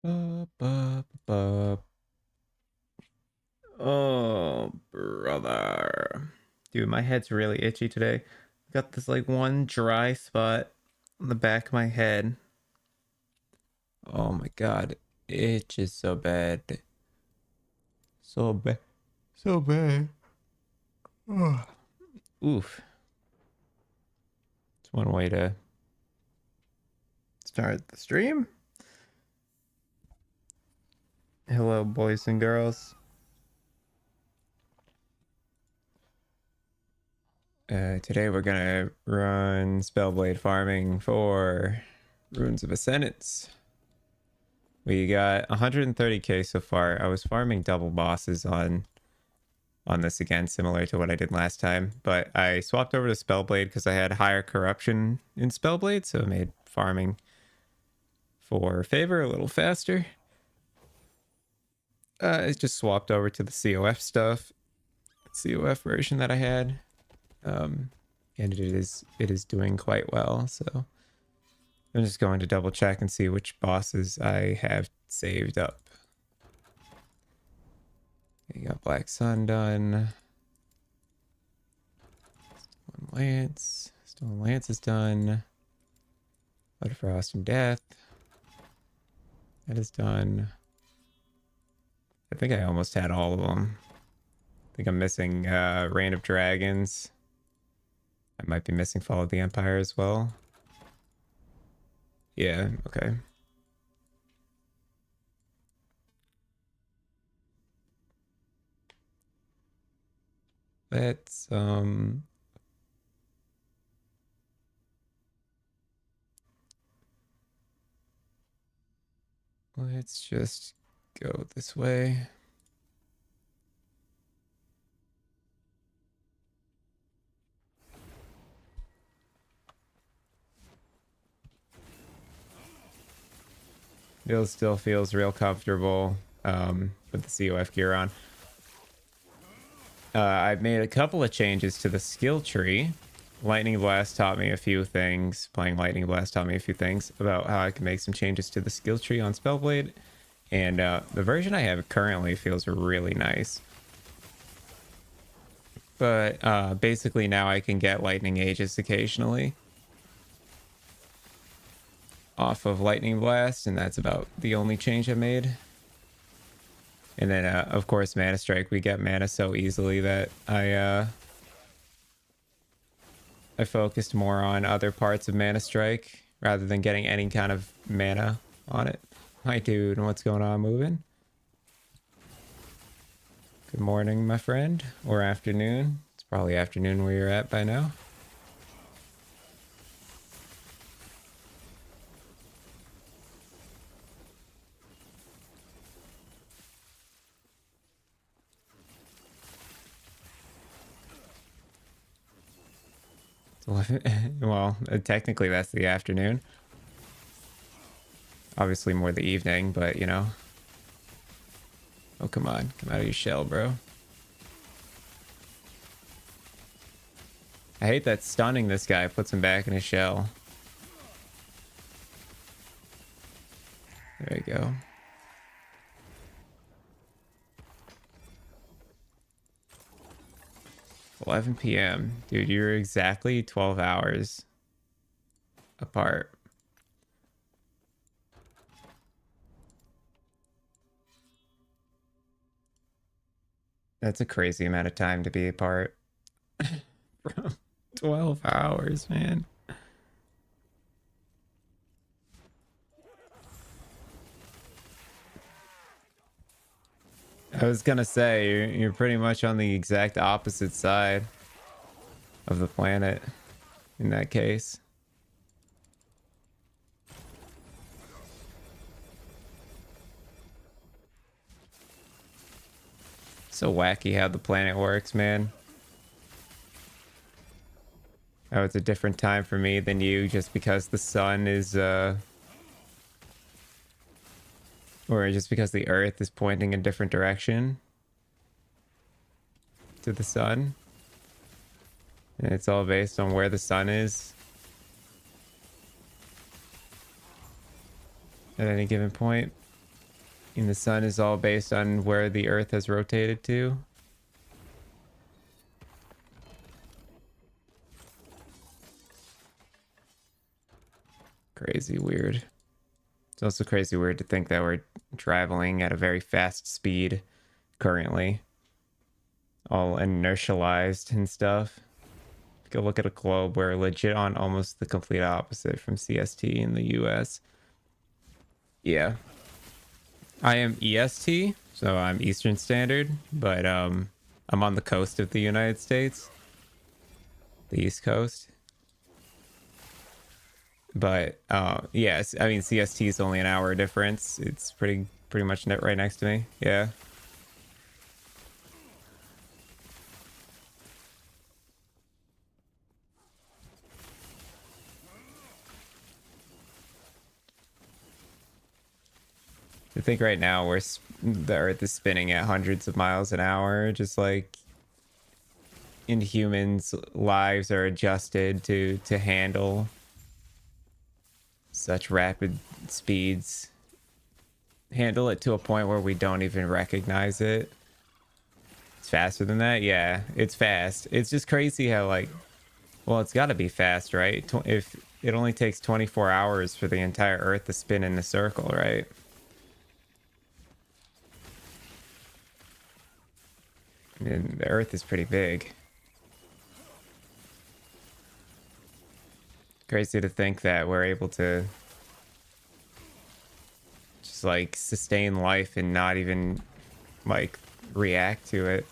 Bup, bup, bup. Oh, brother. Dude, my head's really itchy today. Got this like one dry spot on the back of my head. Oh my god. Itch is so bad. So bad. So bad. Ugh. Oof. It's one way to start the stream. Hello, boys and girls. Today we're gonna run Spellblade farming for Runes of Ascendance. We got 130k so far. I was farming double bosses on this again, similar to what I did last time, but I swapped over to Spellblade because I had higher corruption in Spellblade, so it made farming for favor a little faster. I just swapped over to the COF stuff, COF version that I had, and it is doing quite well. So I'm just going to double check and see which bosses I have saved up. You got Black Sun done. Stone Lance is done. Blood Frost and Death. That is done. I think I almost had all of them. I think I'm missing Reign of Dragons. I might be missing Fall of the Empire as well. Yeah, okay. Let's just go this way. It still feels real comfortable with the COF gear on. I've made a couple of changes to the skill tree. Lightning Blast taught me a few things. Playing Lightning Blast taught me a few things about how I can make some changes to the skill tree on Spellblade. And the version I have currently feels really nice. But basically now I can get Lightning Aegis occasionally off of Lightning Blast, and that's about the only change I made. And then, of course, Mana Strike. We get mana so easily that I focused more on other parts of Mana Strike rather than getting any kind of mana on it. Hi, dude. What's going on, moving? Good morning, my friend. Or afternoon. It's probably afternoon where you're at by now. Well, technically that's the afternoon. Obviously more the evening, but you know. Oh, come on. Come out of your shell, bro. I hate that stunning this guy puts him back in his shell. There you go. $11 p.m. Dude, you're exactly 12 hours apart. That's a crazy amount of time to be apart. 12 hours, man. I was gonna say, you're pretty much on the exact opposite side of the planet in that case. So wacky how the planet works, man. Oh, it's a different time for me than you just because the sun is, or just because the earth is pointing in a different direction to the sun. And it's all based on where the sun is at any given point. And the sun is all based on where the Earth has rotated to. Crazy weird. It's also crazy weird to think that we're traveling at a very fast speed currently. All inertialized and stuff. Go look at a globe, we're legit on almost the complete opposite from CST in the US. Yeah. I am EST, so I'm Eastern Standard, but I'm on the coast of the United States. The East Coast. But yes, I mean CST is only an hour difference. It's pretty much right next to me. Yeah. I think right now the Earth is spinning at hundreds of miles an hour, just like Inhumans' lives are adjusted to handle such rapid speeds. Handle it to a point where we don't even recognize it. It's faster than that? Yeah, it's fast. It's just crazy how, like, well, it's got to be fast, right? If it only takes 24 hours for the entire Earth to spin in a circle, right? And the Earth is pretty big. Crazy to think that we're able to just like sustain life and not even like react to it.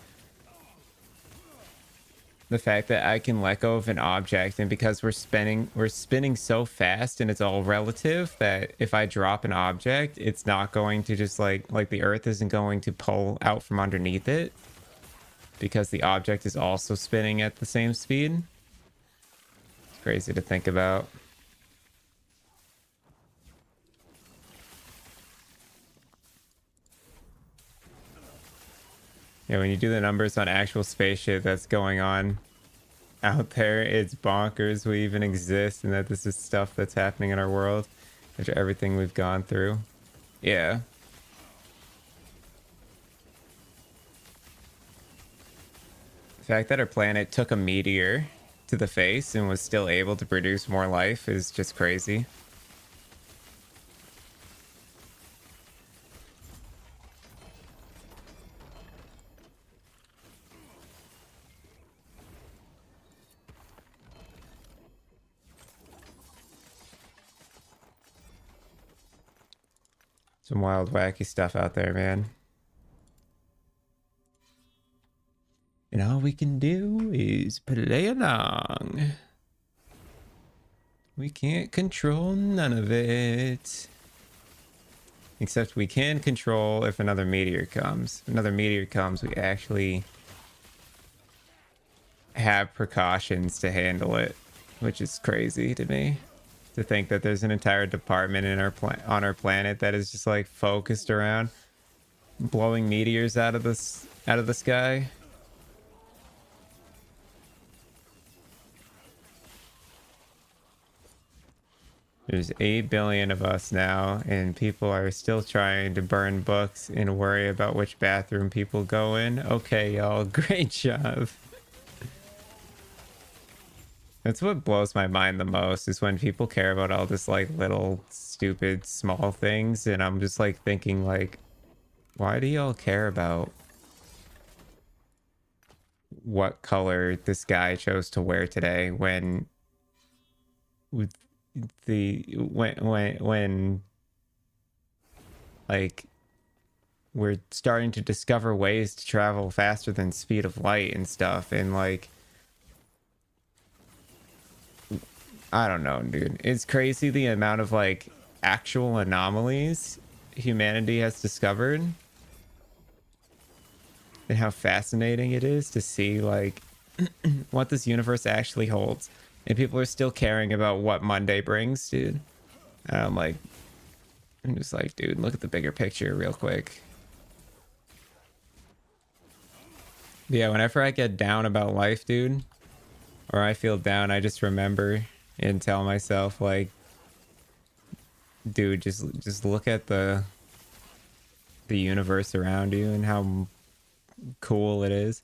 The fact that I can let go of an object, and because we're spinning so fast and it's all relative, that if I drop an object, it's not going to just like the Earth isn't going to pull out from underneath it because the object is also spinning at the same speed. It's crazy to think about. Yeah, when you do the numbers on actual spaceship that's going on out there, it's bonkers we even exist and that this is stuff that's happening in our world after everything we've gone through. Yeah. The fact that our planet took a meteor to the face and was still able to produce more life is just crazy. Some wild, wacky stuff out there, man. And all we can do is play along. We can't control none of it. Except we can control if another meteor comes. If another meteor comes, we actually have precautions to handle it, which is crazy to me. To think that there's an entire department in on our planet that is just like focused around blowing meteors out of the sky. There's 8 billion of us now, and people are still trying to burn books and worry about which bathroom people go in. Okay, y'all, great job. That's what blows my mind the most, is when people care about all this like little stupid small things, and I'm just like thinking like, why do y'all care about what color this guy chose to wear today when when like we're starting to discover ways to travel faster than speed of light and stuff, and like I don't know, dude. It's crazy the amount of like actual anomalies humanity has discovered and how fascinating it is to see like what this universe actually holds. And people are still caring about what Monday brings, dude. And I'm just like, dude, look at the bigger picture real quick. Yeah, whenever I get down about life, dude, or I feel down, I just remember and tell myself like, dude, just look at the the universe around you and how cool it is.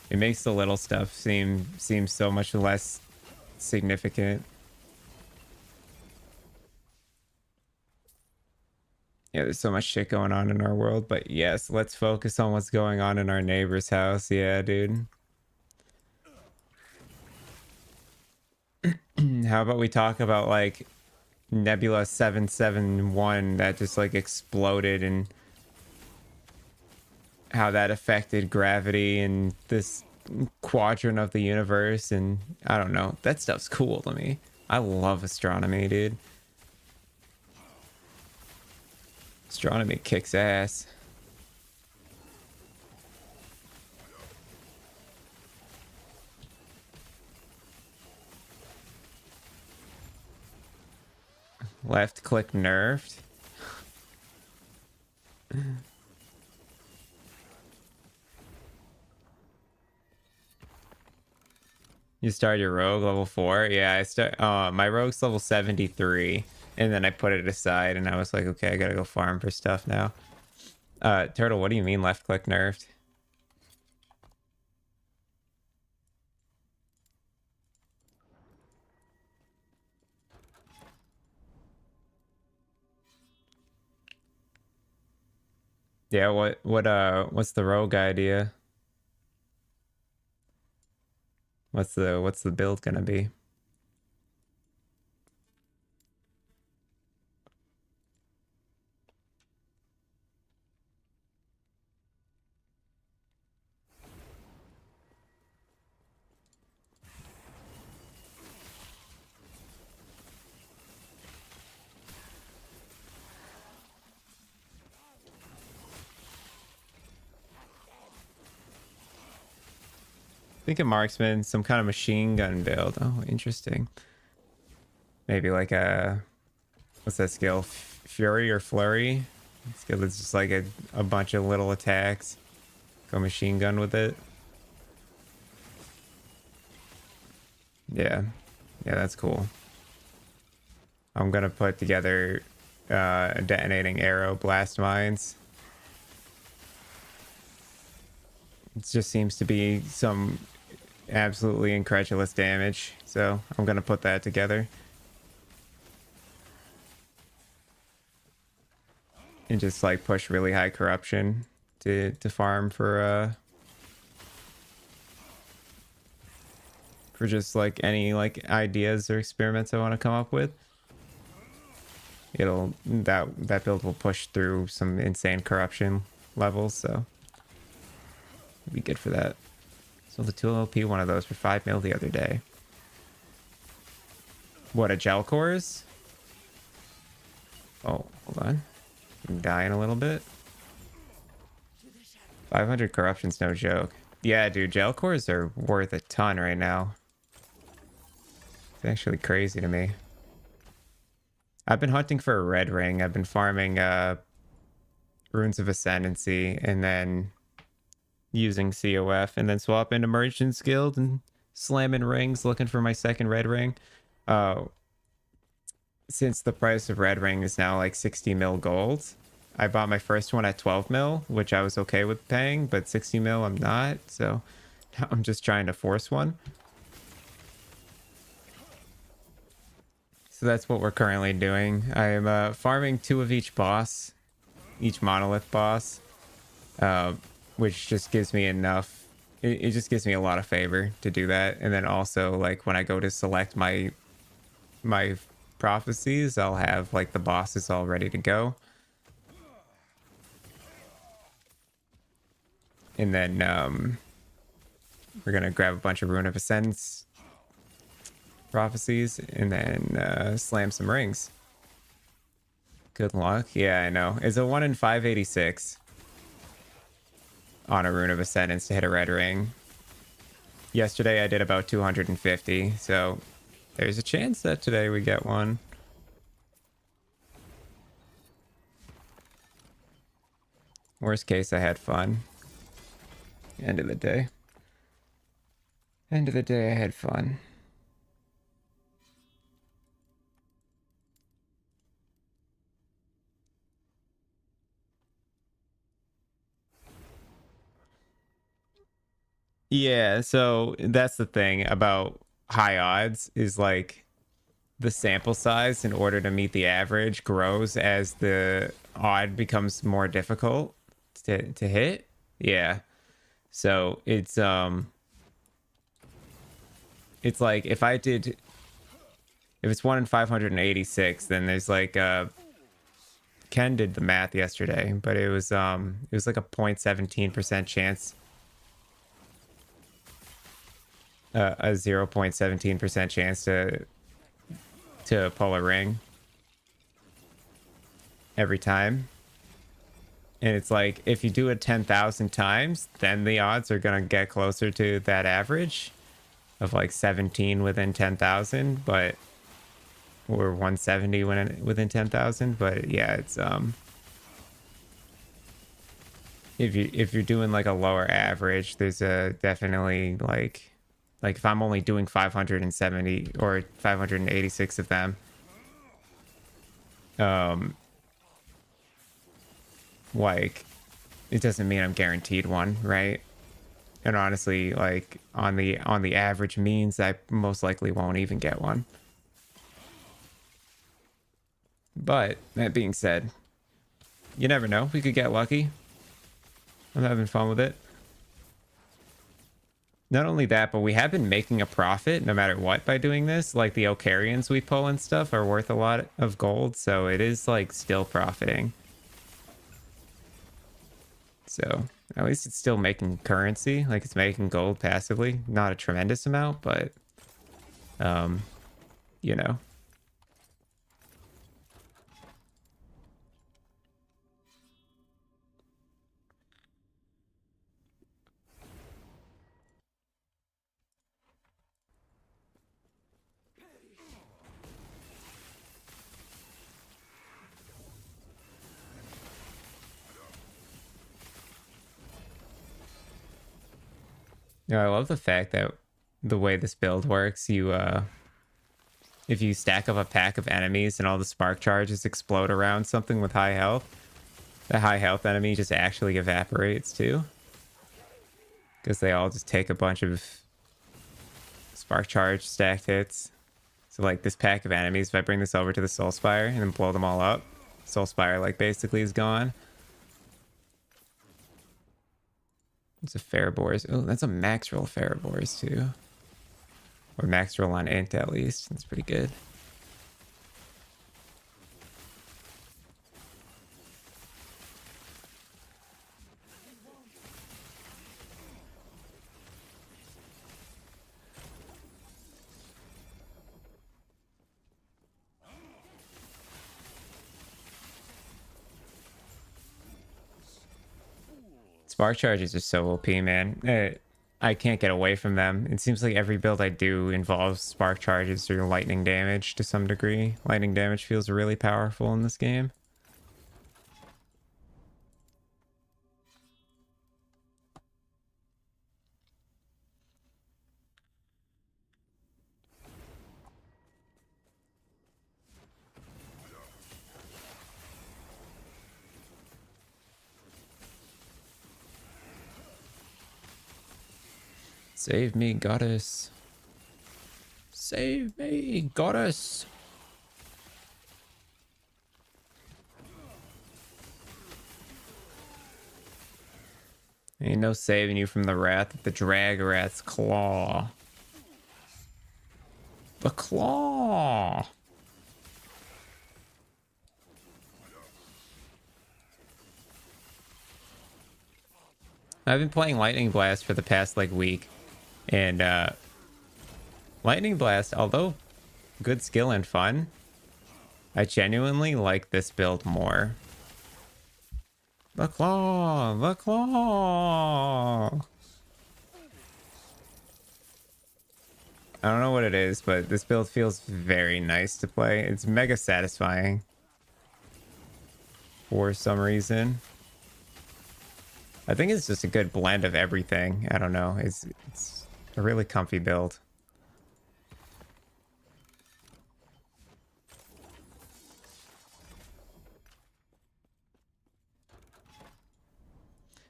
It makes the little stuff seem so much less significant. Yeah, there's so much shit going on in our world, but yes, let's focus on what's going on in our neighbor's house. Yeah, dude. How about we talk about like Nebula 771 that just like exploded and how that affected gravity and this quadrant of the universe, and I don't know. That stuff's cool to me. I love astronomy, dude. Astronomy kicks ass. Left click nerfed. You start your rogue level 4? Yeah, I start my rogue's level 73, and then I put it aside and I was like, okay, I gotta go farm for stuff now. Turtle, what do you mean left click nerfed? Yeah, what's the rogue idea? What's the build gonna be? Think of marksman, some kind of machine gun build. Oh, interesting. Maybe like a, what's that skill? Fury or flurry? Skill that's just like a bunch of little attacks. Go machine gun with it. Yeah. Yeah, that's cool. I'm gonna put together a detonating arrow blast mines. It just seems to be some absolutely incredulous damage, so I'm gonna put that together and just like push really high corruption to farm for just like any like ideas or experiments I want to come up with. It'll that build will push through some insane corruption levels, so it'll be good for that. So the 2 LP one of those for 5 mil the other day. What, a gel cores? Oh, hold on. I'm dying a little bit. 500 corruption's no joke. Yeah, dude, gel cores are worth a ton right now. It's actually crazy to me. I've been hunting for a red ring. I've been farming Runes of Ascendancy and then using COF and then swap into Merchant's Guild and slamming rings looking for my second red ring. Since the price of red ring is now like 60 mil gold, I bought my first one at 12 mil, which I was okay with paying, but 60 mil I'm not, so I'm just trying to force one. So that's what we're currently doing. I'm farming 2 of each boss, each monolith boss, which just gives me enough. It just gives me a lot of favor to do that. And then also, like, when I go to select my prophecies, I'll have like the bosses all ready to go. And then we're gonna grab a bunch of Rune of Ascendance prophecies and then slam some rings. Good luck. Yeah, I know. It's a 1 in 586 on a Rune of Ascendance to hit a red ring. Yesterday I did about 250, so there's a chance that today we get one. Worst case, I had fun. End of the day. End of the day, I had fun. Yeah, so that's the thing about high odds is like the sample size in order to meet the average grows as the odd becomes more difficult to hit. Yeah. So it's like if it's 1 in 586, then there's like Ken did the math yesterday, but it was like a 0.17% chance, a 0.17% chance to pull a ring every time. And it's like if you do it 10,000 times, then the odds are going to get closer to that average of like 17 within 10,000, but or 170 within 10,000. But yeah, it's if you're doing like a lower average, there's a definitely like if I'm only doing 570 or 586 of them, like it doesn't mean I'm guaranteed one, right? And honestly, like on the average means I most likely won't even get one. But that being said, you never know. We could get lucky. I'm having fun with it. Not only that, but we have been making a profit no matter what by doing this. Like the Ocarians we pull and stuff are worth a lot of gold, so it is like still profiting. So at least it's still making currency, like it's making gold passively. Not a tremendous amount, but you know. Yeah, I love the fact that the way this build works, you if you stack up a pack of enemies and all the spark charges explode around something with high health, the high health enemy just actually evaporates too. Because they all just take a bunch of spark charge stacked hits. So like this pack of enemies, if I bring this over to the Soul Spire and then blow them all up, Soul Spire like basically is gone. It's a Ferrobore's. Oh, that's a max roll Ferrobore's too. Or max roll on Int at least. That's pretty good. Spark charges are so OP, man. I can't get away from them. It seems like every build I do involves spark charges or lightning damage to some degree. Lightning damage feels really powerful in this game. Save me, goddess. Save me, goddess. Ain't no saving you from the wrath of the Dragrat's claw. The claw. I've been playing Lightning Blast for the past like week. And Lightning Blast, although good skill and fun, I genuinely like this build more. The claw, the claw. I don't know what it is, but this build feels very nice to play. It's mega satisfying for some reason. I think it's just a good blend of everything. I don't know. A really comfy build.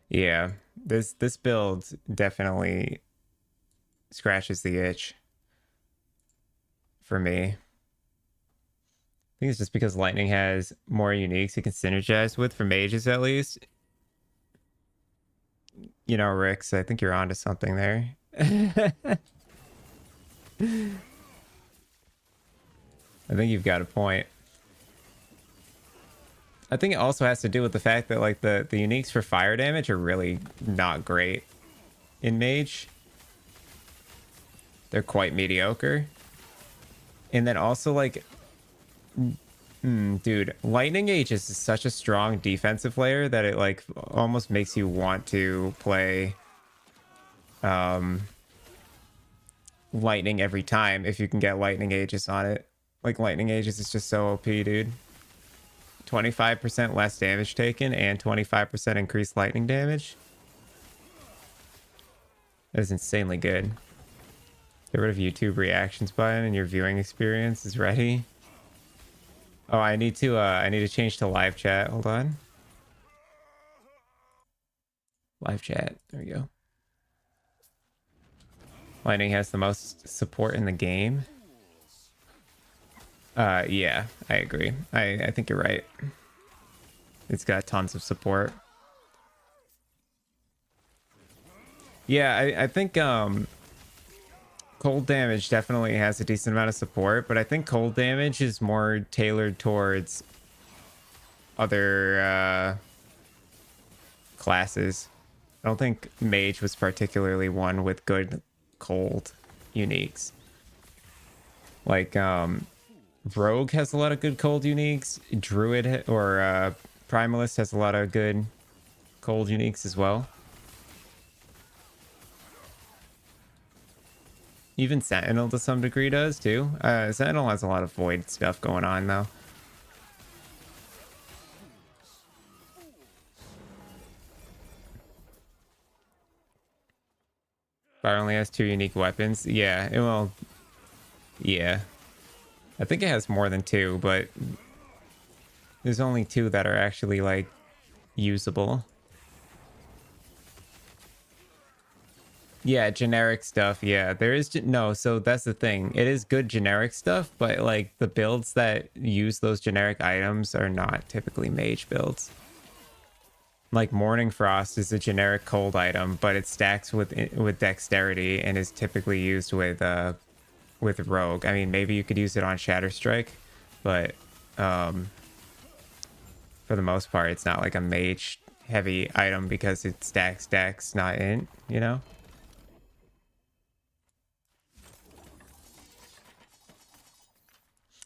Yeah, this build definitely scratches the itch for me. I think it's just because Lightning has more uniques it can synergize with for mages at least. You know, Rix, I think you're onto something there. I think you've got a point. I think it also has to do with the fact that like the uniques for fire damage are really not great in mage. They're quite mediocre. And then also like dude, Lightning Aegis is such a strong defensive layer that it like almost makes you want to play Lightning every time if you can get Lightning Aegis on it. Like Lightning Aegis is just so OP, dude. 25% less damage taken and 25% increased lightning damage. That is insanely good. Get rid of YouTube reactions button and your viewing experience is ready. Oh, I need to change to live chat. Hold on. Live chat. There we go. Lightning has the most support in the game. Yeah, I agree. I think you're right. It's got tons of support. Yeah, I think cold damage definitely has a decent amount of support, but I think cold damage is more tailored towards other classes. I don't think mage was particularly one with good cold uniques. Like Rogue has a lot of good cold uniques. Druid or Primalist has a lot of good cold uniques as well. Even Sentinel to some degree does too. Sentinel has a lot of void stuff going on though. Fire only has 2 unique weapons. Yeah, it will. Yeah. I think it has more than 2, but there's only 2 that are actually like usable. Yeah, generic stuff. Yeah, there is no. So that's the thing. It is good generic stuff, but like the builds that use those generic items are not typically mage builds. Like Morning Frost is a generic cold item, but it stacks with dexterity and is typically used with Rogue. I mean, maybe you could use it on Shatter Strike, but for the most part, it's not like a mage heavy item because it stacks dex, not int, you know?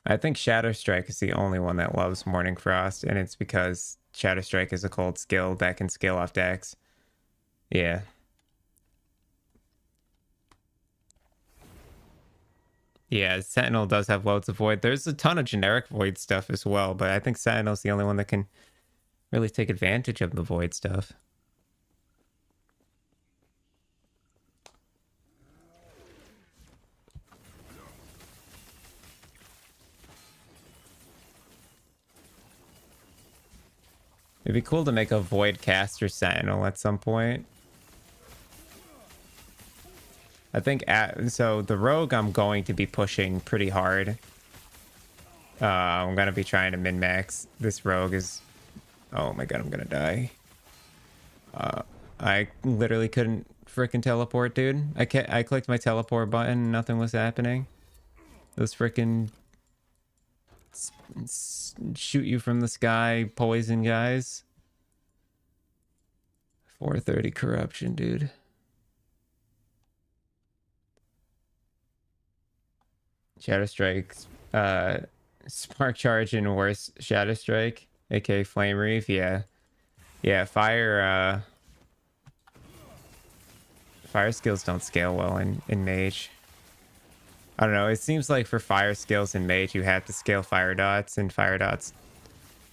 I think Shatter Strike is the only one that loves Morning Frost, and it's because Shatter Strike is a cold skill that can scale off dex. Yeah. Yeah, Sentinel does have loads of void. There's a ton of generic void stuff as well, but I think Sentinel's the only one that can really take advantage of the void stuff. It'd be cool to make a void caster Sentinel at some point. I think so the rogue I'm going to be pushing pretty hard. I'm going to be trying to min-max. This rogue is... Oh my god, I'm going to die. I literally couldn't freaking teleport, dude. I clicked my teleport button and nothing was happening. Those freaking shoot you from the sky poison guys. 430 corruption, dude. Shadow Strike, Spark Charge and worse Shadow Strike, aka Flame Reef. Yeah, fire skills don't scale well in mage. I don't know, it seems like for fire skills in mage you have to scale fire dots, and fire dots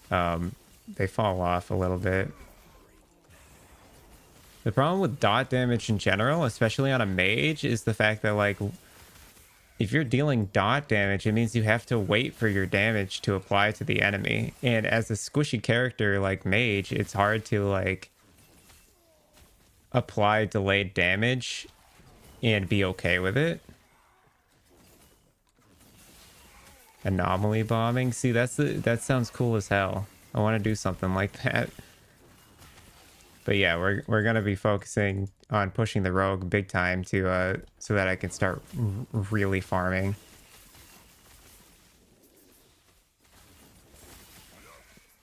they fall off a little bit. The problem with dot damage in general, especially on a mage, is the fact that, like, if you're dealing dot damage, it means you have to wait for your damage to apply to the enemy. And as a squishy character like mage, it's hard to, like, apply delayed damage and be okay with it. Anomaly bombing. See, that sounds cool as hell. I want to do something like that. But yeah, we're gonna be focusing on pushing the rogue big time to so that I can start really farming.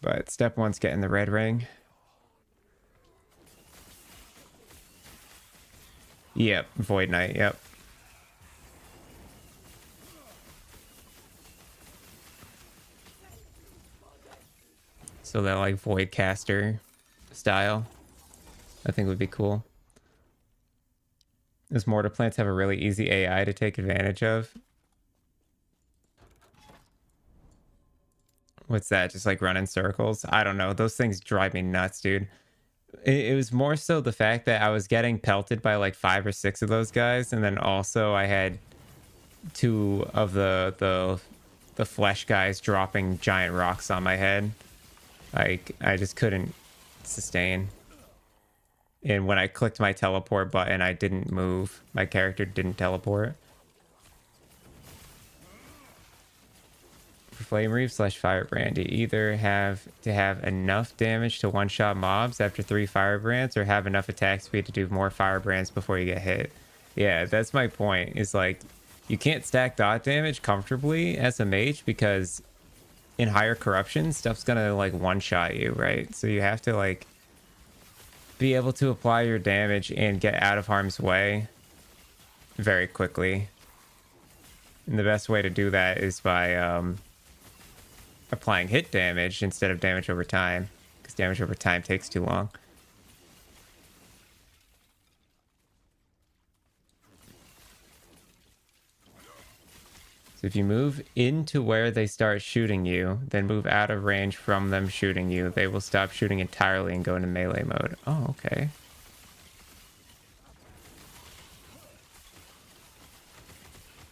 But step one's getting the red ring. Yep, Void Knight, yep. So that, like, Void Caster style, I think would be cool. Does Mortar Plants have a really easy AI to take advantage of? What's that? Just like run in circles? I don't know. Those things drive me nuts, dude. It was more so the fact that I was getting pelted by like 5 or 6 of those guys, and then also I had 2 of the flesh guys dropping giant rocks on my head. Like, I just couldn't sustain. And when I clicked my teleport button, I didn't move. My character didn't teleport. For Flame Reef / Firebrand, you either have to have enough damage to one-shot mobs after 3 Firebrands, or have enough attack speed to do more Firebrands before you get hit. Yeah, that's my point. Is like, you can't stack dot damage comfortably as a mage because in higher corruption, stuff's gonna like one-shot you, right? So you have to like be able to apply your damage and get out of harm's way very quickly. And the best way to do that is by applying hit damage instead of damage over time, because damage over time takes too long. So if you move into where they start shooting you, then move out of range from them shooting you, they will stop shooting entirely and go into melee mode. Oh, okay.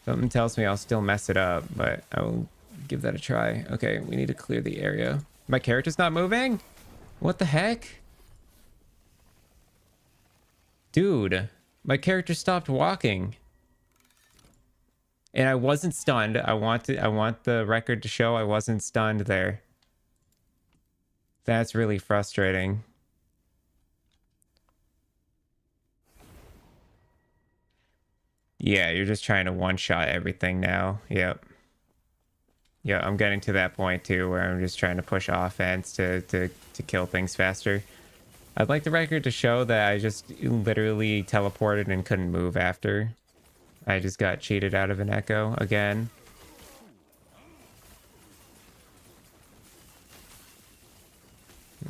Something tells me I'll still mess it up, but I will give that a try. Okay, we need to clear the area. My character's not moving? What the heck? Dude, my character stopped walking. And I wasn't stunned. I want the record to show I wasn't stunned there. That's really frustrating. Yeah, you're just trying to one-shot everything now. Yep. Yeah, I'm getting to that point too where I'm just trying to push offense to kill things faster. I'd like the record to show that I just literally teleported and couldn't move after. I just got cheated out of an echo again.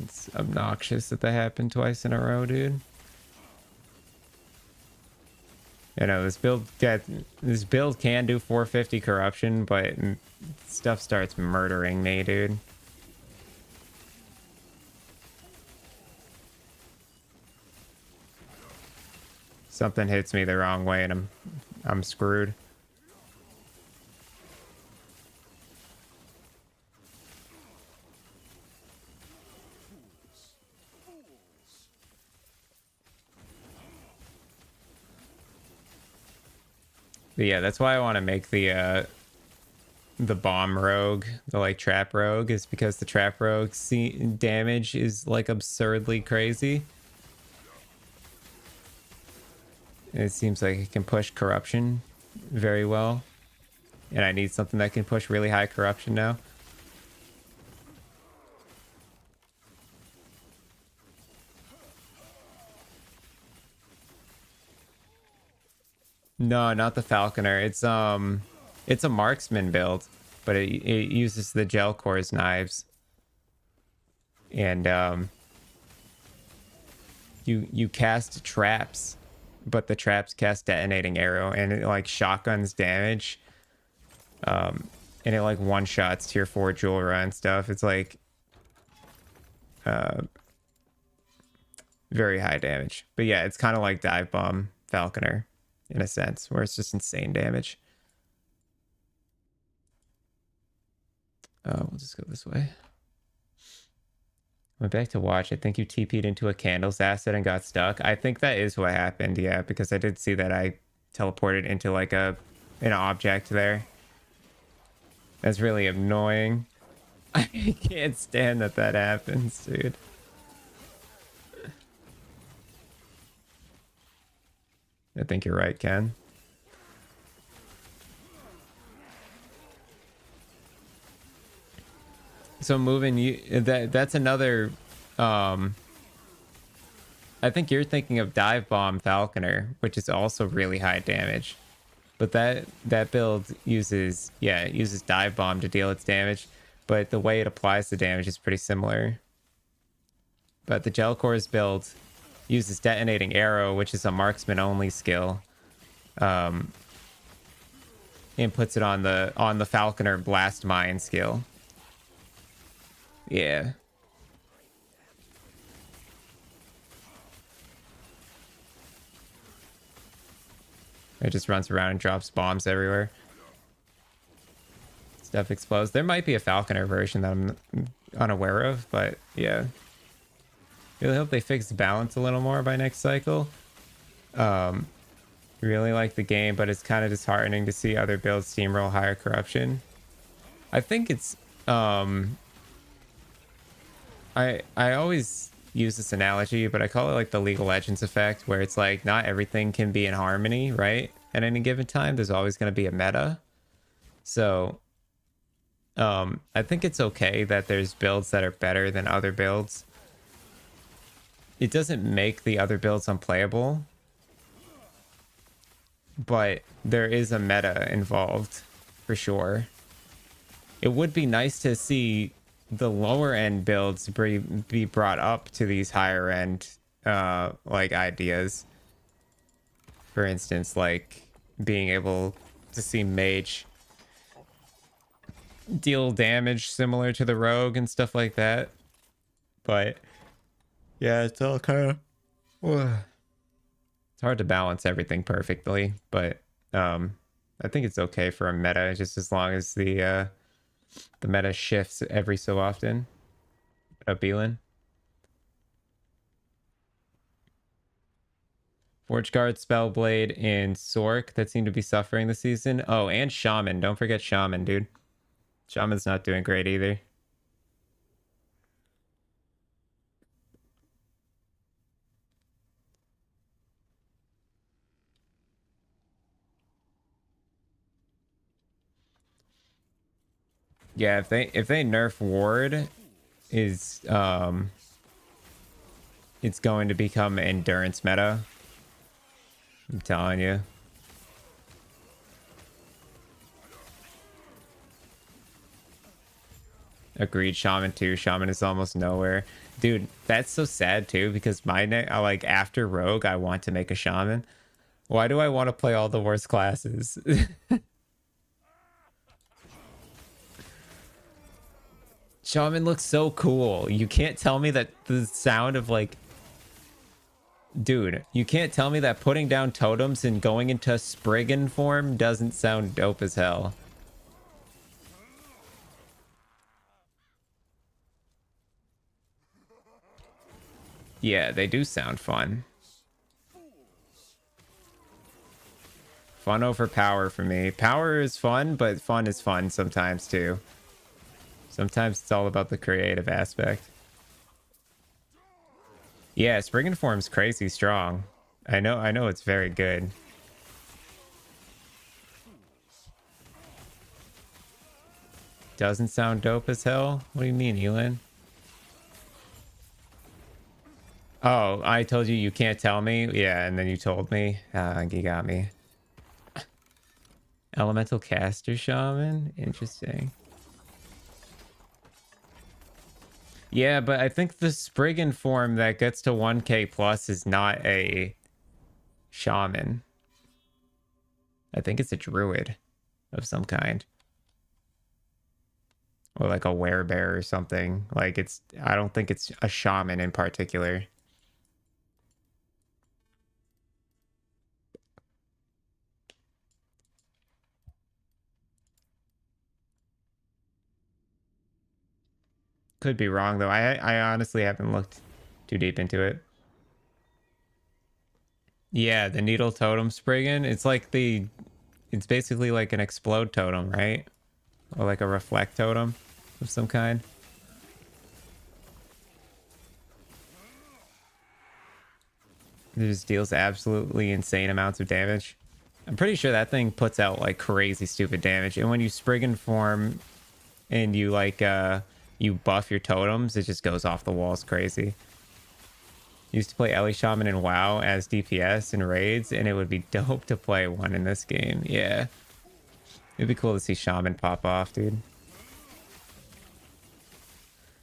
It's obnoxious that happened twice in a row, dude. You know, this build can do 450 corruption, but stuff starts murdering me, dude. Something hits me the wrong way and I'm screwed. But yeah, that's why I want to make the bomb rogue, the like trap rogue, is because the trap rogue damage is like absurdly crazy. And it seems like it can push corruption very well. And I need something that can push really high corruption now. No, not the Falconer. It's a marksman build, but it uses the gel cores knives. And you cast traps, but the traps cast detonating arrow, and it like shotguns damage. And it like one-shots tier 4 Julra and stuff. It's like Very high damage. But yeah, it's kind of like Dive Bomb Falconer in a sense, where it's just insane damage. We'll just go this way. Went back to watch. I think you TP'd into a candles asset and got stuck. I think that is what happened, yeah, because I did see that I teleported into like an object there. That's really annoying. I can't stand that happens, dude. I think you're right, Ken. So moving you that's another I think you're thinking of Dive Bomb Falconer, which is also really high damage. But that build uses it uses Dive Bomb to deal its damage, but the way it applies the damage is pretty similar. But the Gelcore's build uses Detonating Arrow, which is a marksman only skill. And puts it on the Falconer Blast Mine skill. Yeah. It just runs around and drops bombs everywhere. Stuff explodes. There might be a Falconer version that I'm unaware of, but yeah. Really hope they fix the balance a little more by next cycle. Really like the game, but it's kind of disheartening to see other builds steamroll higher corruption. I think it's I always use this analogy, but I call it like the League of Legends effect, where it's like not everything can be in harmony, right? At any given time, there's always going to be a meta. So I think it's okay that there's builds that are better than other builds. It doesn't make the other builds unplayable, but there is a meta involved for sure. It would be nice to see the lower end builds be brought up to these higher end like ideas. For instance, like being able to see mage deal damage similar to the rogue and stuff like that. But yeah, it's all kind of it's hard to balance everything perfectly, but I think it's okay for a meta, just as long as the meta shifts every so often. Beelan. Forge Guard, Spellblade, and Sork that seem to be suffering this season. Oh, and Shaman. Don't forget Shaman, dude. Shaman's not doing great either. Yeah, if they nerf Ward, is it's going to become endurance meta. I'm telling you. Agreed. Shaman too. Shaman is almost nowhere. Dude, that's so sad too, because like after Rogue, I want to make a Shaman. Why do I want to play all the worst classes? Shaman looks so cool. You can't tell me that the sound of like... Dude, you can't tell me that putting down totems and going into Spriggan form doesn't sound dope as hell. Yeah, they do sound fun. Fun over power for me. Power is fun, but fun is fun sometimes too. Sometimes it's all about the creative aspect. Yeah, Spriggan form's crazy strong. I know it's very good. Doesn't sound dope as hell? What do you mean, Elin? Oh, I told you can't tell me? Yeah, and then you told me. You got me. Elemental Caster Shaman? Interesting. Yeah, but I think the Spriggan form that gets to 1k plus is not a shaman. I think it's a druid of some kind. Or like a werebear or something. Like I don't think it's a shaman in particular. Could be wrong though. I honestly haven't looked too deep into it. Yeah, the needle totem spriggan. It's basically like an explode totem, right? Or like a reflect totem of some kind. It just deals absolutely insane amounts of damage. I'm pretty sure that thing puts out like crazy stupid damage. And when you spriggan form and you like you buff your totems, it just goes off the walls crazy. Used to play Ellie Shaman in WoW as DPS in raids, and it would be dope to play one in this game. Yeah. It'd be cool to see Shaman pop off, dude.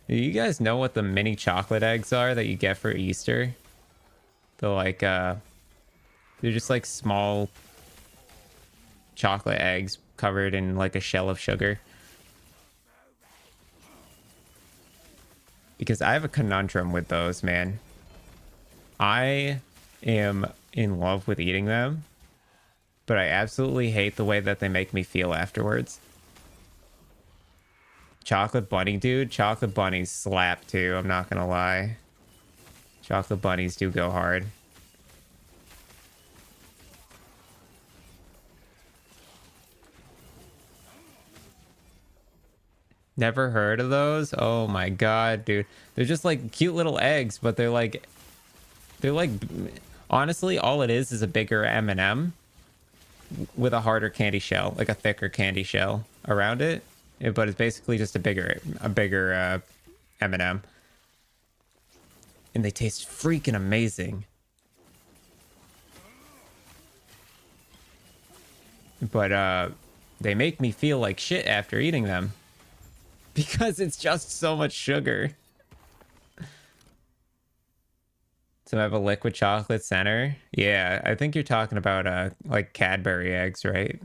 Do you guys know what the mini chocolate eggs are that you get for Easter? They're like, they're just like small chocolate eggs covered in like a shell of sugar. Because I have a conundrum with those, man. I am in love with eating them, but I absolutely hate the way that they make me feel afterwards. Chocolate bunny, dude. Chocolate bunnies slap too, I'm not gonna lie. Chocolate bunnies do go hard. Never heard of those? Oh my god, dude. They're just like cute little eggs, but they're like honestly all it is a bigger M&M with a harder candy shell, like a thicker candy shell around it. But it's basically just a bigger M&M. And they taste freaking amazing. But they make me feel like shit after eating them. Because it's just so much sugar. So I have a liquid chocolate center. Yeah, I think you're talking about like Cadbury eggs, right?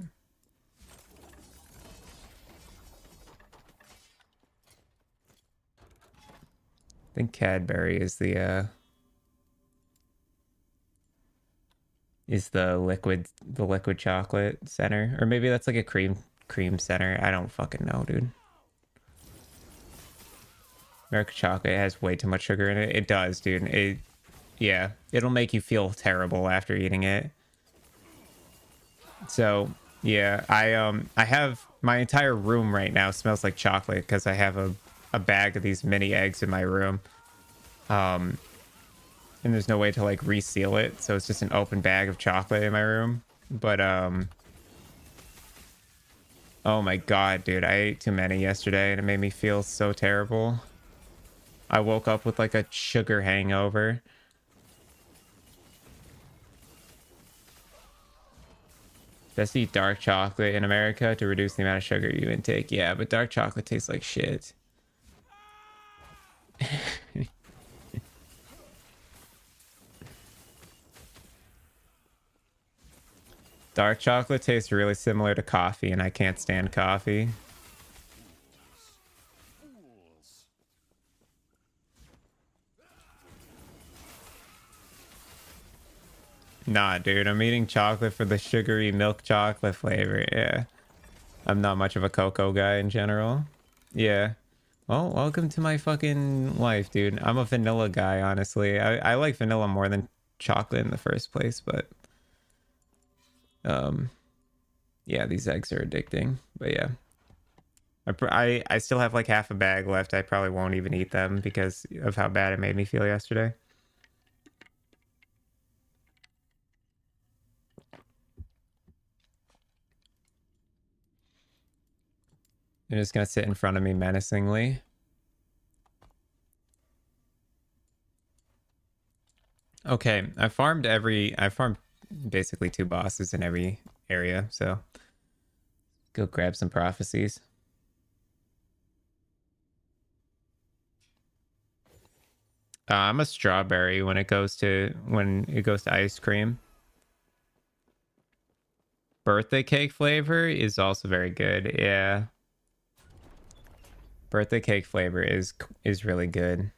I think Cadbury is the liquid chocolate center, or maybe that's like a cream center. I don't fucking know, dude. American chocolate has way too much sugar in it. It does, dude. Yeah, it'll make you feel terrible after eating it. So yeah, I have my entire room right now smells like chocolate because I have a bag of these mini eggs in my room. And there's no way to like reseal it, so it's just an open bag of chocolate in my room. But oh my god, dude, I ate too many yesterday and it made me feel so terrible. I woke up with like a sugar hangover. Best to eat dark chocolate in America to reduce the amount of sugar you intake. Yeah, but dark chocolate tastes like shit. Dark chocolate tastes really similar to coffee, and I can't stand coffee. Nah, dude, I'm eating chocolate for the sugary milk chocolate flavor. Yeah. I'm not much of a cocoa guy in general. Yeah. Well, welcome to my fucking life, dude. I'm a vanilla guy, honestly. I like vanilla more than chocolate in the first place, but yeah, these eggs are addicting. But yeah. I still have like half a bag left. I probably won't even eat them because of how bad it made me feel yesterday. They're just gonna sit in front of me menacingly. Okay, I farmed basically 2 bosses in every area, so go grab some prophecies. I'm a strawberry when it goes to ice cream. Birthday cake flavor is also very good. Yeah. Birthday cake flavor is really good.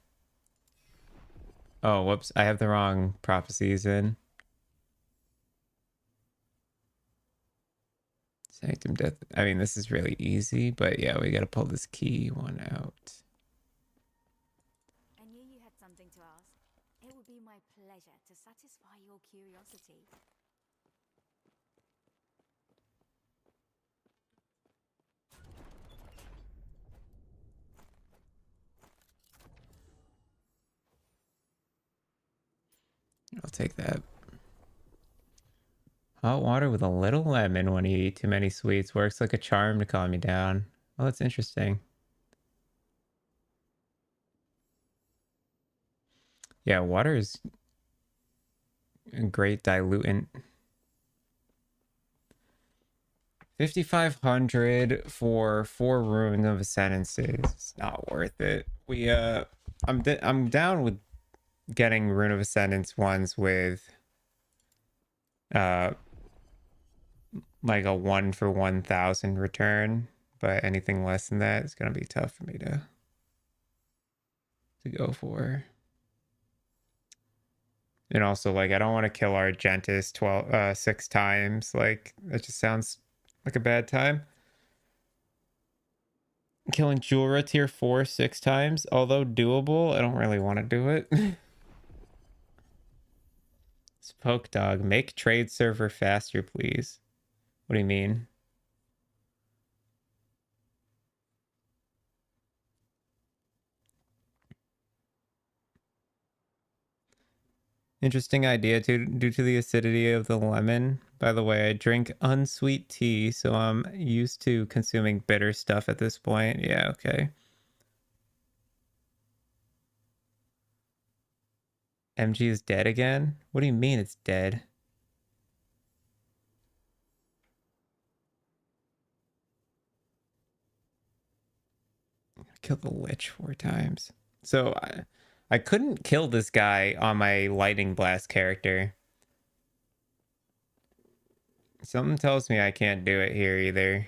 Oh, whoops. I have the wrong prophecies in. Sanctum Death. I mean, this is really easy, but yeah, we gotta pull this key one out. pleasure to satisfy your curiosity. I'll take that. Hot water with a little lemon when you eat too many sweets works like a charm to calm you down. Oh, that's interesting. Yeah, water is a great diluent. 5,500 for 4 runes of ascendancies. It's not worth it. I'm down with getting rune of ascendance ones with like a 1 for 1,000 return, but anything less than that is gonna be tough for me to go for. And also, like, I don't want to kill Argentus 6 times. Like, that just sounds like a bad time. Killing Jura tier 4 6 times, although doable, I don't really want to do it. Spoke Dog, make trade server faster, please. What do you mean? Interesting idea due to the acidity of the lemon. By the way, I drink unsweet tea, so I'm used to consuming bitter stuff at this point. Yeah, okay. MG is dead again? What do you mean it's dead? Killed the Lich 4 times. So I couldn't kill this guy on my Lightning Blast character. Something tells me I can't do it here either.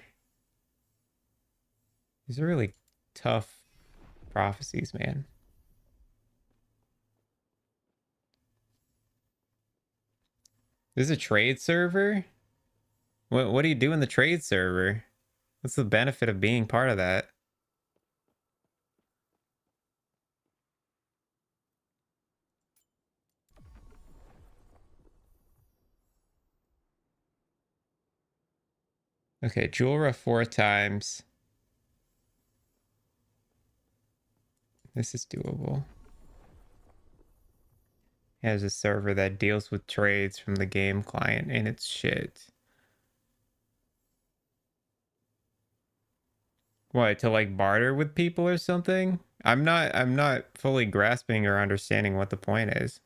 These are really tough prophecies, man. This is a trade server? What do you do in the trade server? What's the benefit of being part of that? Okay, Julra 4 times. This is doable. It has a server that deals with trades from the game client, and it's shit. What, to like barter with people or something? I'm not fully grasping or understanding what the point is.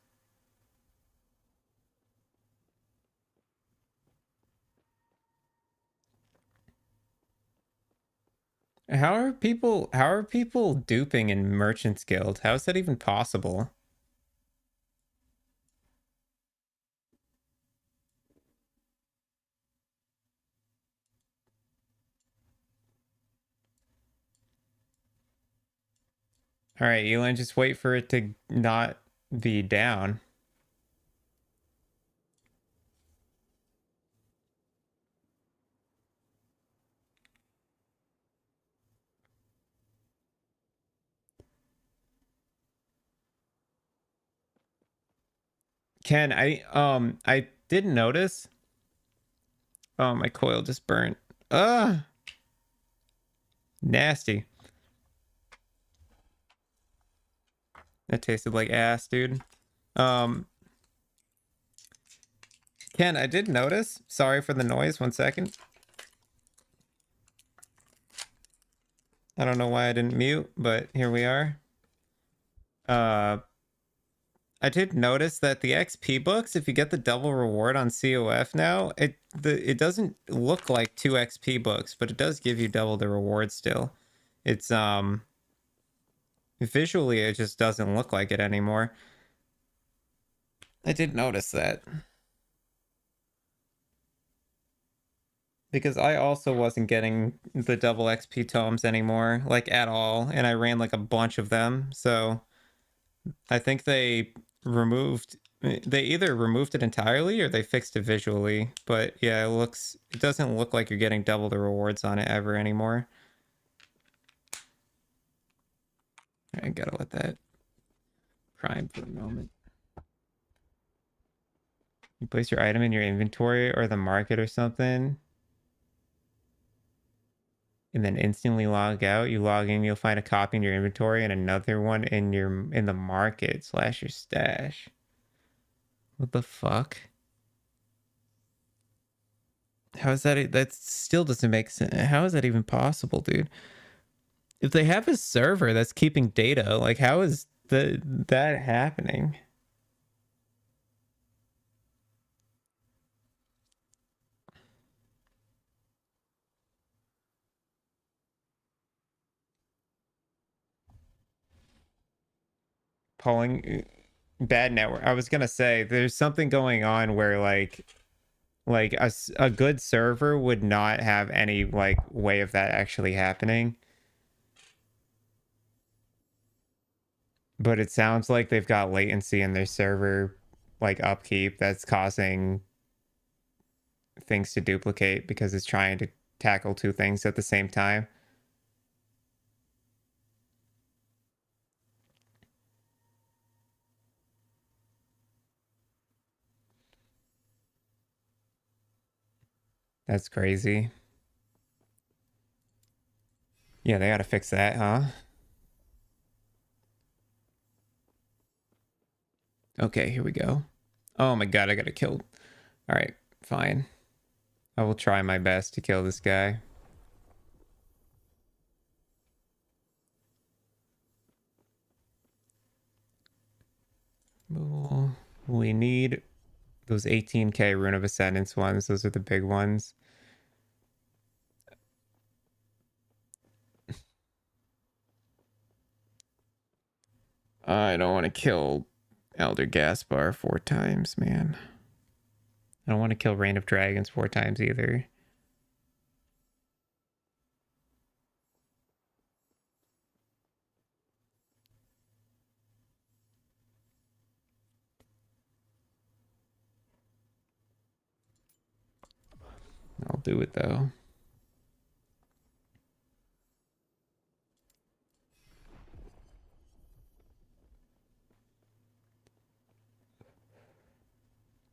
How are people duping in Merchant's Guild? How is that even possible? All right, Elon, just wait for it to not be down. Ken, I didn't notice. Oh, my coil just burnt. Ugh. Nasty. That tasted like ass, dude. Ken, I did notice. Sorry for the noise. 1 second. I don't know why I didn't mute, but here we are. I did notice that the XP books, if you get the double reward on COF now, it doesn't look like 2 XP books, but it does give you double the reward still. It's visually it just doesn't look like it anymore. I did notice that. Because I also wasn't getting the double XP tomes anymore, like at all, and I ran like a bunch of them, so I think they either removed it entirely or they fixed it visually, but yeah, it doesn't look like you're getting double the rewards on it ever anymore. I gotta let that prime for a moment. You place your item in your inventory or the market or something, and then instantly log out. You log in, you'll find a copy in your inventory and another one in the market / your stash. What the fuck? How is that? That still doesn't make sense. How is that even possible, dude? If they have a server that's keeping data, like how is that happening? Polling bad network. I was gonna say there's something going on where like a good server would not have any like way of that actually happening. But it sounds like they've got latency in their server like upkeep that's causing things to duplicate because it's trying to tackle two things at the same time. That's crazy. Yeah, they gotta fix that, huh? Okay, here we go. Oh my god, I gotta kill. All right, fine. I will try my best to kill this guy. We need those 18k Rune of Ascendance ones. Those are the big ones. I don't want to kill Elder Gaspar 4 times, man. I don't want to kill Reign of Dragons 4 times either. I'll do it though.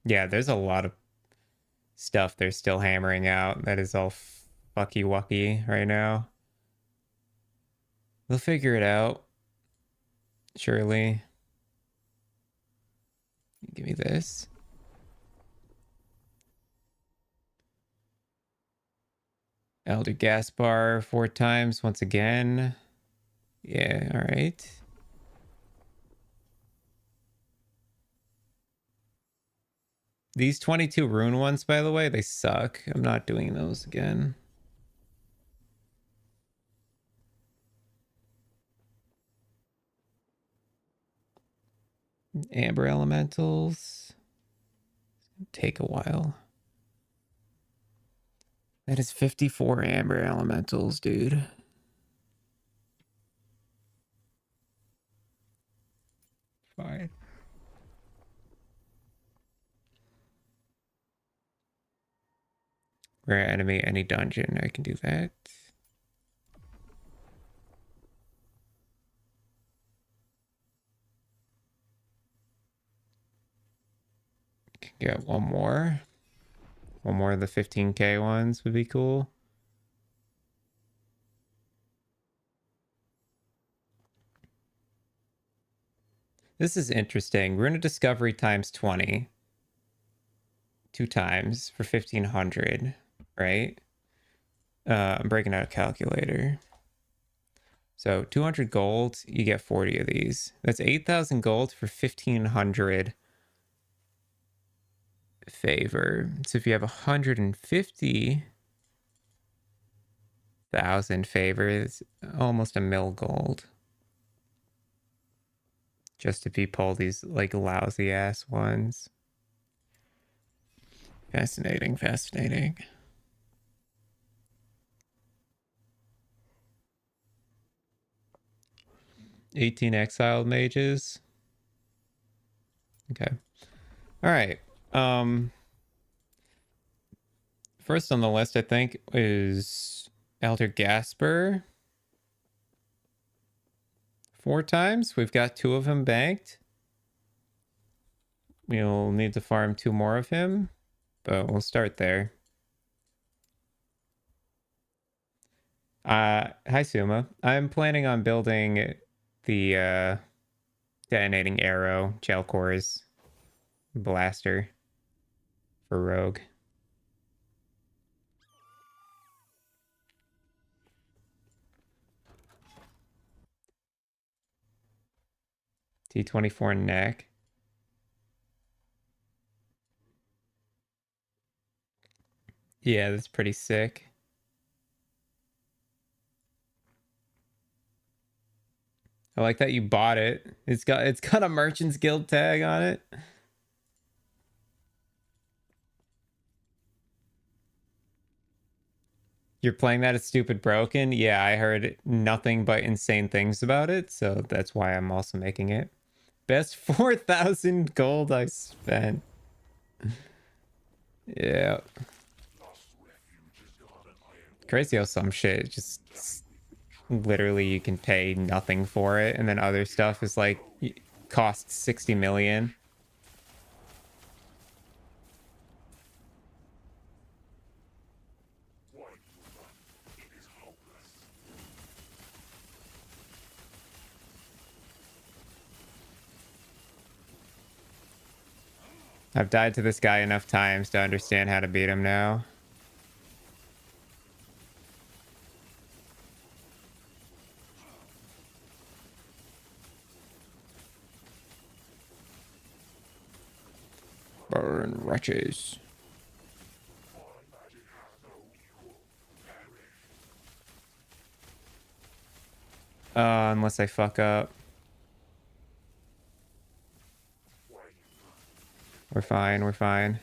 Yeah, there's a lot of stuff they're still hammering out that is all fucky wucky right now. They'll figure it out. Surely. Give me this. Elder Gaspar 4 times once again. Yeah, all right. These 22 rune ones, by the way, they suck. I'm not doing those again. Amber elementals. Take a while. That is 54 amber elementals, dude. Fine. Rare enemy, any dungeon. I can do that. Can get one more. One more of the 15k ones would be cool. This is interesting. Rune of Discovery times 20. 2 times for 1500, right? I'm breaking out a calculator. So 200 gold, you get 40 of these. That's 8,000 gold for 1,500 favor. So if you have 150,000 favor, it's almost a mil gold. Just to be pull these like lousy ass ones. Fascinating, fascinating. $18 exiled mages. Okay. All right. First on the list, I think, is Elder Gaspar. 4 times. We've got 2 of them banked. we'll need to farm 2 more of him, but we'll start there. Hi Suma. I'm planning on building the detonating arrow, gel cores, blaster for rogue. T24 neck. Yeah, that's pretty sick. I like that you bought it. It's got a Merchant's Guild tag on it. You're playing that at Stupid Broken? Yeah, I heard nothing but insane things about it, so that's why I'm also making it. Best 4,000 gold I spent. Yeah. Crazy how some shit just literally you can pay nothing for it, and then other stuff is like costs 60 million. I've died to this guy enough times to understand how to beat him now. Burn wretches. Unless I fuck up. We're fine, we're fine.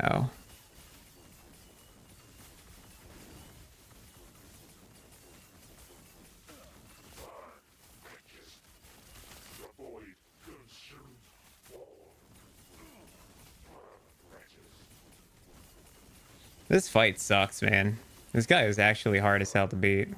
Ow. This fight sucks, man. This guy is actually hard as hell to beat.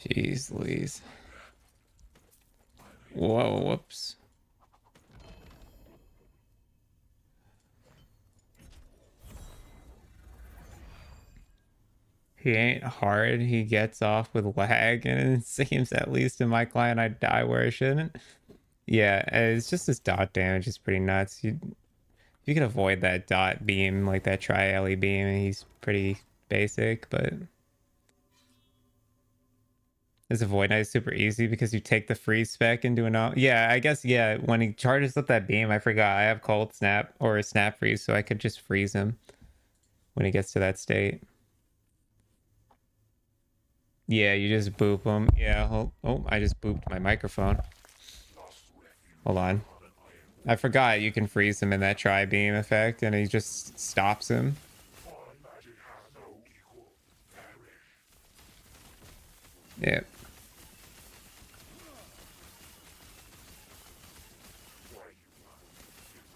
Jeez Louise. Whoa, whoops. He ain't hard. He gets off with lag, and it seems, at least in my client, I die where I shouldn't. Yeah, it's just this dot damage is pretty nuts. You can avoid that dot beam, like that tri-alley beam, and he's pretty basic, but this avoid knight is super easy because you take the freeze spec and do an yeah, I guess, yeah, when he charges up that beam, I forgot I have cold snap or a snap freeze, so I could just freeze him when he gets to that state. Yeah, you just boop him. Yeah, oh, I just booped my microphone. Hold on. I forgot you can freeze him in that tri-beam effect, and he just stops him. Yep.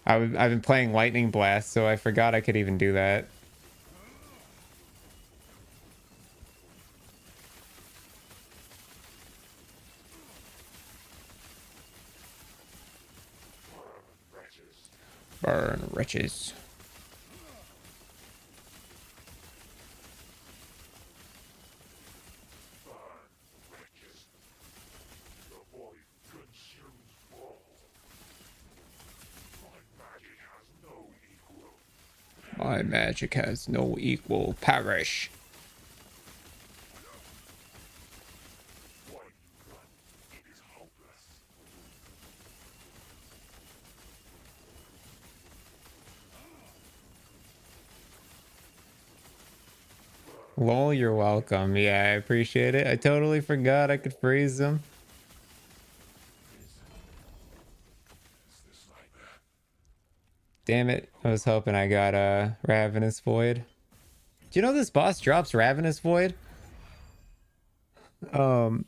I've been playing Lightning Blast, so I forgot I could even do that. Burn wretches. My magic has no equal. Perish. Lol, you're welcome. Yeah, I appreciate it. I totally forgot I could freeze them. Damn it. I was hoping I got a Ravenous Void. Do you know this boss drops Ravenous Void? Um,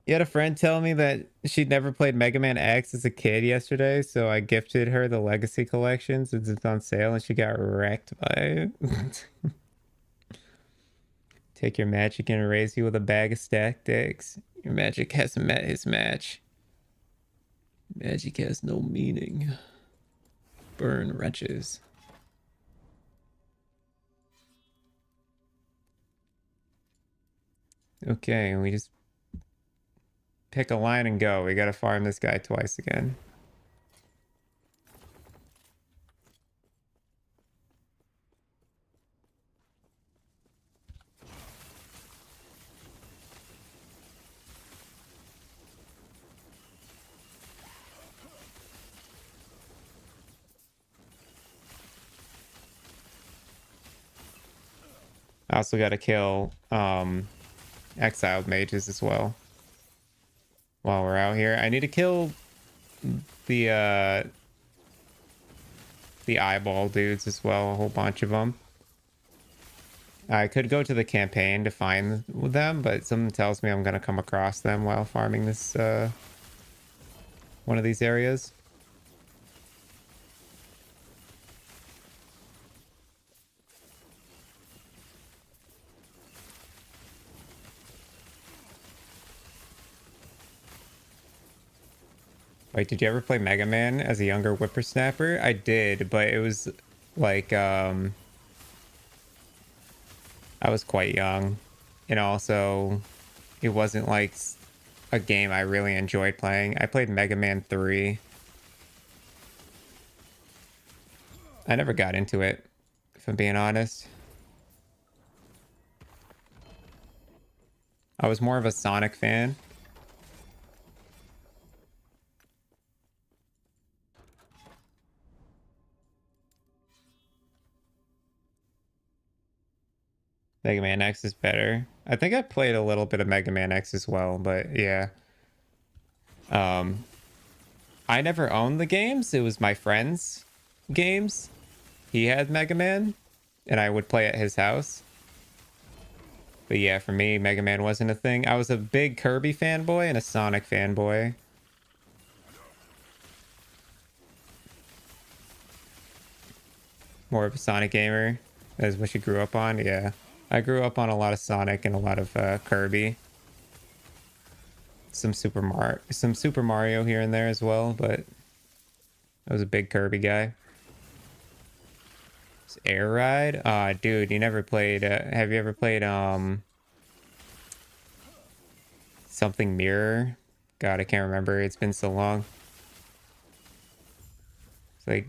you had a friend tell me that she'd never played Mega Man X as a kid yesterday, so I gifted her the Legacy Collection since it's on sale, and she got wrecked by it. Take your magic and erase you with a bag of stacked decks. Your magic hasn't met his match. Magic has no meaning. Burn wretches. Okay, we just pick a line and go. We gotta farm this guy twice again. I also gotta kill exiled mages as well while we're out here. I need to kill the eyeball dudes as well, a whole bunch of them. I could go to the campaign to find them, but something tells me I'm gonna come across them while farming this one of these areas. Like, did you ever play Mega Man as a younger whippersnapper? I did, but it was like I was quite young, and also it wasn't like a game I really enjoyed playing. I played Mega Man 3. I never got into it, if I'm being honest. I was more of a Sonic fan. Mega Man X is better. I think I played a little bit of Mega Man X as well, but yeah. Um, I never owned the games. It was my friend's games. He had Mega Man, and I would play at his house. But yeah, for me, Mega Man wasn't a thing. I was a big Kirby fanboy and a Sonic fanboy. More of a Sonic gamer, as what you grew up on. Yeah, I grew up on a lot of Sonic and a lot of Kirby. Some Super Mario here and there as well, but I was a big Kirby guy. It's Air Ride? Dude, you never played have you ever played something Mirror? God, I can't remember. It's been so long. It's like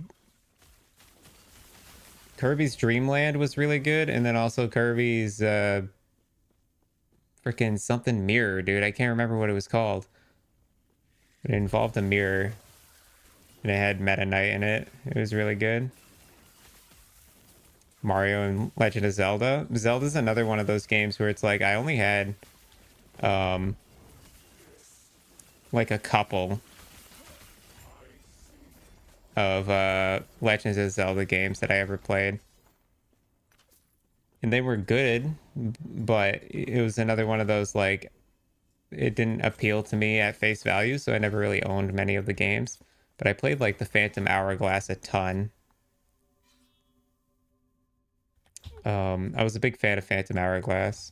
Kirby's Dream Land was really good, and then also Kirby's freaking something Mirror, dude. I can't remember what it was called. It involved a mirror, and it had Meta Knight in it. It was really good. Mario and Legend of Zelda. Zelda's another one of those games where it's like I only had um like a couple of Legends of Zelda games that I ever played. And they were good, but it was another one of those like it didn't appeal to me at face value, so I never really owned many of the games. But I played like the Phantom Hourglass a ton. I was a big fan of Phantom Hourglass.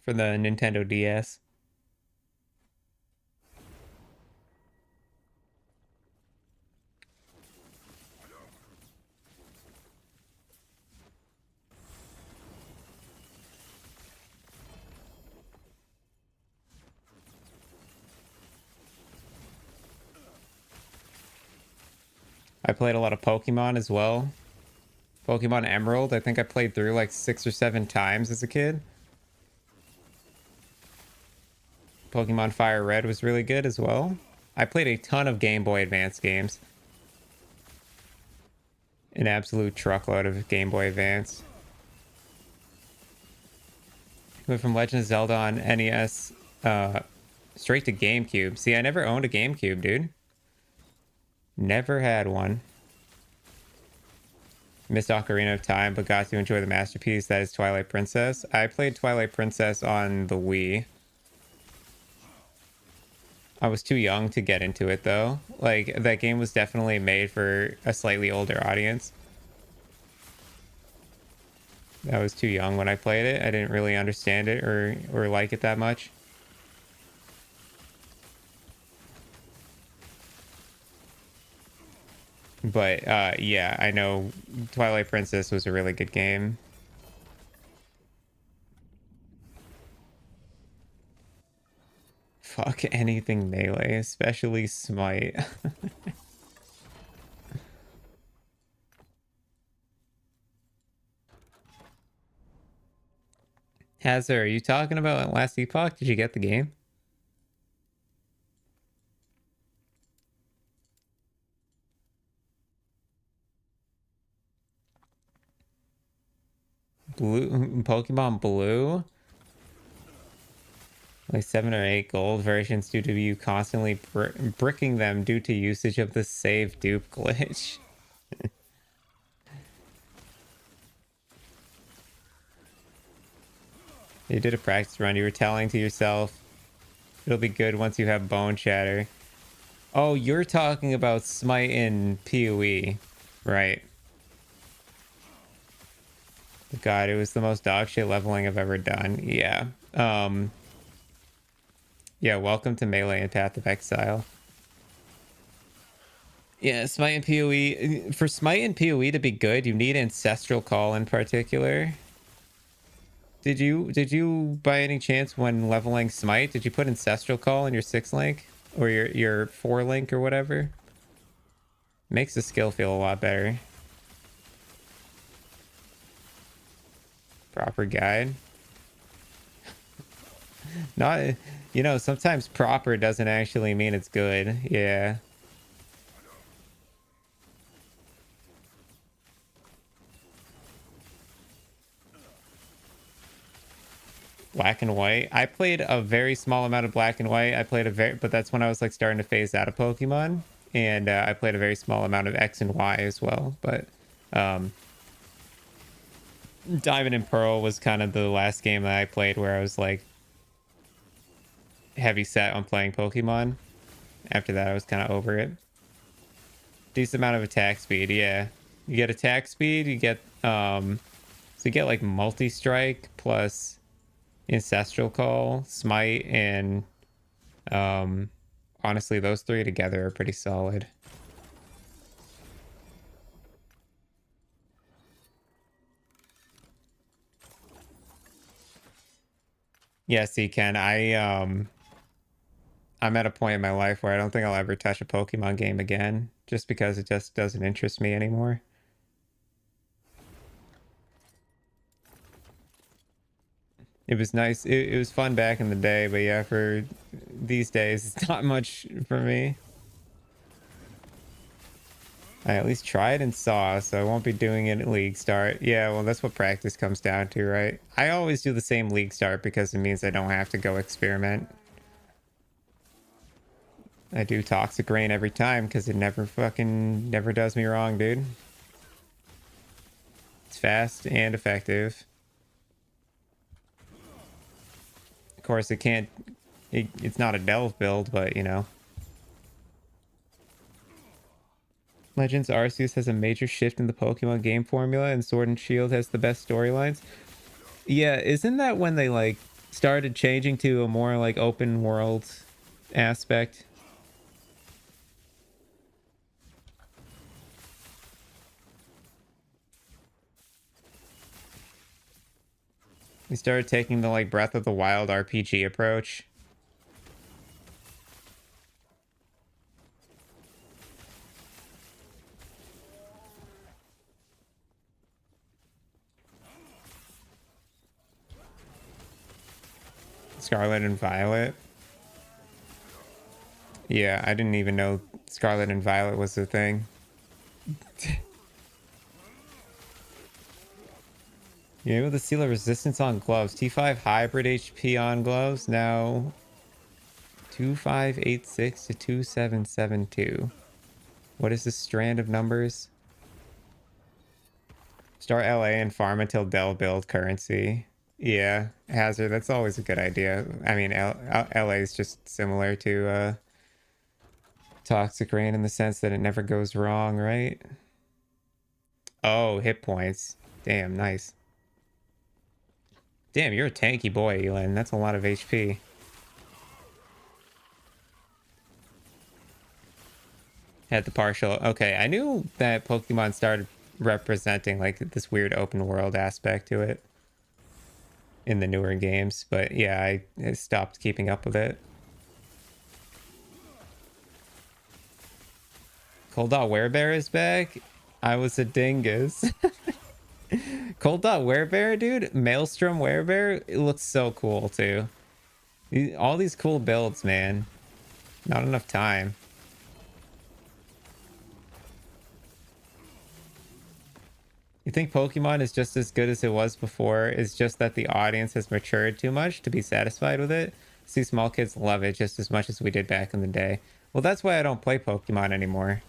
For the Nintendo DS. I played a lot of Pokemon as well. Pokemon Emerald, I think I played through like 6 or 7 times as a kid. Pokemon Fire Red was really good as well. I played a ton of Game Boy Advance games. An absolute truckload of Game Boy Advance. Went from Legend of Zelda on NES straight to GameCube. See, I never owned a GameCube, dude. Never had one. Missed Ocarina of Time, but got to enjoy the masterpiece that is Twilight Princess. I played Twilight Princess on the Wii. I was too young to get into it though. Like, that game was definitely made for a slightly older audience. I was too young when I played it. I didn't really understand it or like it that much. But yeah, I know Twilight Princess was a really good game. Fuck anything melee, especially Smite. Hazard, are you talking about last Epoch? Did you get the game? Blue Pokemon Blue? Like 7 or 8 gold versions due to you constantly bricking them due to usage of the save dupe glitch. You did a practice run. You were telling to yourself, it'll be good once you have bone shatter. Oh, you're talking about Smite in PoE, right? God, it was the most dog shit leveling I've ever done. Yeah. Yeah, welcome to Melee and Path of Exile. Yeah, Smite and PoE. For Smite and PoE to be good, you need Ancestral Call in particular. Did you by any chance when leveling Smite, did you put Ancestral Call in your 6 link? Or your 4 link or whatever? Makes the skill feel a lot better. Proper guide. Not, you know, sometimes proper doesn't actually mean it's good. Yeah. Black and white. I played a very small amount of black and white. I played but that's when I was like starting to phase out of Pokemon. And I played a very small amount of X and Y as well. But um, Diamond and Pearl was kind of the last game that I played where I was like heavy set on playing Pokemon. After that, I was kind of over it. Decent amount of attack speed, yeah. You get attack speed, you get so you get like multi-strike plus Ancestral Call, Smite, and honestly those 3 together are pretty solid. Yeah, see, Ken, I'm at a point in my life where I don't think I'll ever touch a Pokemon game again, just because it just doesn't interest me anymore. It was nice. It was fun back in the day, but yeah, for these days, it's not much for me. I at least tried and saw, so I won't be doing it at League Start. Yeah, well, that's what practice comes down to, right? I always do the same League Start because it means I don't have to go experiment. I do Toxic Rain every time because it never does me wrong, dude. It's fast and effective. Of course, it's not a delve build, but you know. Legends Arceus has a major shift in the Pokemon game formula, and Sword and Shield has the best storylines. Yeah, isn't that when they like started changing to a more like open world aspect? We started taking the like Breath of the Wild RPG approach. Scarlet and Violet. Yeah, I didn't even know Scarlet and Violet was the thing. You're able to seal a resistance on gloves. T5 hybrid HP on gloves. Now 2586 to 2772. What is this strand of numbers? Start LA and farm until Dell build currency. Yeah, Hazard, that's always a good idea. I mean, LA is just similar to Toxic Rain in the sense that it never goes wrong, right? Oh, hit points. Damn, nice. Damn, you're a tanky boy, Elin. That's a lot of HP. Had the partial. Okay, I knew that Pokemon started representing like this weird open world aspect to it in the newer games, but yeah, I stopped keeping up with it. Cold Dot Werebear is back. I was a dingus. Cold Dot Werebear, dude. Maelstrom Werebear. It looks so cool too. All these cool builds, man. Not enough time. You think Pokemon is just as good as it was before? It's just that the audience has matured too much to be satisfied with it. See, small kids love it just as much as we did back in the day. Well, that's why I don't play Pokemon anymore.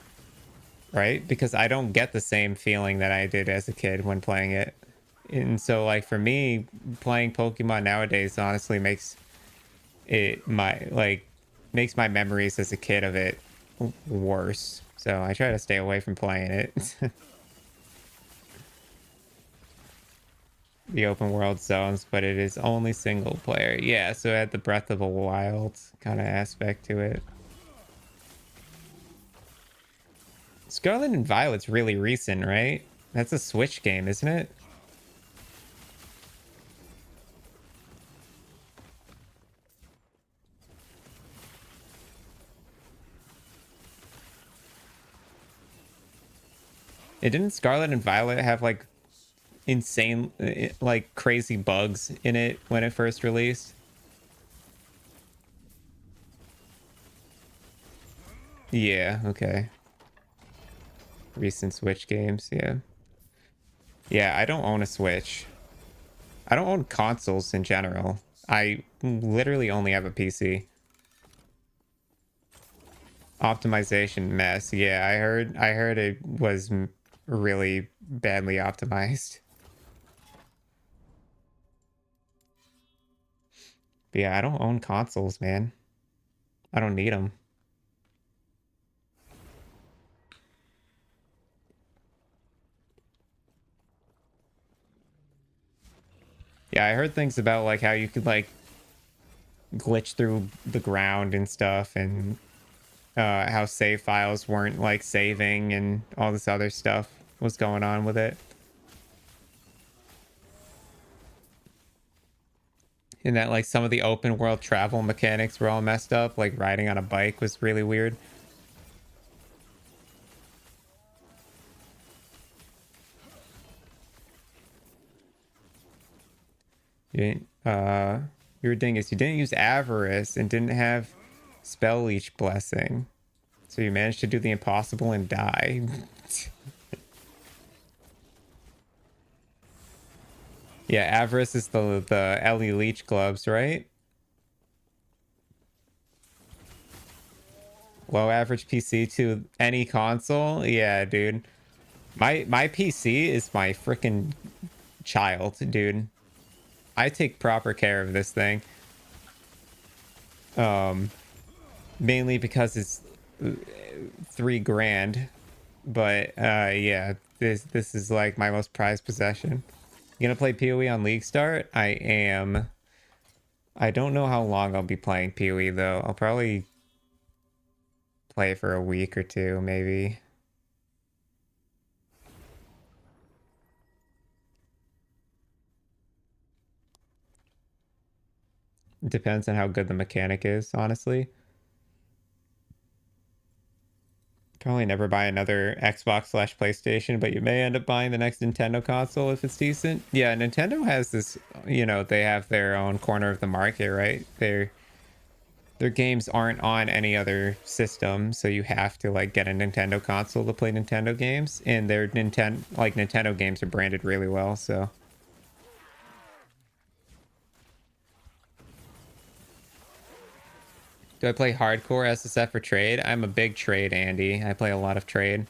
Right? Because I don't get the same feeling that I did as a kid when playing it. And so, like, for me, playing Pokemon nowadays honestly makes makes my memories as a kid of it worse. So I try to stay away from playing it. The open world zones, but it is only single player. Yeah, so it had the Breath of a Wild kind of aspect to it. Scarlet and Violet's really recent, right? That's a Switch game, isn't it? It didn't Scarlet and Violet have like insane, like crazy bugs in it when it first released? Yeah, okay. Recent Switch games, yeah. Yeah, I don't own a Switch. I don't own consoles in general. I literally only have a PC. Optimization mess. Yeah, I heard it was really badly optimized. But yeah, I don't own consoles, man. I don't need them. Yeah, I heard things about like how you could like glitch through the ground and stuff, and how save files weren't like saving and all this other stuff was going on with it. And that like some of the open world travel mechanics were all messed up, like riding on a bike was really weird. You didn't, you're a dingus. You didn't use Avarice and didn't have Spell Leech Blessing. So you managed to do the impossible and die. Yeah, Avarice is the Ellie Leech gloves, right? Low average PC to any console. Yeah, dude. My PC is my freaking child, dude. I take proper care of this thing. Mainly because it's $3,000. But yeah, this is like my most prized possession. You gonna play PoE on League Start? I am. I don't know how long I'll be playing PoE though. I'll probably play for a week or two, maybe. It depends on how good the mechanic is, honestly. Probably never buy another Xbox/PlayStation, but you may end up buying the next Nintendo console if it's decent. Yeah, Nintendo has this, they have their own corner of the market, right? Their games aren't on any other system, so you have to like get a Nintendo console to play Nintendo games, and their Nintendo games are branded really well, so do I play hardcore SSF or trade? I'm a big trade, Andy. I play a lot of trade.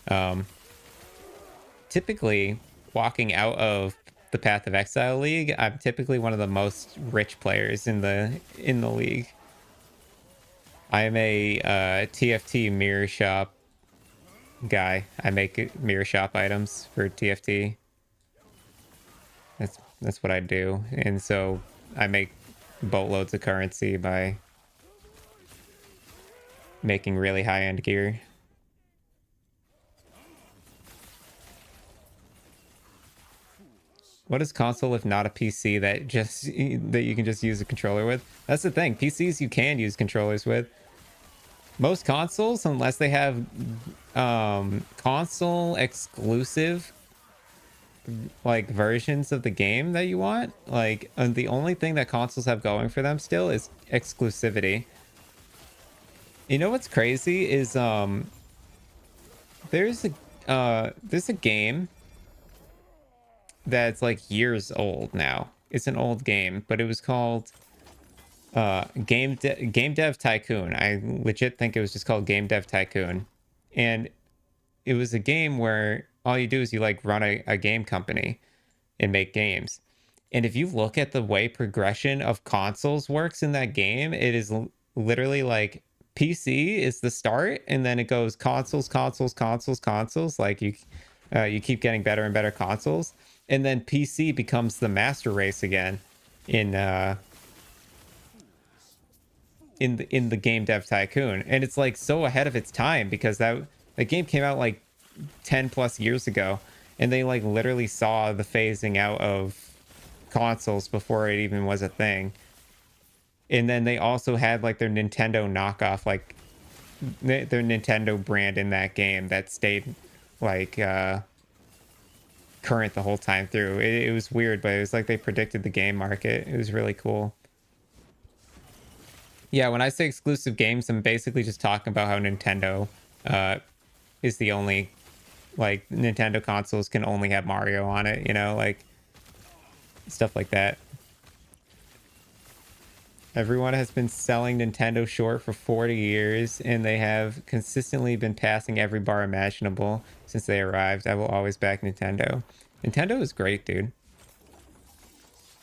Um, Typically, walking out of the Path of Exile League, I'm typically one of the most rich players in the league. I am a TFT mirror shop guy. I make mirror shop items for TFT. That's what I do, and so I make boatloads of currency by making really high-end gear. What is console if not a PC that you can just use a controller with? That's the thing. PCs you can use controllers with. Most consoles, unless they have console exclusive like versions of the game that you want, like the only thing that consoles have going for them still is exclusivity. You know what's crazy is there's a game that's like years old now. It's an old game, but it was called Game Dev Tycoon. I legit think it was just called Game Dev Tycoon. And it was a game where all you do is you like run a game company and make games. And if you look at the way progression of consoles works in that game, it is literally like PC is the start, and then it goes consoles, consoles, consoles, consoles. Like you keep getting better and better consoles, and then PC becomes the master race again in the Game Dev Tycoon. And it's like so ahead of its time because the game came out like 10 plus years ago, and they like literally saw the phasing out of consoles before it even was a thing. And then they also had like their Nintendo knockoff, like their Nintendo brand in that game that stayed like current the whole time through. It was weird, but it was like they predicted the game market. It was really cool. Yeah, when I say exclusive games, I'm basically just talking about how Nintendo is the only, like, Nintendo consoles can only have Mario on it, you know, like stuff like that. Everyone has been selling Nintendo short for 40 years, and they have consistently been passing every bar imaginable since they arrived. I will always back Nintendo. Nintendo is great, dude.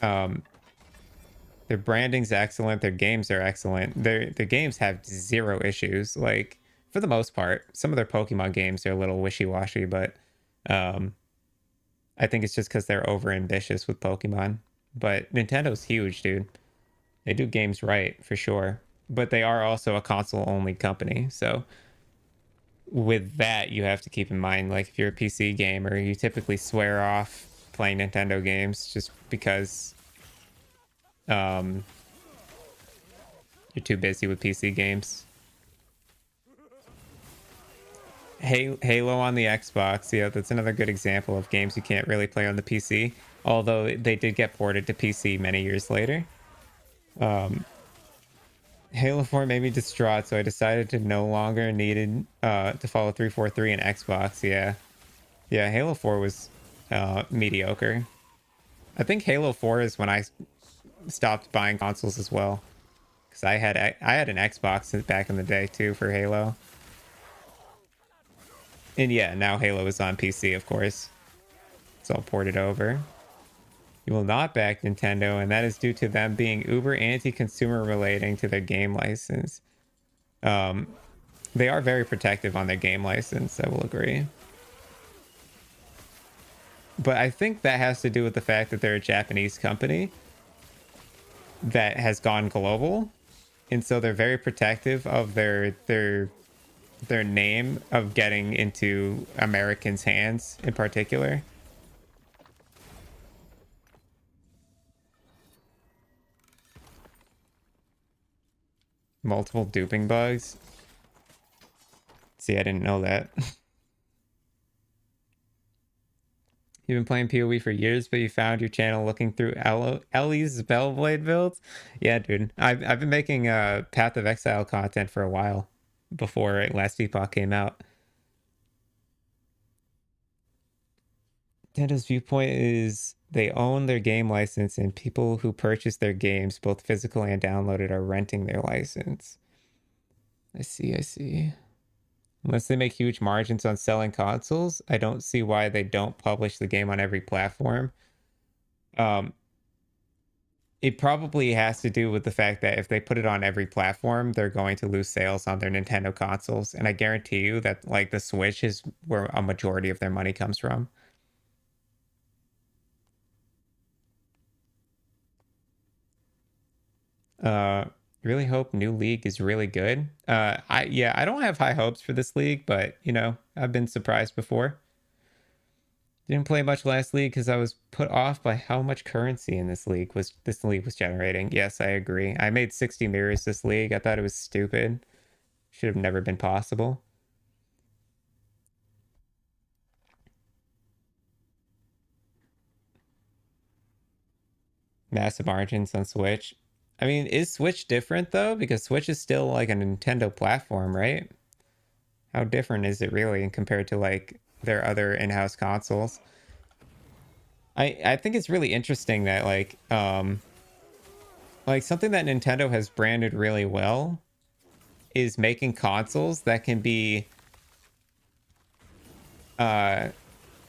Their branding's excellent. Their games are excellent. Their games have zero issues. Like, for the most part, some of their Pokemon games are a little wishy-washy, but I think it's just because they're over ambitious with Pokemon. But Nintendo's huge, dude. They do games right for sure, but they are also a console only company. So with that, you have to keep in mind, like if you're a PC gamer, you typically swear off playing Nintendo games just because you're too busy with PC games. Halo on the Xbox, yeah, that's another good example of games you can't really play on the PC, although they did get ported to PC many years later. Halo 4 made me distraught, so I decided to no longer needed to follow 343 and Xbox. Yeah, Halo 4 was mediocre. I think Halo 4 is when I stopped buying consoles as well, because I had an Xbox back in the day too for Halo. And yeah, now Halo is on PC, of course. It's all ported over. You will not back Nintendo, and that is due to them being uber anti-consumer relating to their game license. They are very protective on their game license, I will agree. But I think that has to do with the fact that they're a Japanese company that has gone global, and so they're very protective of their name of getting into Americans' hands in particular. Multiple duping bugs. See, I didn't know that. You've been playing PoE for years, but you found your channel looking through Ellie's Spellblade builds? Yeah, dude. I've been making Path of Exile content for a while before Last Epoch came out. Nintendo's viewpoint is they own their game license, and people who purchase their games, both physical and downloaded, are renting their license. I see. Unless they make huge margins on selling consoles, I don't see why they don't publish the game on every platform. Um, it probably has to do with the fact that if they put it on every platform, they're going to lose sales on their Nintendo consoles. And I guarantee you that like the Switch is where a majority of their money comes from. Uh, really hope new league is really good. I don't have high hopes for this league, but you know, I've been surprised before. Didn't play much last league because I was put off by how much currency in this league was generating. Yes, I agree. I made 60 mirrors this league. I thought it was stupid. Should have never been possible. Massive margins on Switch. I mean, is Switch different though? Because Switch is still like a Nintendo platform, right? How different is it really compared to like their other in-house consoles? I think it's really interesting that like something that Nintendo has branded really well is making consoles that can be uh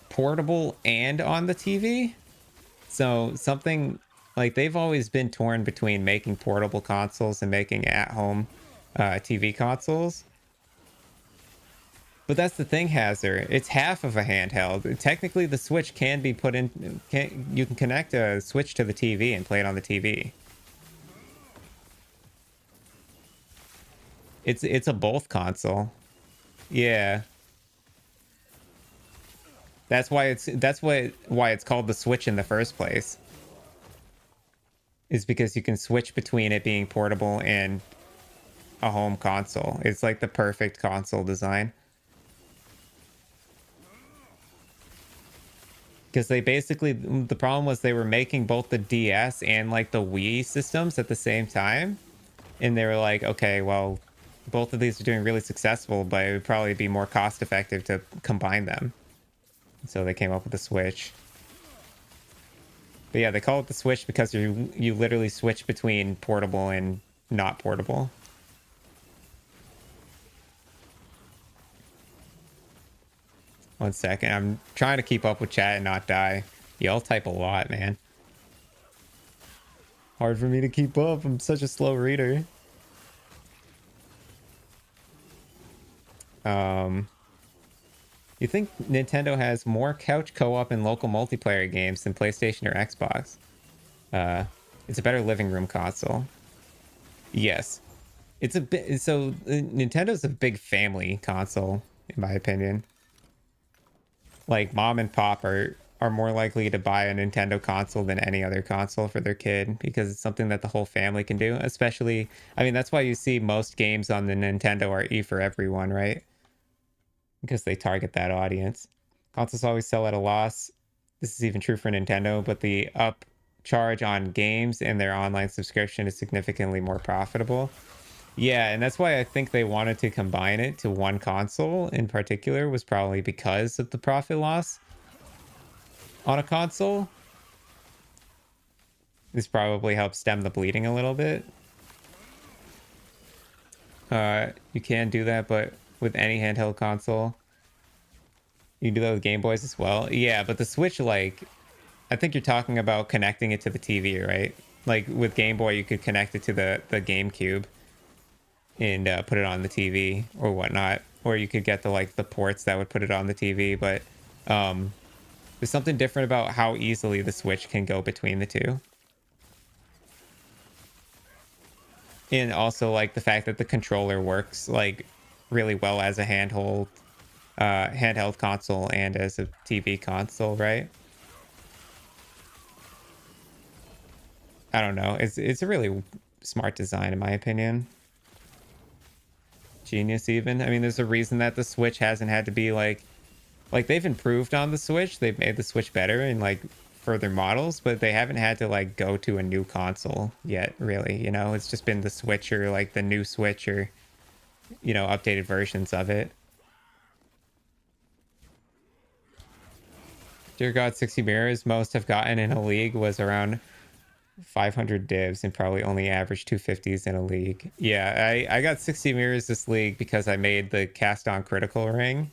portable and on the TV. So something like they've always been torn between making portable consoles and making at-home TV consoles. But that's the thing, Hazard. It's half of a handheld. Technically, the Switch can be put in. You can connect a Switch to the TV and play it on the TV. It's a both console. Yeah, that's why it's called the Switch in the first place. Is because you can switch between it being portable and a home console. It's like the perfect console design. Because they basically, the problem was they were making both the DS and like the Wii systems at the same time. And they were like, okay, well, both of these are doing really successful, but it would probably be more cost effective to combine them. So they came up with the Switch. But yeah, they call it the Switch because you literally switch between portable and not portable. One second. I'm trying to keep up with chat and not die. Y'all type a lot, man. Hard for me to keep up. I'm such a slow reader. You think Nintendo has more couch co-op and local multiplayer games than PlayStation or Xbox? It's a better living room console. Yes. It's a bit so Nintendo's a big family console, in my opinion. Like mom and pop are more likely to buy a Nintendo console than any other console for their kid because it's something that the whole family can do. Especially, I mean, that's why you see most games on the Nintendo are E for everyone, right? Because they target that audience. Consoles always sell at a loss. This is even true for Nintendo, but the upcharge on games and their online subscription is significantly more profitable. Yeah, and that's why I think they wanted to combine it to one console in particular, was probably because of the profit loss on a console. This probably helps stem the bleeding a little bit. You can do that, but with any handheld console, you can do that with Game Boys as well. Yeah, but the Switch, like, I think you're talking about connecting it to the TV, right? Like with Game Boy, you could connect it to the GameCube and put it on the TV or whatnot, or you could get the ports that would put it on the TV. But there's something different about how easily the Switch can go between the two, and also like the fact that the controller works like really well as a handheld console and as a TV console, right? I don't know. It's a really smart design in my opinion. Genius even. I mean, there's a reason that the Switch hasn't had to be like they've improved on the Switch. They've made the Switch better in like further models, but they haven't had to like go to a new console yet, really. You know, it's just been the Switch or like the new Switch or you know, updated versions of it. Dear God, 60 mirrors most have gotten in a league was around 500 divs and probably only average 250s in a league. Yeah, I got 60 mirrors this league because I made the cast on critical ring,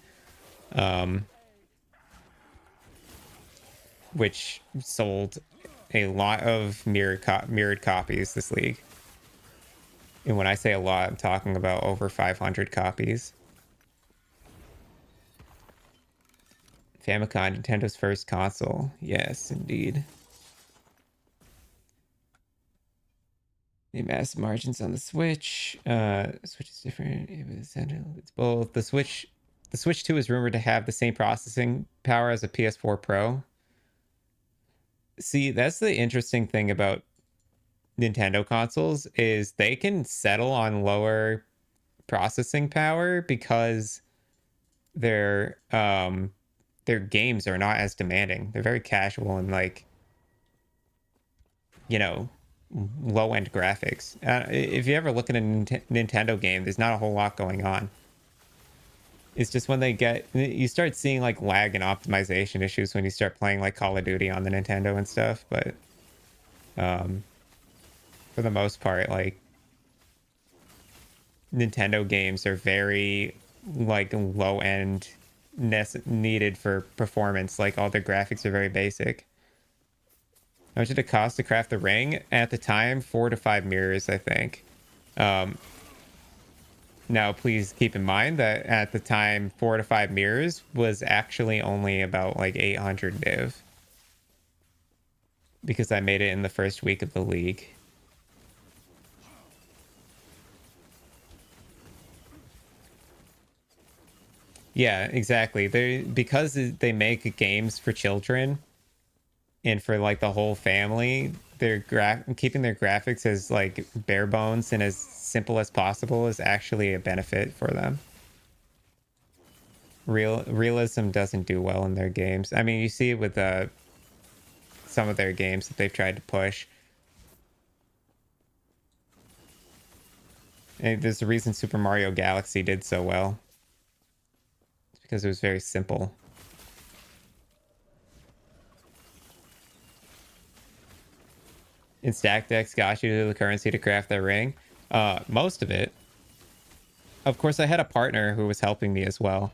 which sold a lot of mirrored copies this league. And when I say a lot, I'm talking about over 500 copies. Famicom, Nintendo's first console. Yes, indeed. The massive margins on the Switch. Switch is different. It's both. The Switch 2 is rumored to have the same processing power as a PS4 Pro. See, that's the interesting thing about Nintendo consoles is they can settle on lower processing power because their games are not as demanding. They're very casual and like, you know, low end graphics. If you ever look at a Nintendo game, there's not a whole lot going on. It's just when you start seeing like lag and optimization issues when you start playing like Call of Duty on the Nintendo and stuff. But for the most part, like Nintendo games are very like low end needed for performance. Like all their graphics are very basic. How much did it cost to craft the ring? At the time, 4 to 5 mirrors, I think. Now, please keep in mind that at the time, 4 to 5 mirrors was actually only about like 800 div. Because I made it in the first week of the league. Yeah, exactly. Because they make games for children and for like the whole family, they're keeping their graphics as like bare bones and as simple as possible is actually a benefit for them. Realism doesn't do well in their games. I mean, you see it with some of their games that they've tried to push. And there's a reason Super Mario Galaxy did so well. It's because it was very simple. And Stack Decks got you the currency to craft that ring. Most of it. Of course, I had a partner who was helping me as well.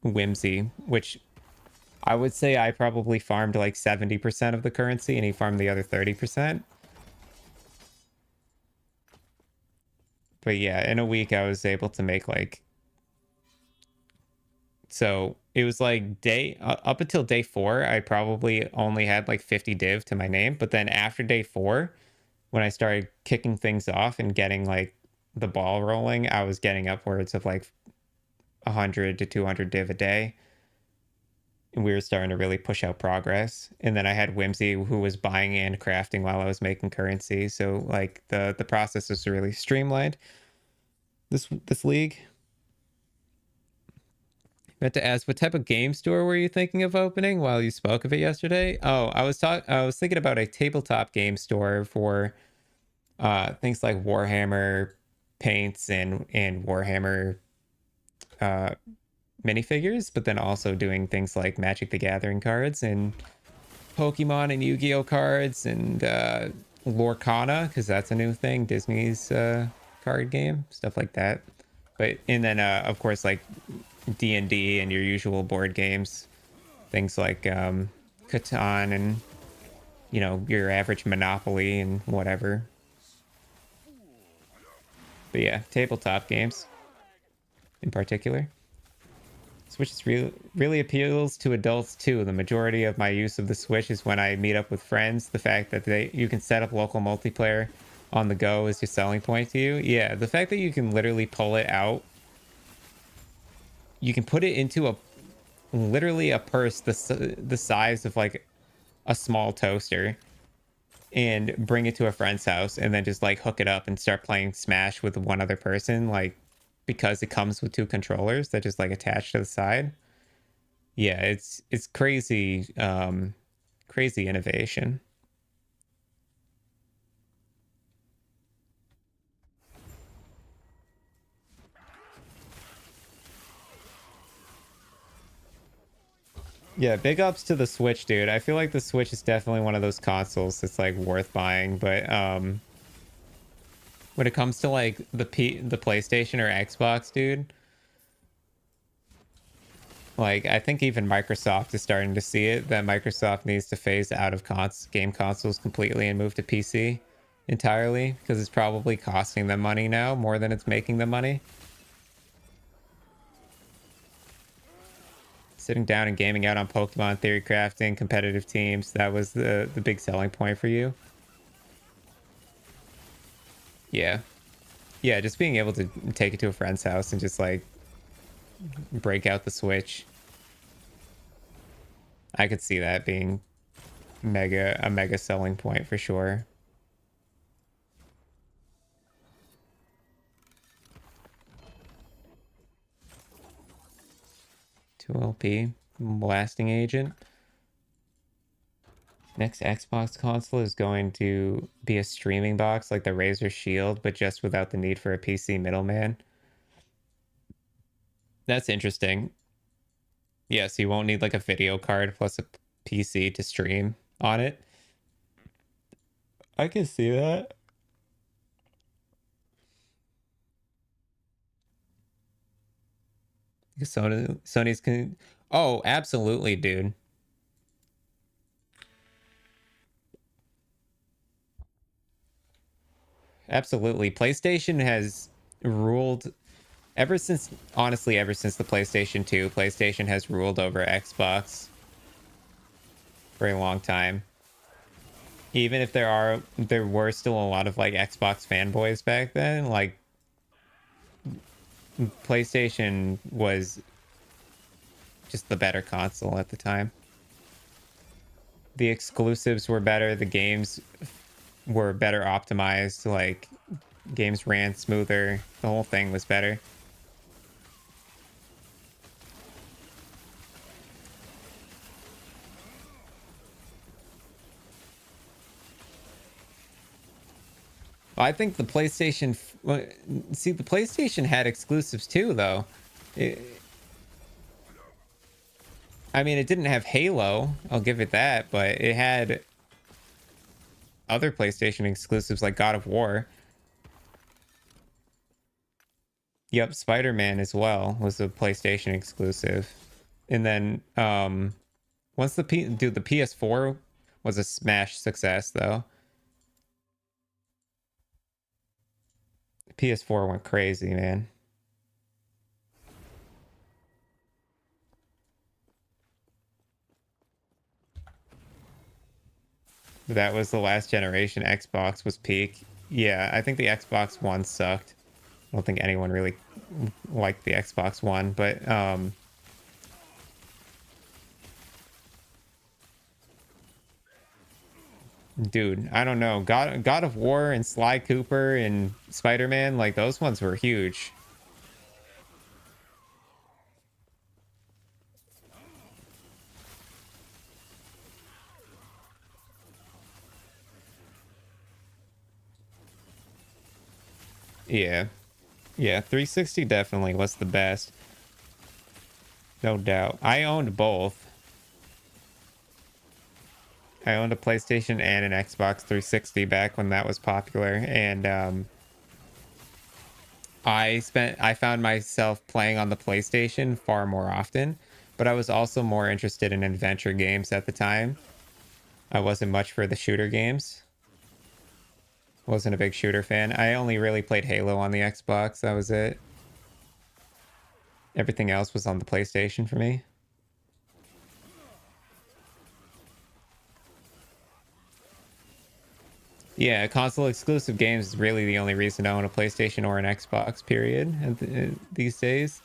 Whimsy, which I would say I probably farmed like 70% of the currency and he farmed the other 30%. But yeah, in a week I was able to make like... So it was like up until day 4, I probably only had like 50 div to my name. But then after day 4, when I started kicking things off and getting like the ball rolling, I was getting upwards of like 100 to 200 div a day. And we were starting to really push out progress. And then I had Whimsy who was buying and crafting while I was making currency. So like the process was really streamlined this league. I meant to ask, what type of game store were you thinking of opening while you spoke of it yesterday? Oh, I was thinking about a tabletop game store for things like Warhammer paints and Warhammer minifigures, but then also doing things like Magic the Gathering cards and Pokemon and Yu-Gi-Oh cards and Lorcana, because that's a new thing, Disney's card game, stuff like that. But and then of course like D&D and your usual board games, things like Catan and your average Monopoly and whatever. But yeah, tabletop games in particular. Switch is really appeals to adults too. The majority of my use of the Switch is when I meet up with friends. The fact that you can set up local multiplayer on the go is your selling point to you. Yeah, the fact that you can literally pull it out, you can put it into literally a purse the size of like a small toaster and bring it to a friend's house and then just like hook it up and start playing Smash with one other person, like because it comes with 2 controllers that just like attach to the side. Yeah, it's crazy, crazy innovation. Yeah, big ups to the Switch, dude. I feel like the Switch is definitely one of those consoles that's like worth buying, but when it comes to like the PlayStation or Xbox, dude, like I think even Microsoft is starting to see it that Microsoft needs to phase out of game consoles completely and move to PC entirely because it's probably costing them money now more than it's making them money. Sitting down and gaming out on Pokemon, theory crafting, competitive teams, that was the big selling point for you. Yeah. Yeah, just being able to take it to a friend's house and just like break out the Switch. I could see that being a mega selling point for sure. 2LP, blasting agent. Next Xbox console is going to be a streaming box like the Razer Shield, but just without the need for a PC middleman. That's interesting. Yes, you won't need like a video card plus a PC to stream on it. I can see that. Sony's can. Oh, absolutely, dude. Absolutely. PlayStation has ruled ever since, honestly, ever since the PlayStation 2, PlayStation has ruled over Xbox for a long time. Even if there were still a lot of like Xbox fanboys back then, like PlayStation was just the better console at the time. The exclusives were better, the games were better optimized, like games ran smoother, the whole thing was better. I think the PlayStation, see, the PlayStation had exclusives too, though. It, I mean, it didn't have Halo, I'll give it that, but it had other PlayStation exclusives like God of War. Yep, Spider-Man as well was a PlayStation exclusive. And then once the PS4 was a smash success though. PS4 went crazy, man. That was the last generation. Xbox was peak. Yeah, I think the Xbox One sucked. I don't think anyone really liked the Xbox One, but dude, I don't know. God of War and Sly Cooper and Spider-Man, like those ones were huge. Yeah. Yeah, 360 definitely was the best. No doubt. I owned both. I owned a PlayStation and an Xbox 360 back when that was popular, and I found myself playing on the PlayStation far more often, but I was also more interested in adventure games at the time. I wasn't much for the shooter games. Wasn't a big shooter fan. I only really played Halo on the Xbox. That was it. Everything else was on the PlayStation for me. Yeah, console exclusive games is really the only reason to own a PlayStation or an Xbox, period, these days.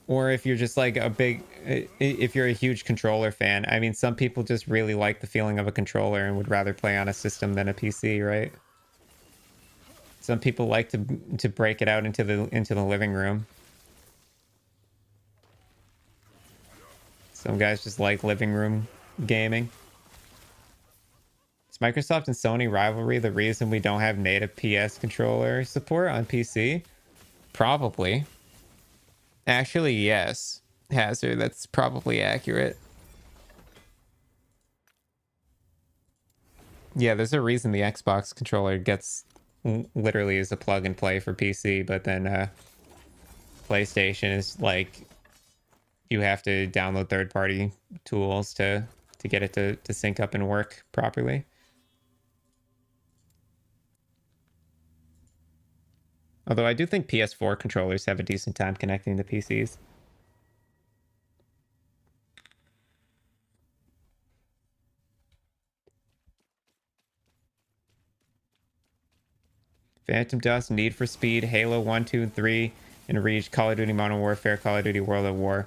Or if you're just like if you're a huge controller fan. I mean, some people just really like the feeling of a controller and would rather play on a system than a PC, right? Some people like to break it out into the living room. Some guys just like living room gaming. Is Microsoft and Sony rivalry the reason we don't have native PS controller support on PC? Probably. Actually, yes. hazard. That's probably accurate. Yeah, there's a reason the Xbox controller gets literally is a plug and play for PC, but then PlayStation is like you have to download third-party tools to get it to sync up and work properly. Although I do think PS4 controllers have a decent time connecting to PCs. Phantom Dust, Need for Speed, Halo 1, 2, and 3, and Reach, Call of Duty Modern Warfare, Call of Duty World at War.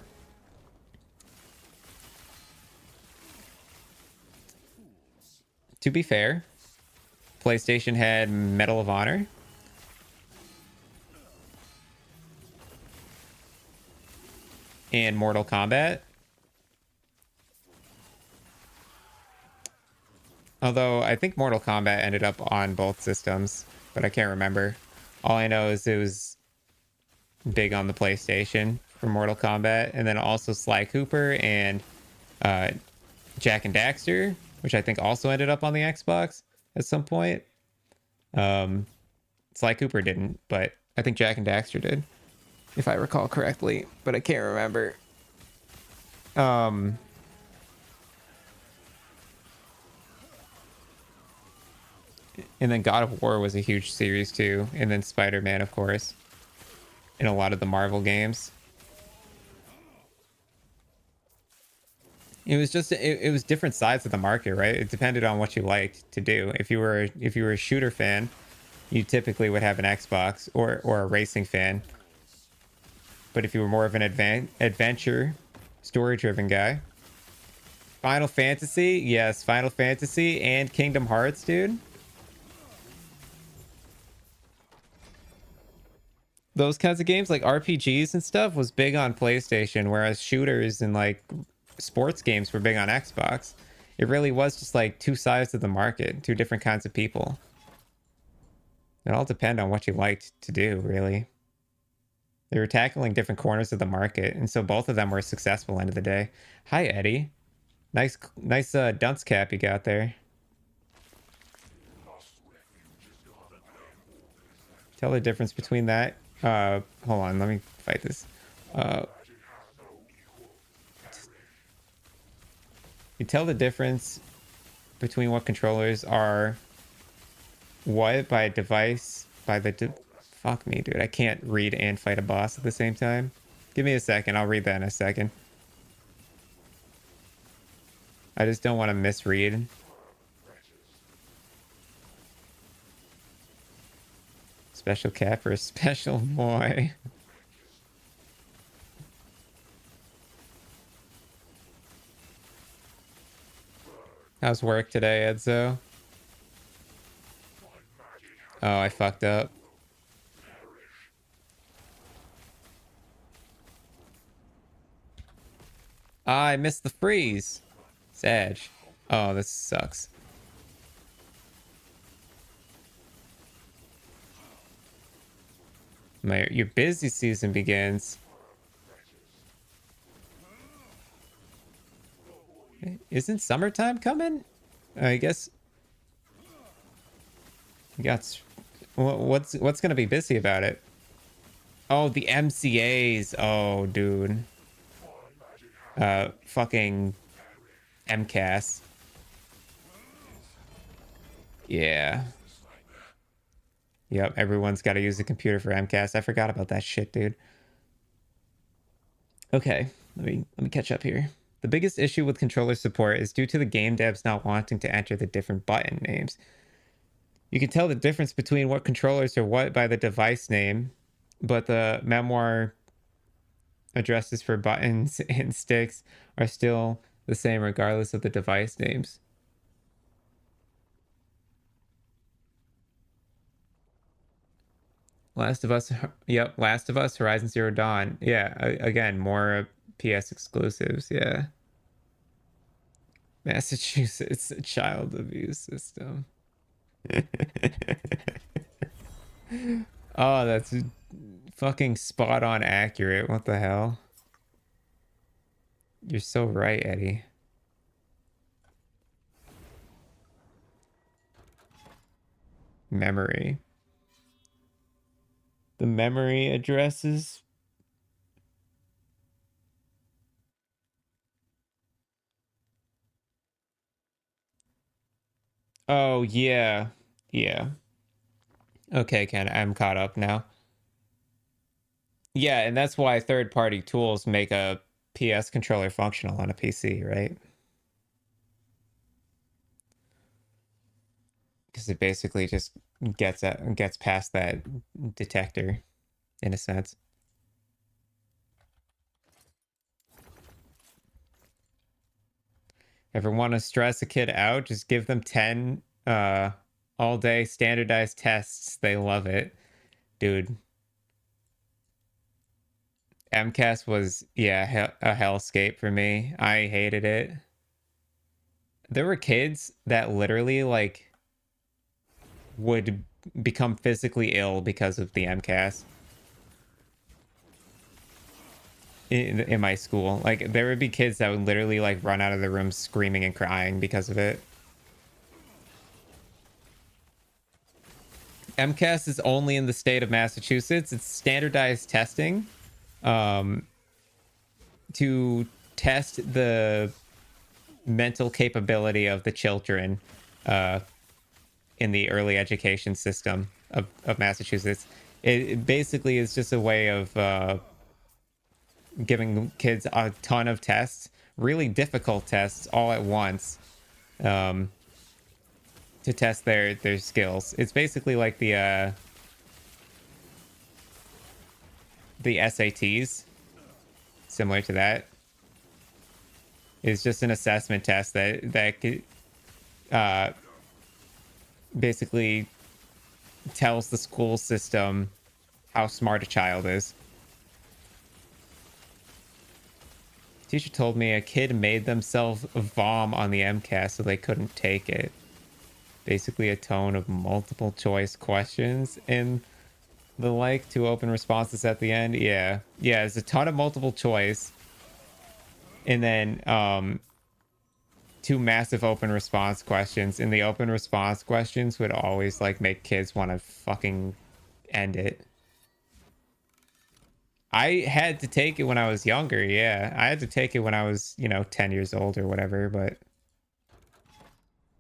To be fair, PlayStation had Medal of Honor. And Mortal Kombat. Although I think Mortal Kombat ended up on both systems, but I can't remember. All I know is it was big on the PlayStation for Mortal Kombat, and then also Sly Cooper and Jack and Daxter, which I think also ended up on the Xbox at some point. Sly Cooper didn't, but I think Jack and Daxter did, if I recall correctly, but I can't remember. And then God of War was a huge series too, and then Spider-Man, of course, in a lot of the Marvel games. It was just it was different sides of the market, right? It depended on what you liked to do. If you were a shooter fan, you typically would have an Xbox or a racing fan. But if you were more of an adventure, story-driven guy, Final Fantasy, yes, Final Fantasy and Kingdom Hearts, dude. Those kinds of games, like RPGs and stuff, was big on PlayStation, whereas shooters and like sports games were big on Xbox. It really was just like two sides of the market, two different kinds of people. It all depend on what you liked to do, really. They were tackling different corners of the market, and so both of them were successful end of the day. Hi, Eddie. Nice dunce cap you got there. Tell the difference between that. Hold on, let me fight this. You tell the difference between what controllers are what by a device by the fuck me, dude. I can't read and fight a boss at the same time. Give me a second. I'll read that in a second. I just don't want to misread. Special cat for a special boy. How's work today, Edzo? Oh, I fucked up. I missed the freeze. Sag. Oh, this sucks. Your busy season begins. Isn't summertime coming? I guess. You got. What's gonna be busy about it? Oh, the MCAs. Oh, dude. Fucking MCAS. Yeah. Yep, everyone's got to use a computer for MCAS. I forgot about that shit, dude. Okay, let me catch up here. The biggest issue with controller support is due to the game devs not wanting to enter the different button names. You can tell the difference between what controllers are what by the device name, but the memoir addresses for buttons and sticks are still the same regardless of the device names. Last of Us, yep, Last of Us, Horizon Zero Dawn. Yeah, again, more PS exclusives, yeah. Massachusetts child abuse system. Oh, that's fucking spot on accurate. What the hell? You're so right, Eddie. Memory. The memory addresses. Oh, yeah. Yeah. Okay, Ken, I'm caught up now. Yeah, and that's why third-party tools make a PS controller functional on a PC, right? Because it basically just gets past that detector in a sense. Ever want to stress a kid out? Just give them 10 all day standardized tests. They love it. Dude, MCAS was, yeah, a hellscape for me. I hated it. There were kids that literally like would become physically ill because of the MCAS in my school. Like there would be kids that would literally like run out of the room screaming and crying because of it. MCAS is only in the state of Massachusetts. It's standardized testing um, to test the mental capability of the children uh, in the early education system of Massachusetts. It basically is just a way of giving kids a ton of tests, really difficult tests all at once um, to test their skills. It's basically like the SATs, similar to that. It's just an assessment test that uh, basically tells the school system how smart a child is. Teacher told me a kid made themselves vom on the MCAS so they couldn't take it. Basically a tone of multiple choice questions and the like, two open responses at the end. Yeah. Yeah, there's a ton of multiple choice. And then two massive open response questions. And the open response questions would always like make kids want to fucking end it. I had to take it when I was younger. Yeah, I had to take it when I was, 10 years old or whatever, but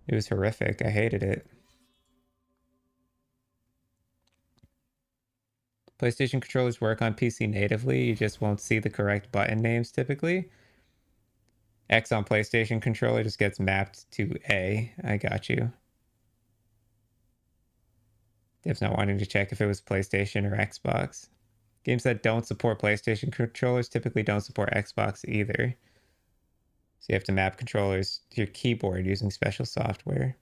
it was horrific. I hated it. PlayStation controllers work on PC natively. You just won't see the correct button names typically. X on PlayStation controller just gets mapped to A. I got you. Dev's not wanting to check if it was PlayStation or Xbox. Games that don't support PlayStation controllers typically don't support Xbox either. So you have to map controllers to your keyboard using special software.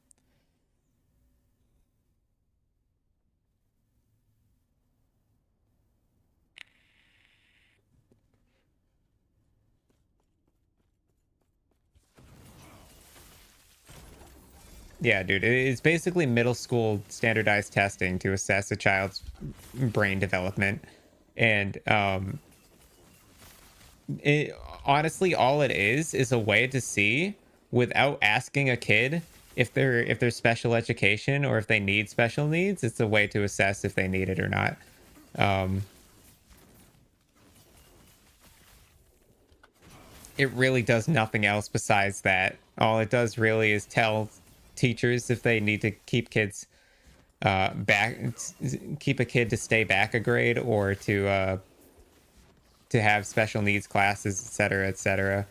Yeah, dude, it's basically middle school standardized testing to assess a child's brain development. And it, honestly, all it is a way to see without asking a kid if they're special education or if they need special needs. It's a way to assess if they need it or not. It really does nothing else besides that. All it does really is tell teachers if they need to keep kids back, keep a kid to stay back a grade or to have special needs classes, etc., etc.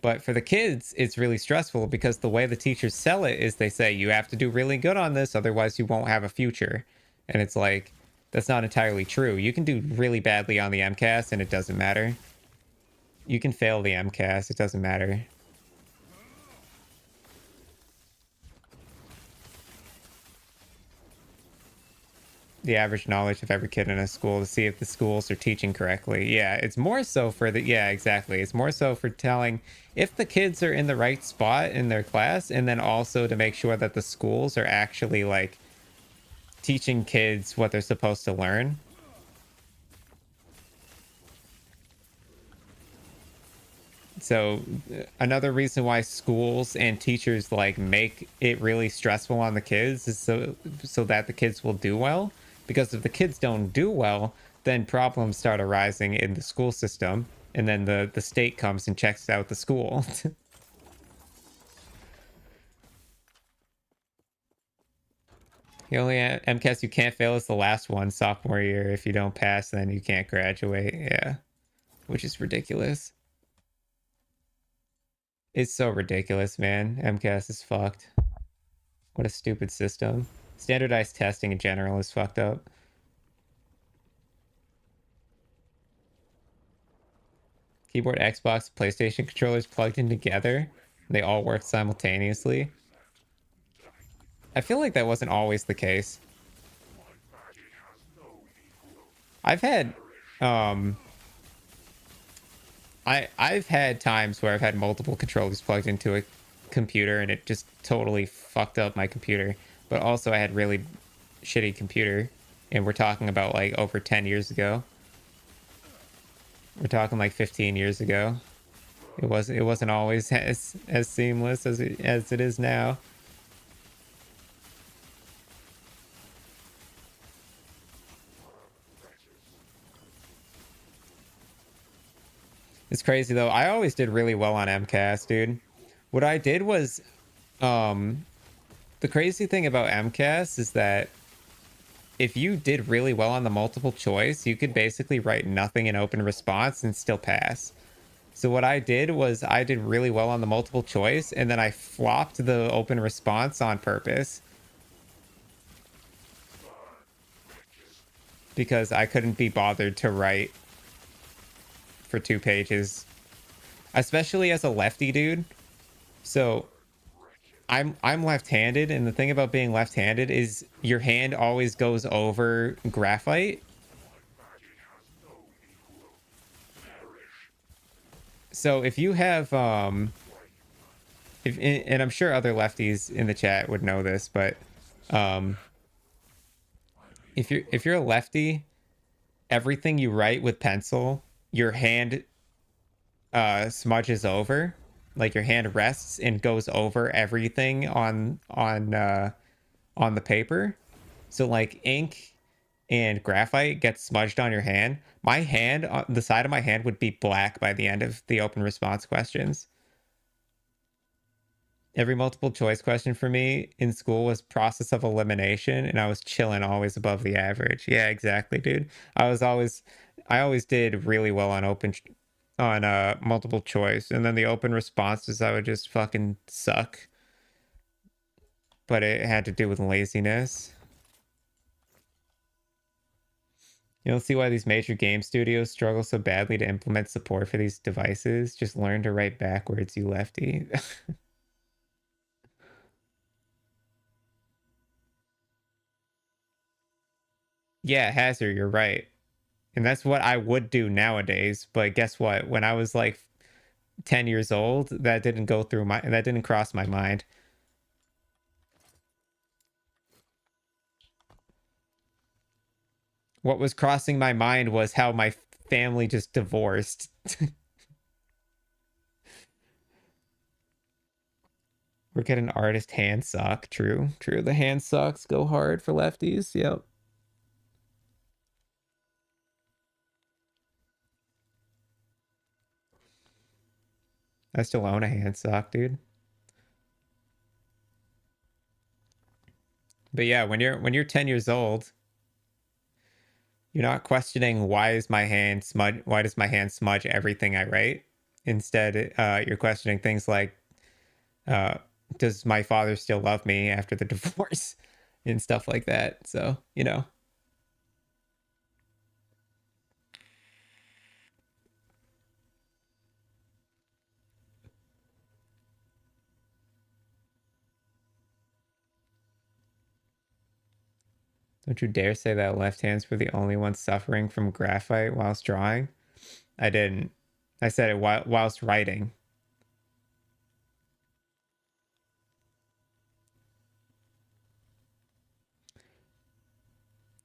But for the kids, it's really stressful because the way the teachers sell it is they say you have to do really good on this, otherwise you won't have a future. And it's like that's not entirely true. You can do really badly on the MCAS and it doesn't matter. You can fail the MCAS, it doesn't matter. The average knowledge of every kid in a school to see if the schools are teaching correctly. Yeah, it's more so for the, yeah, exactly. It's more so for telling if the kids are in the right spot in their class, and then also to make sure that the schools are actually like teaching kids what they're supposed to learn. So another reason why schools and teachers like make it really stressful on the kids is so that the kids will do well. Because if the kids don't do well, then problems start arising in the school system, and then the state comes and checks out the school. The only MCAS you can't fail is the last one, sophomore year. If you don't pass, then you can't graduate. Yeah, which is ridiculous. It's so ridiculous, man. MCAS is fucked. What a stupid system. Standardized testing in general is fucked up. Keyboard, Xbox, PlayStation controllers plugged in together. They all work simultaneously. I feel like that wasn't always the case. I've had um I've had times where I've had multiple controllers plugged into a computer and it just totally fucked up my computer. But also I had really shitty computer, and we're talking about like over 10 years ago. We're talking like 15 years ago. It wasn't always as seamless as it is now. It's crazy though. I always did really well on MCAS, dude. What I did was um the crazy thing about MCAS is that if you did really well on the multiple choice, you could basically write nothing in open response and still pass. So what I did was I did really well on the multiple choice, and then I flopped the open response on purpose because I couldn't be bothered to write for 2 pages, especially as a lefty dude. So I'm left-handed, and the thing about being left-handed is your hand always goes over graphite. So if you have if and I'm sure other lefties in the chat would know this, but um if you're a lefty, everything you write with pencil, your hand smudges over. Like your hand rests and goes over everything on the paper. So like ink and graphite gets smudged on your hand. My hand, on the side of my hand, would be black by the end of the open response questions. Every multiple choice question for me in school was process of elimination, and I was chilling always above the average. Yeah, exactly, dude. I always did really well on on multiple choice, and then the open responses I would just fucking suck. But it had to do with laziness. You don't see why these major game studios struggle so badly to implement support for these devices. Just learn to write backwards, you lefty. Yeah, Hazard, you're right. And that's what I would do nowadays. But guess what? When I was like 10 years old, that didn't cross my mind. What was crossing my mind was how my family just divorced. We're getting artist hand suck. True. True. The hand sucks go hard for lefties. Yep. I still own a hand sock, dude. But yeah, when you're 10 years old, you're not questioning why does my hand smudge everything I write? Instead, you're questioning things like, uh, does my father still love me after the divorce and stuff like that. So, don't you dare say that left hands were the only ones suffering from graphite whilst drawing. I didn't. I said it whilst writing.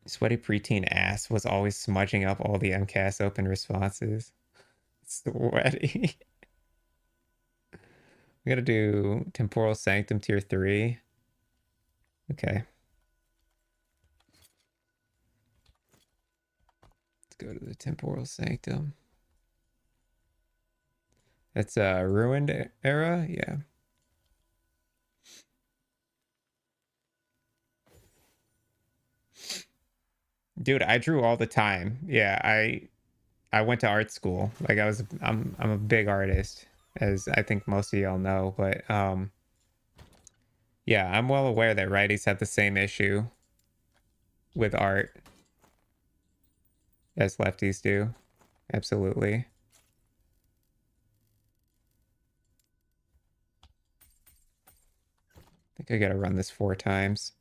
Sweaty preteen ass was always smudging up all the MCAS open responses. Sweaty. We gotta do Temporal Sanctum tier 3. Okay. Let's go to the Temporal Sanctum. That's a ruined era? Yeah. Dude, I drew all the time. Yeah, I went to art school. Like I'm a big artist, as I think most of y'all know, but yeah, I'm well aware that righties have the same issue with art as lefties do. Absolutely. I think I gotta run this 4 times.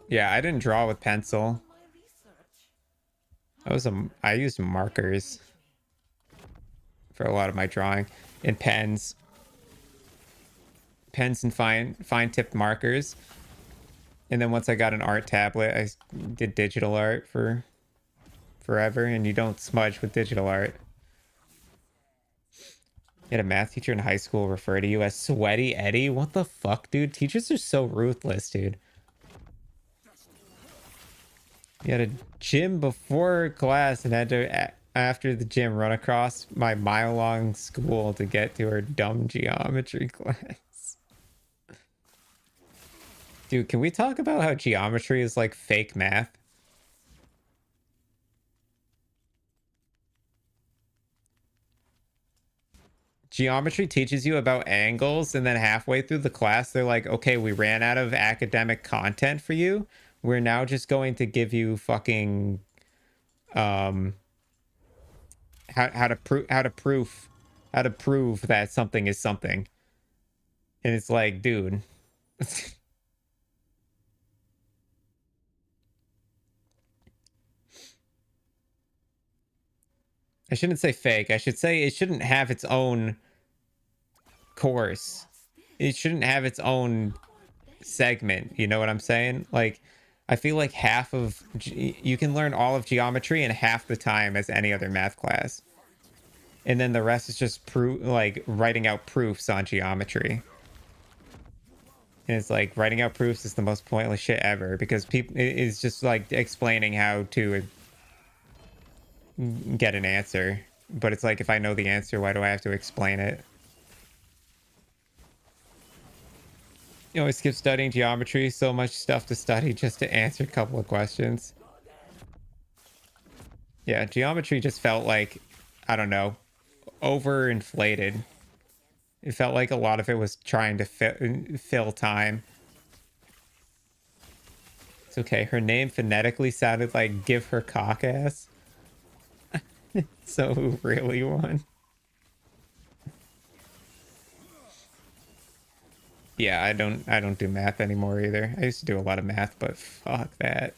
Yeah, I didn't draw with pencil. I used markers for a lot of my drawing, and pens and fine tipped markers. And then once I got an art tablet, I did digital art for forever, and you don't smudge with digital art. You had a math teacher in high school refer to you as Sweaty Eddie? What the fuck, dude? Teachers are so ruthless, dude. You had a gym before class and had to, after the gym, run across my mile-long school to get to her dumb geometry class. Dude, can we talk about how geometry is like fake math? Geometry teaches you about angles, and then halfway through the class, they're like, okay, we ran out of academic content for you. We're now just going to give you fucking how to prove that something is something. And it's like, dude. I shouldn't say fake. I should say it shouldn't have its own course. It shouldn't have its own segment. You know what I'm saying? Like, I feel like you can learn all of geometry in half the time as any other math class, and then the rest is just like writing out proofs on geometry. And it's like writing out proofs is the most pointless shit ever, because people is just like explaining how to get an answer. But it's like, if I know the answer, why do I have to explain it? You always skip studying geometry. So much stuff to study just to answer a couple of questions. Yeah, geometry just felt like, I don't know, overinflated. It felt like a lot of it was trying to fill time. It's okay. Her name phonetically sounded like give her cock ass. So who really won? Yeah, I don't do math anymore either. I used to do a lot of math, but fuck that.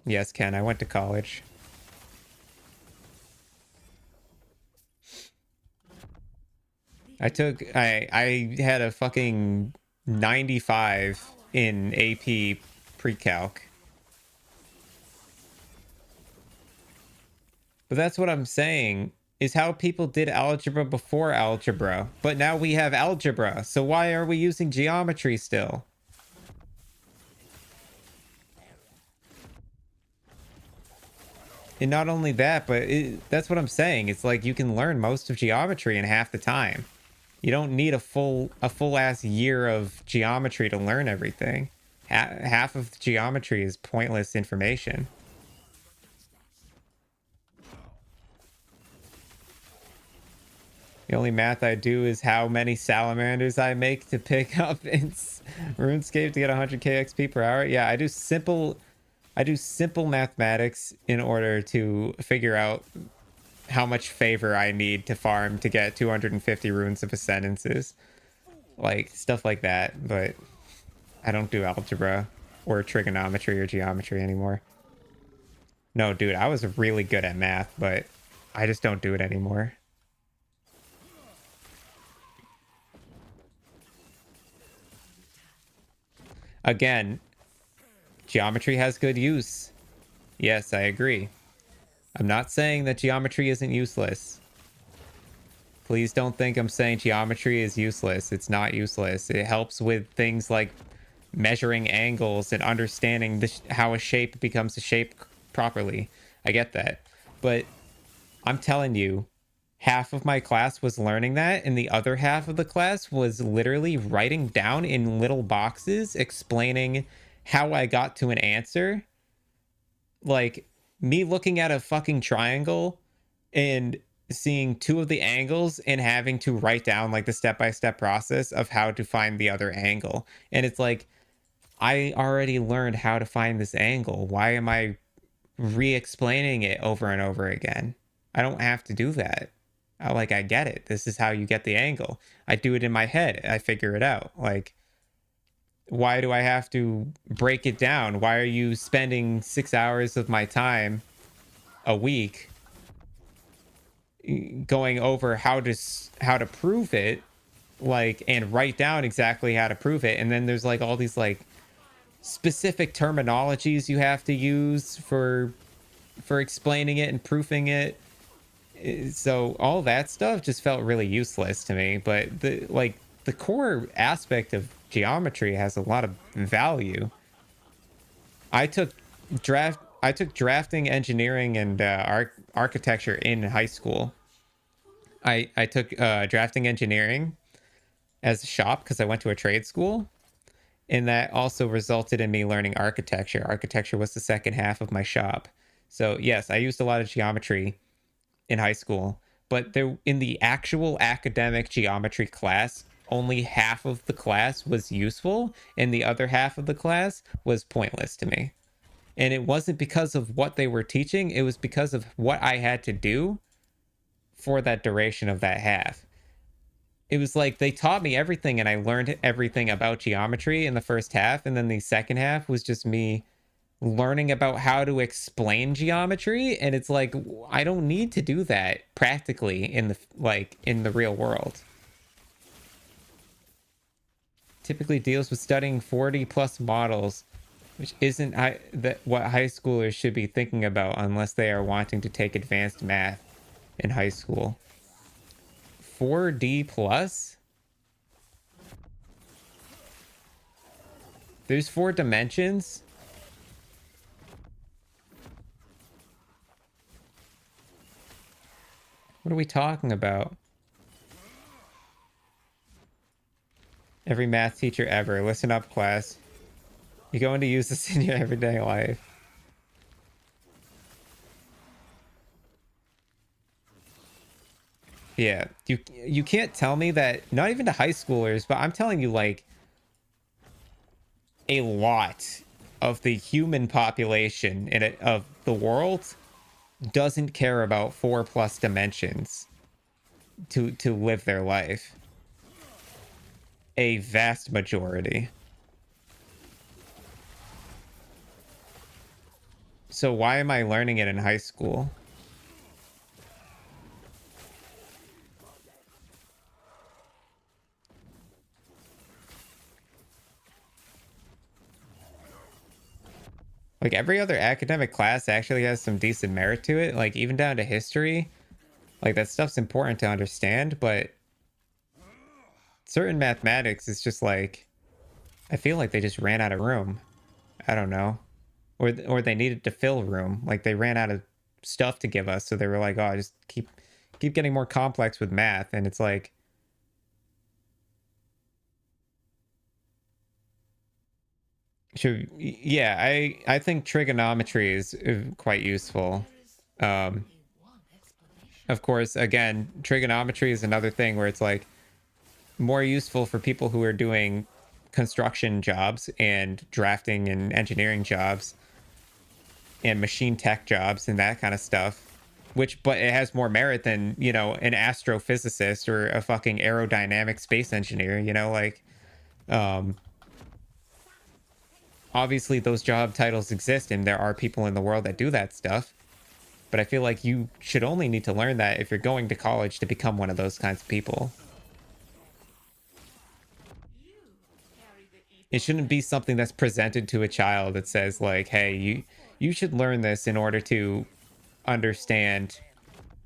Yes, Ken, I went to college. I had a fucking 95 in AP pre-calc. But that's what I'm saying, is how people did algebra before algebra. But now we have algebra, so why are we using geometry still? And not only that, but that's what I'm saying. It's like you can learn most of geometry in half the time. You don't need a full ass year of geometry to learn everything. Half of geometry is pointless information. The only math I do is how many salamanders I make to pick up in RuneScape to get 100k XP per hour. Yeah, I do simple mathematics in order to figure out how much favor I need to farm to get 250 runes of ascendances. Like, stuff like that, but I don't do algebra or trigonometry or geometry anymore. No, dude, I was really good at math, but I just don't do it anymore. Again, geometry has good use. Yes, I agree. I'm not saying that geometry isn't useless. Please don't think I'm saying geometry is useless. It's not useless. It helps with things like measuring angles and understanding how a shape becomes a shape properly. I get that. But I'm telling you, half of my class was learning that, and the other half of the class was literally writing down in little boxes explaining how I got to an answer. Like me looking at a fucking triangle and seeing two of the angles and having to write down like the step-by-step process of how to find the other angle. And it's like, I already learned how to find this angle. Why am I re-explaining it over and over again? I don't have to do that. I get it. This is how you get the angle. I do it in my head. I figure it out. Like, why do I have to break it down? Why are you spending 6 hours of my time a week going over how to prove it, like, and write down exactly how to prove it? And then there's like all these like specific terminologies you have to use for explaining it and proofing it. So all that stuff just felt really useless to me. But the core aspect of geometry has a lot of value. I took drafting, engineering, and architecture in high school. I took drafting engineering as a shop because I went to a trade school, and that also resulted in me learning architecture. Architecture was the second half of my shop. So yes, I used a lot of geometry in high school, but there in the actual academic geometry class, only half of the class was useful, and the other half of the class was pointless to me. And it wasn't because of what they were teaching, it was because of what I had to do for that duration of that half. It was like they taught me everything and I learned everything about geometry in the first half, and then the second half was just me learning about how to explain geometry, and it's like I don't need to do that practically in the real world. Typically deals with studying 40 plus models, which isn't what high schoolers should be thinking about unless they are wanting to take advanced math in high school. 4D plus? There's 4 dimensions? What are we talking about? Every math teacher ever. Listen up, class. You're going to use this in your everyday life. Yeah, you can't tell me that, not even to high schoolers, but I'm telling you, like, a lot of the human population of the world doesn't care about 4+ dimensions to live their life. A vast majority. So why am I learning it in high school? Like, every other academic class actually has some decent merit to it, like even down to history. Like, that stuff's important to understand, but certain mathematics is just like, I feel like they just ran out of room. I don't know. Or they needed to fill room. Like, they ran out of stuff to give us, so they were like, oh, just keep getting more complex with math. And it's like, yeah, I think trigonometry is quite useful. Um, of course, again, trigonometry is another thing where it's like more useful for people who are doing construction jobs and drafting and engineering jobs and machine tech jobs and that kind of stuff. But it has more merit than, an astrophysicist or a fucking aerodynamic space engineer, like, um, obviously those job titles exist and there are people in the world that do that stuff. But I feel like you should only need to learn that if you're going to college to become one of those kinds of people. It shouldn't be something that's presented to a child that says like, hey, you should learn this in order to understand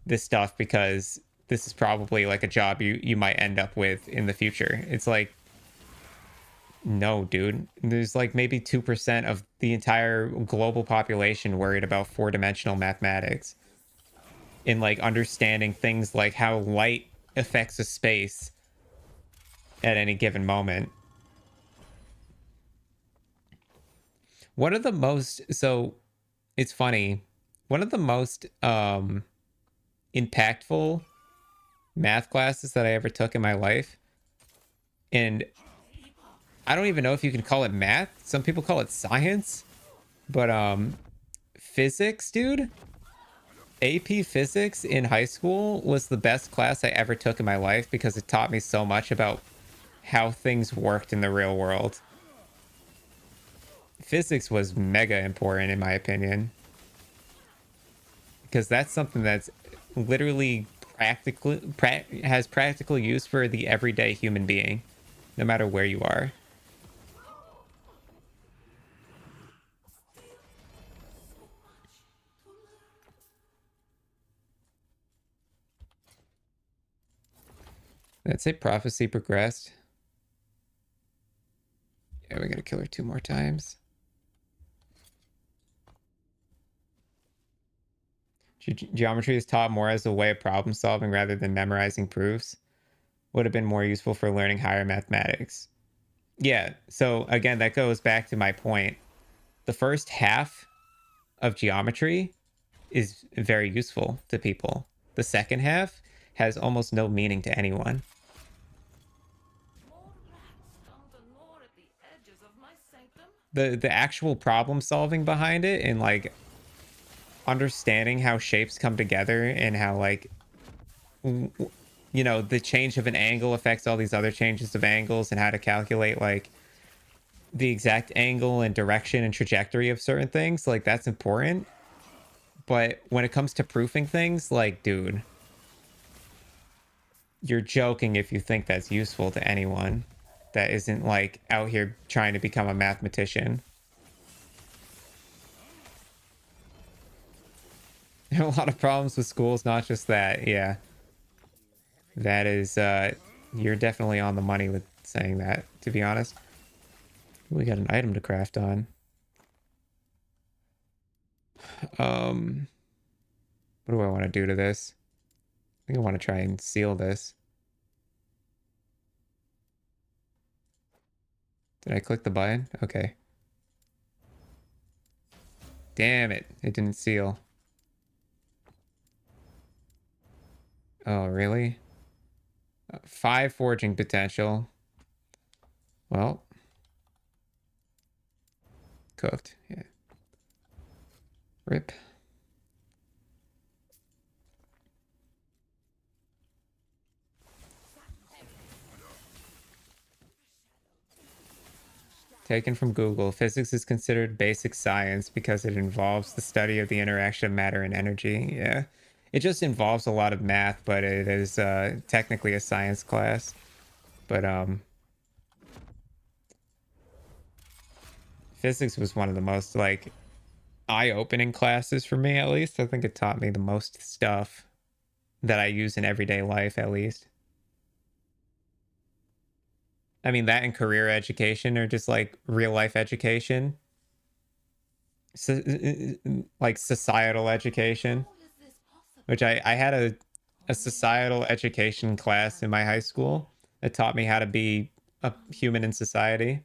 this stuff because this is probably like a job you might end up with in the future. It's like, no, dude. There's like maybe 2% of the entire global population worried about four-dimensional mathematics in like understanding things like how light affects a space at any given moment. One of the most, so it's funny, one of the most impactful math classes that I ever took in my life, and I don't even know if you can call it math. Some people call it science, but physics, dude. AP physics in high school was the best class I ever took in my life because it taught me so much about how things worked in the real world. Physics was mega important in my opinion because that's something that's literally has practical use for the everyday human being, no matter where you are. Let's say prophecy progressed. Yeah, we gotta kill her 2 more times. Geometry is taught more as a way of problem solving rather than memorizing proofs. Would have been more useful for learning higher mathematics. Yeah, so again, that goes back to my point. The first half of geometry is very useful to people. The second half has almost no meaning to anyone. The actual problem solving behind it and like understanding how shapes come together and how like you know the change of an angle affects all these other changes of angles and how to calculate like the exact angle and direction and trajectory of certain things, like that's important. But when it comes to proofing things, like dude, you're joking if you think that's useful to anyone that isn't like out here trying to become a mathematician. There are a lot of problems with schools, not just that. Yeah, that is you're definitely on the money with saying that, to be honest. We got an item to craft on. What do I want to do to this? I think I want to try and seal this. Did I click the button? Okay. Damn it. It didn't seal. Oh, really? 5 forging potential. Well. Cooked. Yeah. Rip. Taken from Google, physics is considered basic science because it involves the study of the interaction of matter and energy. Yeah. It just involves a lot of math, but it is technically a science class. But physics was one of the most like eye-opening classes for me, at least. I think it taught me the most stuff that I use in everyday life, at least. I mean, that and career education or just like real life education. So, like societal education, which I had a societal education class in my high school that taught me how to be a human in society.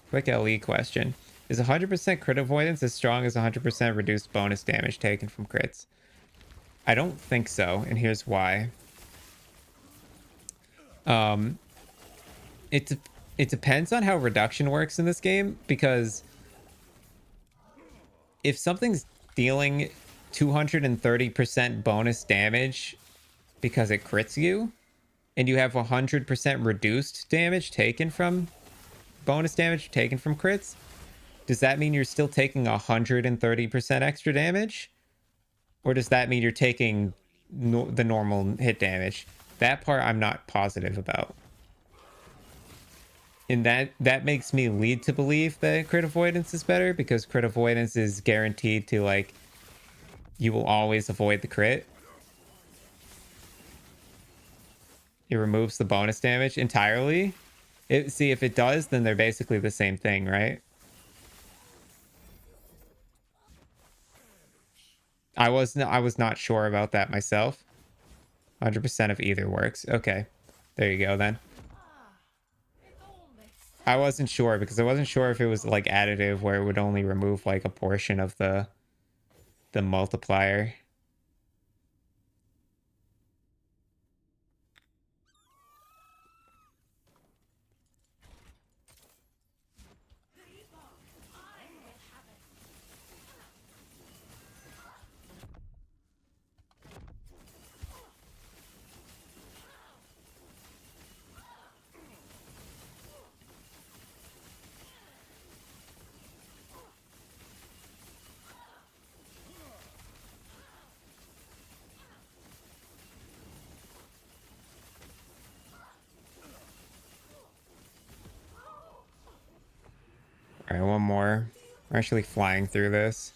Quick LE question. Is 100% crit avoidance as strong as 100% reduced bonus damage taken from crits? I don't think so, and here's why. Um, it it depends on how reduction works in this game, because if something's dealing 230% bonus damage because it crits you, and you have 100% reduced damage taken from bonus damage taken from crits, does that mean you're still taking 130% extra damage? Or does that mean you're taking the normal hit damage? That part I'm not positive about. And that makes me lead to believe that crit avoidance is better, because crit avoidance is guaranteed to, like, you will always avoid the crit. It removes the bonus damage entirely. See, if it does, then they're basically the same thing, right? I was not sure about that myself. 100% of either works. Okay. There you go then. I wasn't sure because I wasn't sure if it was like additive where it would only remove like a portion of the multiplier. All right, one more. We're actually flying through this.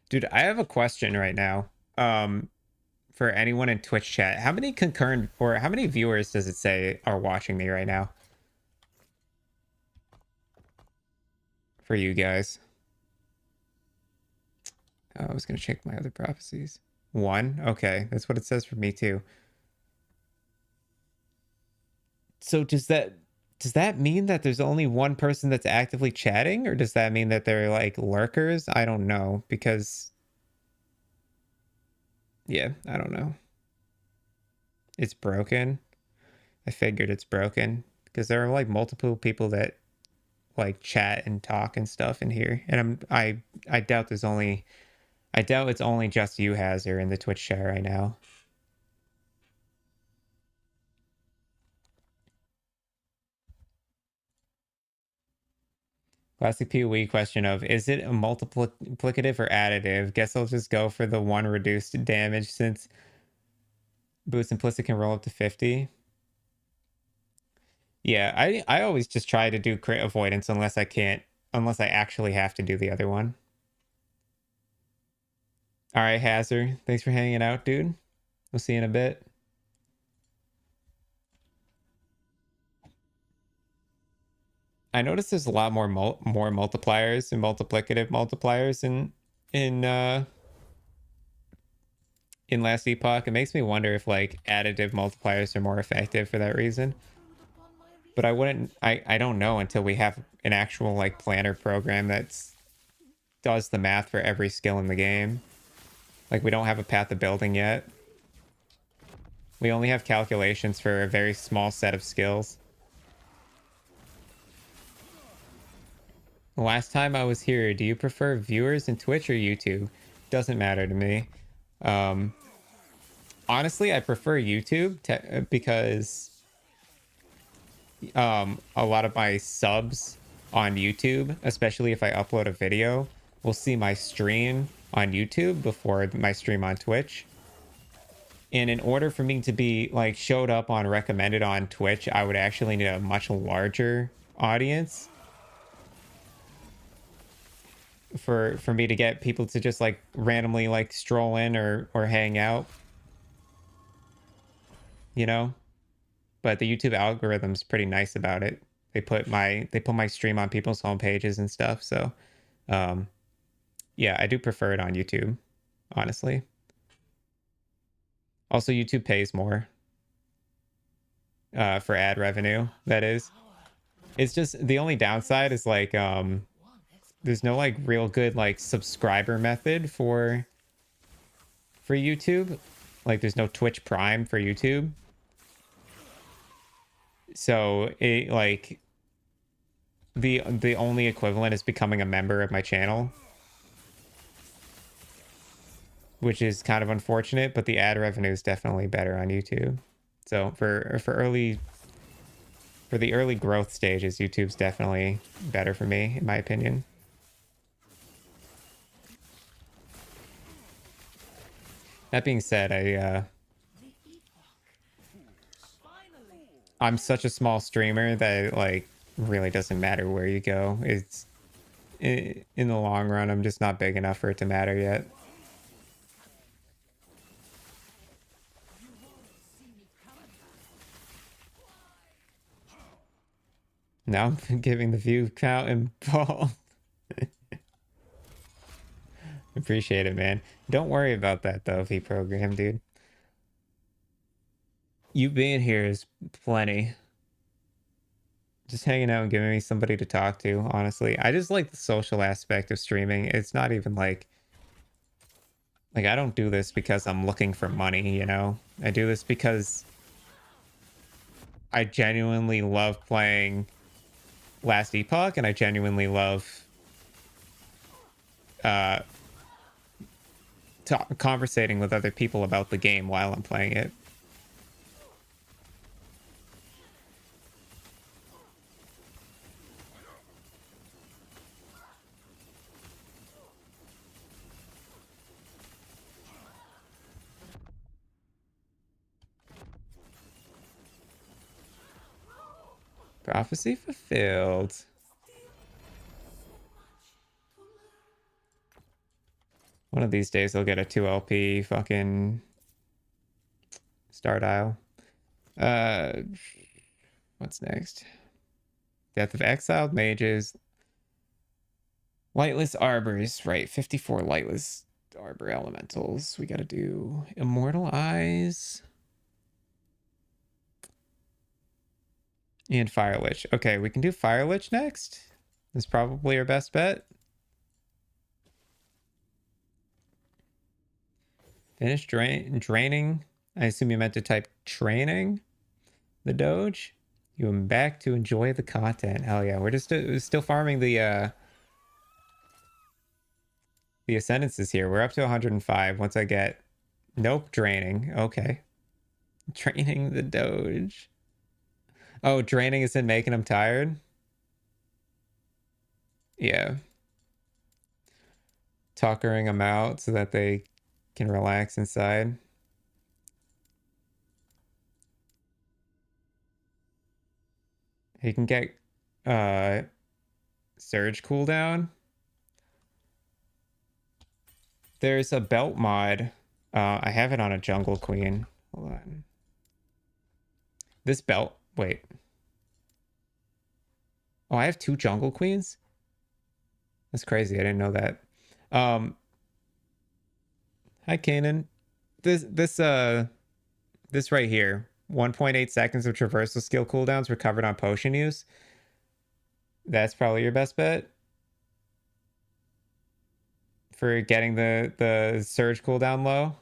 Dude, I have a question right now. For anyone in Twitch chat, how many concurrent or how many viewers does it say are watching me right now? For you guys. I was gonna check my other prophecies. One? Okay, that's what it says for me too. So does that mean that there's only one person that's actively chatting, or does that mean that they're like lurkers? I don't know, because yeah, I don't know. It's broken. I figured it's broken because there are like multiple people that like chat and talk and stuff in here, and I doubt it's only just you, Hazard, in the Twitch chat right now. Classic PoE question of, is it a multiplicative or additive? Guess I'll just go for the one reduced damage since boost implicit can roll up to 50. Yeah, I always just try to do crit avoidance unless I actually have to do the other one. All right, Hazard. Thanks for hanging out, dude. We'll see you in a bit. I noticed there's a lot more multipliers and multiplicative multipliers in last Epoch. It makes me wonder if like additive multipliers are more effective for that reason. But I don't know until we have an actual like planner program that's does the math for every skill in the game. Like, we don't have a path of building yet. We only have calculations for a very small set of skills. The last time I was here, do you prefer viewers in Twitch or YouTube? Doesn't matter to me. Honestly, I prefer YouTube because a lot of my subs on YouTube, especially if I upload a video, will see my stream on YouTube before my stream on Twitch. And in order for me to be like showed up on recommended on Twitch, I would actually need a much larger audience for me to get people to just like randomly like stroll in or hang out, you know. But the YouTube algorithm's pretty nice about it. They put my stream on people's homepages and stuff. So yeah, I do prefer it on YouTube, honestly. Also, YouTube pays more for ad revenue, that is. It's just the only downside is like there's no like real good like subscriber method for YouTube. Like, there's no Twitch Prime for YouTube. So it like the only equivalent is becoming a member of my channel, which is kind of unfortunate, but the ad revenue is definitely better on YouTube. So for the early growth stages, YouTube's definitely better for me, in my opinion. That being said, I'm such a small streamer that it, like, really doesn't matter where you go. It's in the long run, I'm just not big enough for it to matter yet. Now I'm giving the view count and ball. Appreciate it, man. Don't worry about that though, V program, dude. You being here is plenty. Just hanging out and giving me somebody to talk to, honestly. I just like the social aspect of streaming. It's not even like I don't do this because I'm looking for money, you know? I do this because I genuinely love playing Last Epoch, and I genuinely love conversating with other people about the game while I'm playing it. Prophecy fulfilled. One of these days I'll get a 2LP fucking star dial. What's next? Death of Exiled Mages. Lightless Arbors, right. 54 Lightless Arbor Elementals. We gotta do Immortal Eyes. And Fire Lich. Okay, we can do Fire Lich next. That's probably our best bet. Finish draining. I assume you meant to type training the Doge. You am back to enjoy the content. Hell yeah, we're just still farming the ascendances here. We're up to 105. Once I get... Nope, draining. Okay. Draining the Doge. Oh, draining isn't making them tired? Yeah. Tuckering them out so that they can relax inside. You can get surge cooldown. There's a belt mod. I have it on a jungle queen. Hold on. This belt, wait. Oh, I have 2 jungle queens? That's crazy. I didn't know that. Hi Kanan. This right here. 1.8 seconds of traversal skill cooldowns recovered on potion use. That's probably your best bet for getting the surge cooldown low.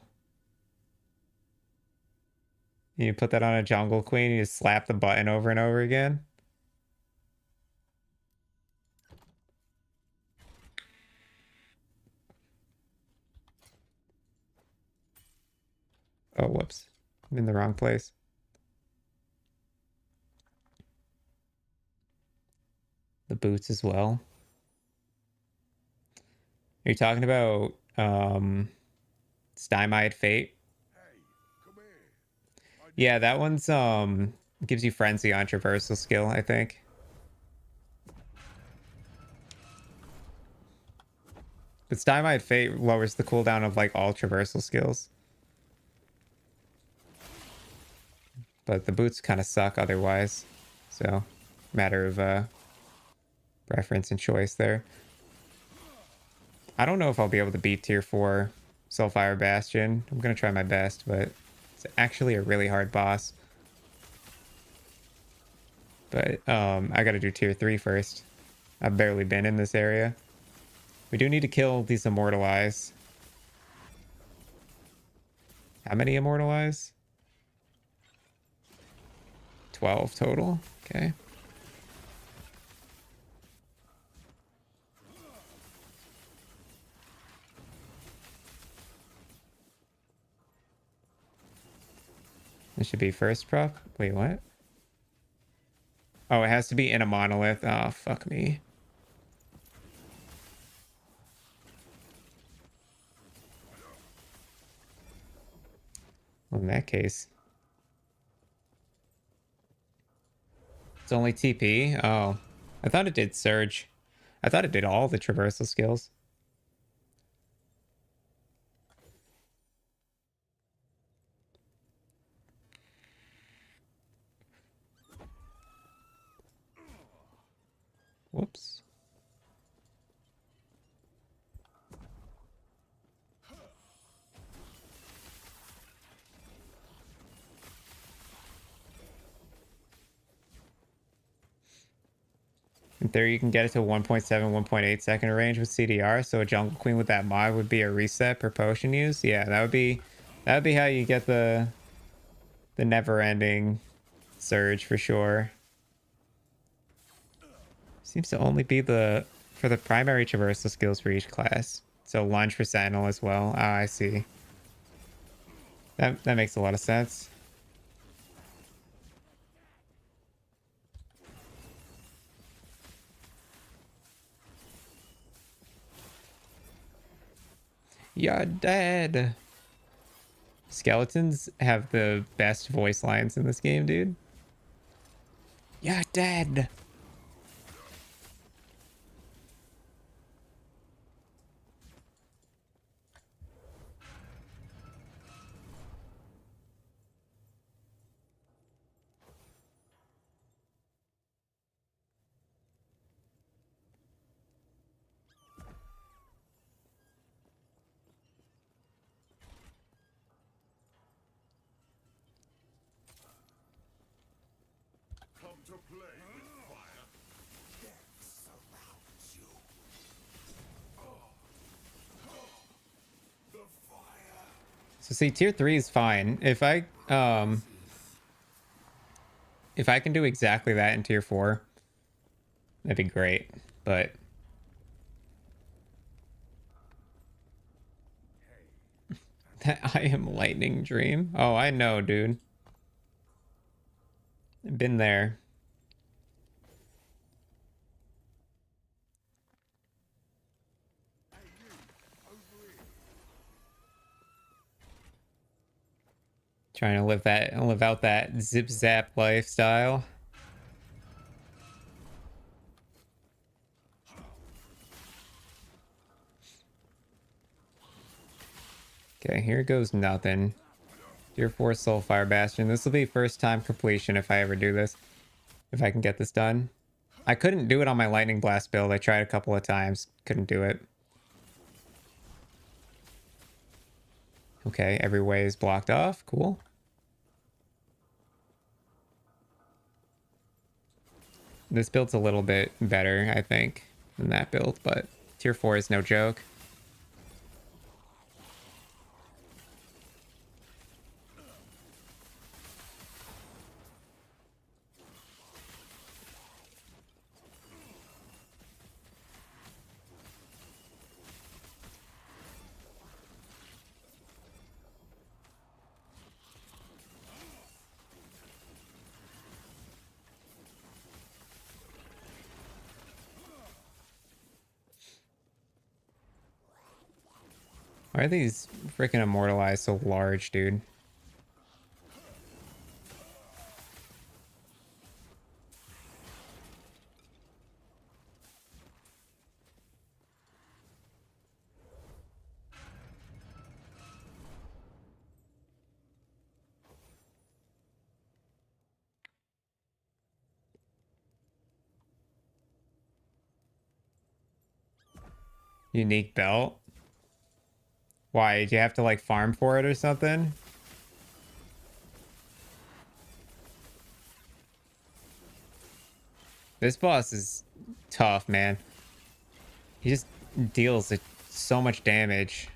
You put that on a jungle queen, you just slap the button over and over again. Oh, whoops. I'm in the wrong place. The boots as well. Are you talking about Stymied Fate? Yeah, that one's gives you frenzy on traversal skill, I think. But Stymied Fate lowers the cooldown of like all traversal skills. But the boots kind of suck otherwise. So, matter of preference and choice there. I don't know if I'll be able to beat tier 4 Soulfire Bastion. I'm going to try my best, but it's actually a really hard boss. But I got to do tier 3 first. I've barely been in this area. We do need to kill these Immortal Eyes. How many Immortal Eyes? 12 total. Okay. This should be first prop. Wait, what? Oh, it has to be in a monolith. Oh, fuck me. Well, in that case, it's only TP. Oh, I thought it did surge. I thought it did all the traversal skills. Whoops. In theory, you can get it to 1.7, 1.8 second range with CDR. So a jungle queen with that mod would be a reset per potion use. Yeah, that would be how you get the never-ending surge for sure. Seems to only be for the primary traversal skills for each class. So lunge for sentinel as well. Ah, I see. That makes a lot of sense. You're dead. Skeletons have the best voice lines in this game, dude. You're dead. To play with fire. Death surrounds you. The fire. So see, tier 3 is fine. If I can do exactly that in tier 4, that'd be great. But that I am lightning dream. Oh, I know, dude. Been there. Trying to live out that zip zap lifestyle. Okay, here goes nothing. Tier 4 Soulfire Bastion. This will be first time completion if I ever do this. If I can get this done. I couldn't do it on my Lightning Blast build. I tried a couple of times. Couldn't do it. Okay, every way is blocked off. Cool. This build's a little bit better, I think, than that build, but tier 4 is no joke. Why are these freaking immortalized so large, dude? Unique belt? Why? Do you have to like farm for it or something? This boss is tough, man. He just deals so much damage.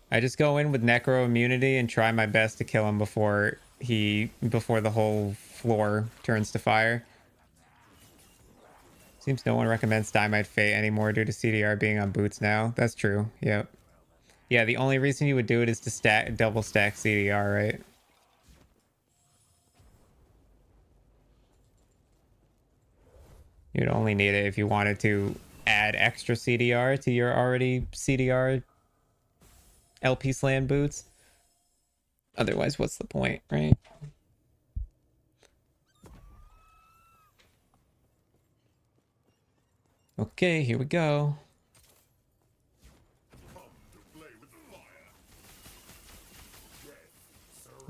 I just go in with Necro immunity and try my best to kill him before the whole floor turns to fire. Seems no one recommends Dynamite Fate anymore due to CDR being on boots now. That's true. Yep. Yeah, the only reason you would do it is to double stack CDR, right? You'd only need it if you wanted to add extra CDR to your already CDR LP slam boots. Otherwise, what's the point, right? Okay, here we go.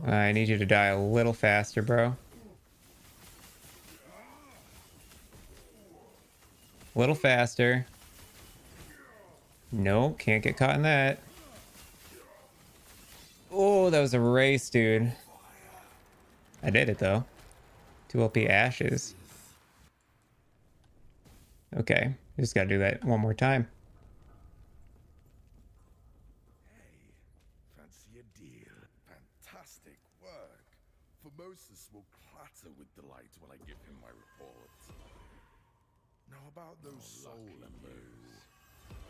I need you to die a little faster, bro. A little faster. Nope, can't get caught in that. Oh, that was a race, dude. I did it, though. 2 LP ashes. Okay, just gotta do that one more time. Fancy a deal? Fantastic work. Formosus will clatter with delight when I give him my report. Now about those soul embers.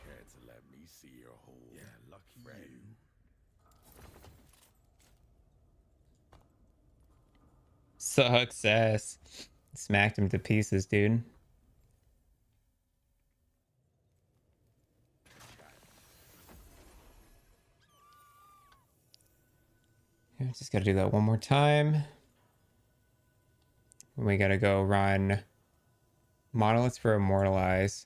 Care to let me see your whole lucky friend? Success. Smacked him to pieces, dude. Just gotta do that one more time. We gotta go run monoliths for immortalize.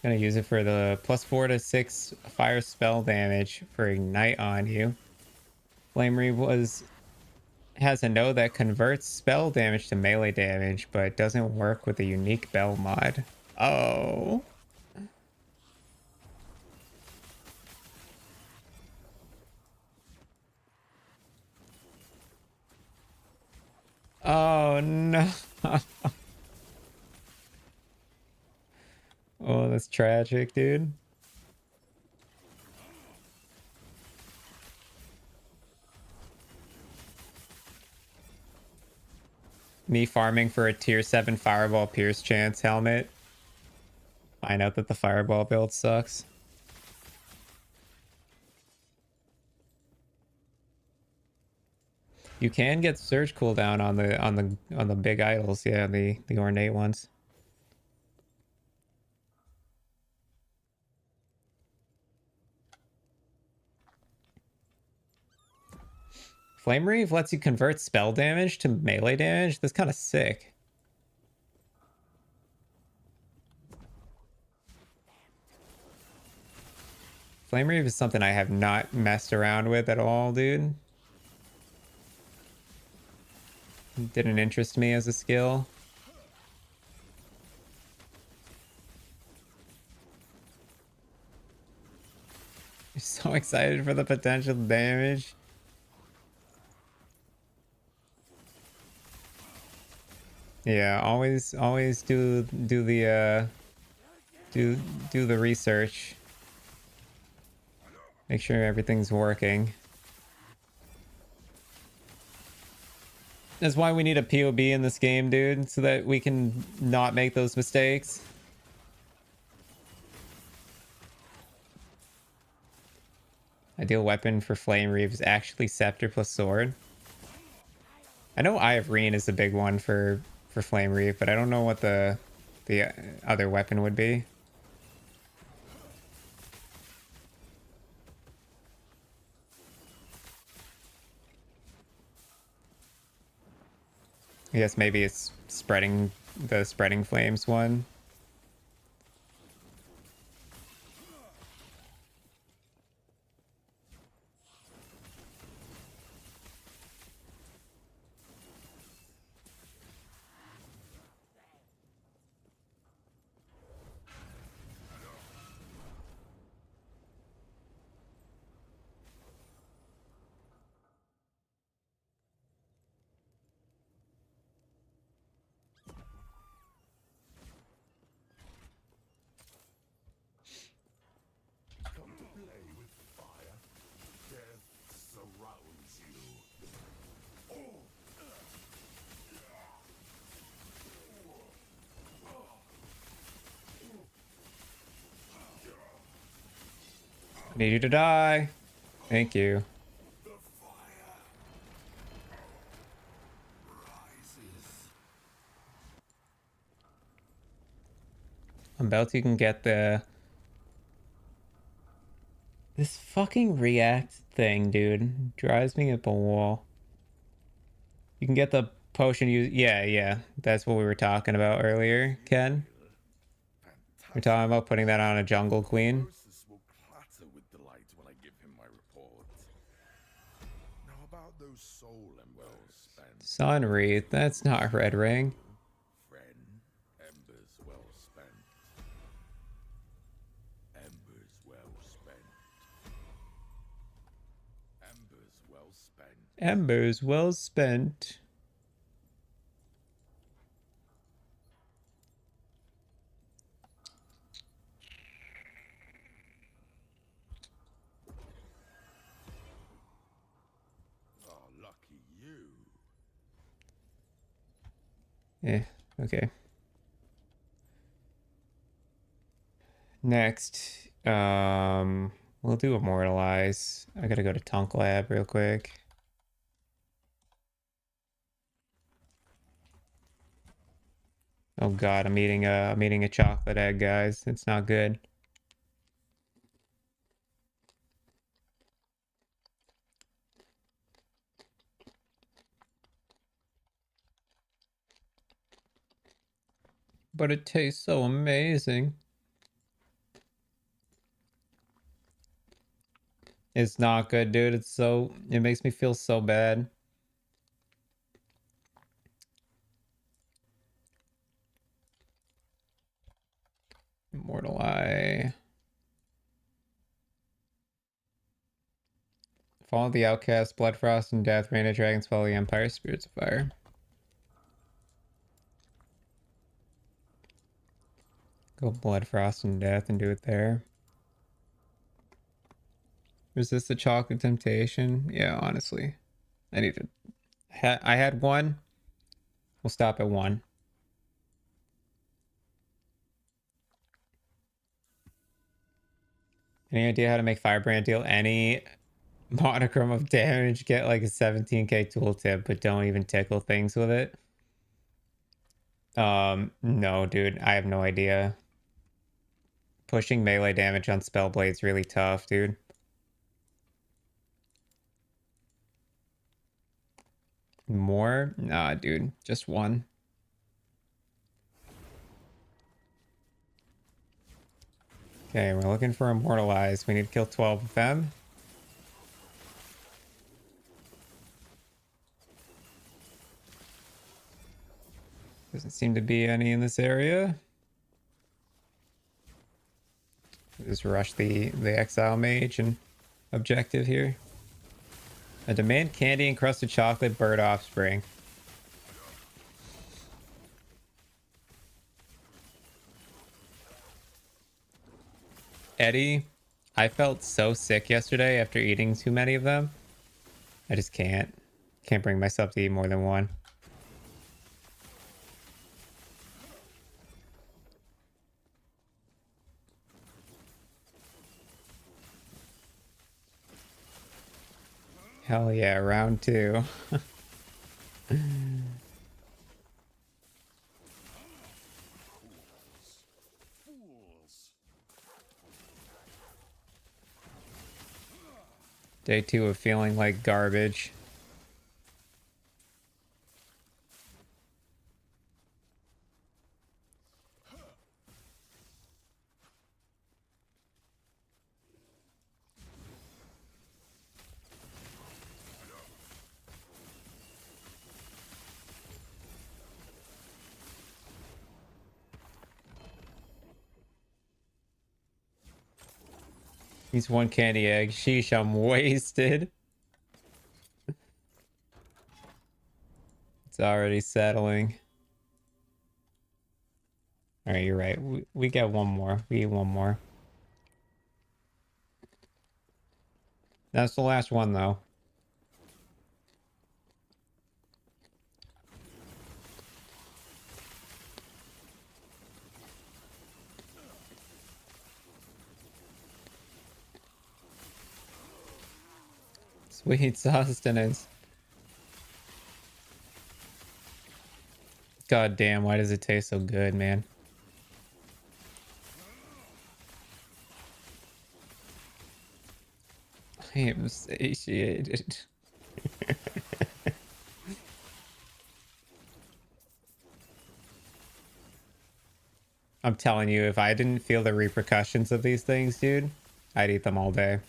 Gonna use it for the +4 to 6 fire spell damage for ignite on you. Flame Reave has a node that converts spell damage to melee damage, but doesn't work with the unique bell mod. Oh. Oh no. Oh, that's tragic, dude. Me farming for a tier 7 fireball pierce chance helmet. Find out that the fireball build sucks. You can get surge cooldown on the big idols, yeah, the ornate ones. Flame Reave lets you convert spell damage to melee damage. That's kind of sick. Flame Reave is something I have not messed around with at all, dude. Didn't interest me as a skill. You're so excited for the potential damage. Yeah, always do the do the research. Make sure everything's working. That's why we need a POB in this game, dude, so that we can not make those mistakes. Ideal weapon for Flame Reave is actually Scepter plus Sword. I know Eye of Reen is the big one for Flame Reave, but I don't know what the other weapon would be. I guess maybe it's the spreading flames one. I need you to die. Thank you. The fire rises. I'm about to can get the... This fucking react thing, dude. Drives me up a wall. You can get the potion use... Yeah. That's what we were talking about earlier, Ken. We're talking about putting that on a jungle queen. Moses will clatter with delight when I give him my report. Now about those soul embers spent. Sun Wreath. That's not Red Ring. Friend, embers well spent. Embers well spent. Embers well spent. Embers well spent. Oh, lucky you. Yeah, okay. Next, we'll do Immortalize. I gotta go to Tunk Lab real quick. Oh god, I'm eating a chocolate egg, guys. It's not good. But it tastes so amazing. It's not good, dude. It makes me feel so bad. Immortal Eye. Fall of the Outcast, Bloodfrost and Death, Rain of Dragons, Fall of the Empire, Spirits of Fire. Go Bloodfrost and Death and do it there. Resist the Chocolate Temptation. Yeah, honestly. I need to... I had one. We'll stop at one. Any idea how to make Firebrand deal any monochrome of damage? Get like a 17k tooltip, but don't even tickle things with it. No, dude. I have no idea. Pushing melee damage on Spellblade's really tough, dude. More? Nah, dude. Just one. Okay, we're looking for Immortalize. We need to kill 12 of them. Doesn't seem to be any in this area. Just rush the Exile Mage and objective here. I demand candy encrusted chocolate bird offspring. Eddie, I felt so sick yesterday after eating too many of them. I just can't bring myself to eat more than one. Hell yeah, round two. Day two of feeling like garbage. He's one candy egg. Sheesh, I'm wasted. It's already settling. All right, you're right. We get one more. We get one more. That's the last one, though. Sweet sustenance. God damn, why does it taste so good, man? I am satiated. I'm telling you, if I didn't feel the repercussions of these things, dude, I'd eat them all day.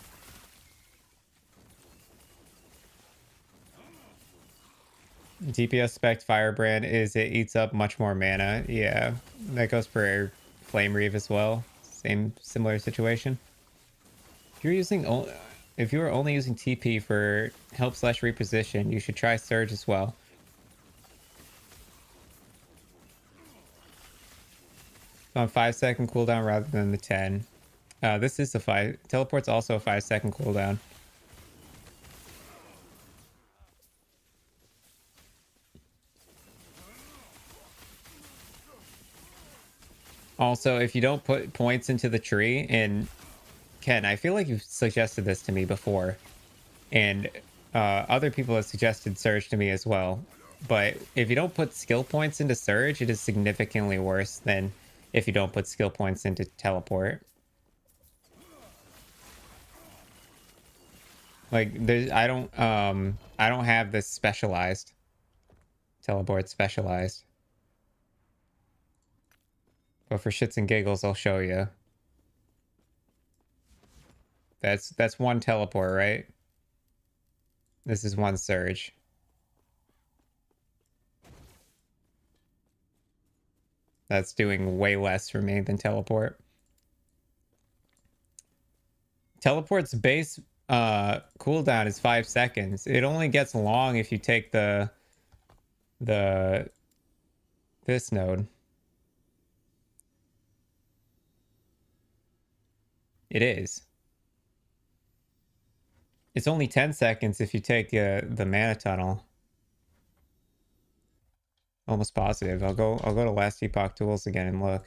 DPS spec Firebrand is it eats up much more mana. Yeah, that goes for Flame Reave as well. Similar situation. If you're using if you are only using TP for help slash reposition, you should try Surge as well. On 5-second cooldown rather than the 10. This is a 5. Teleport's also a 5-second cooldown. Also, if you don't put points into the tree, and Ken, I feel like you've suggested this to me before, and other people have suggested Surge to me as well. But if you don't put skill points into Surge, it is significantly worse than if you don't put skill points into Teleport. Like, there's, I don't have this specialized. Teleport specialized. But for shits and giggles, I'll show you. That's one teleport, right? This is one surge. That's doing way less for me than teleport. Teleport's base cooldown is 5 seconds. It only gets long if you take this node. It is. It's only 10 seconds if you take the mana tunnel. Almost positive. I'll go to last Epoch tools again and look.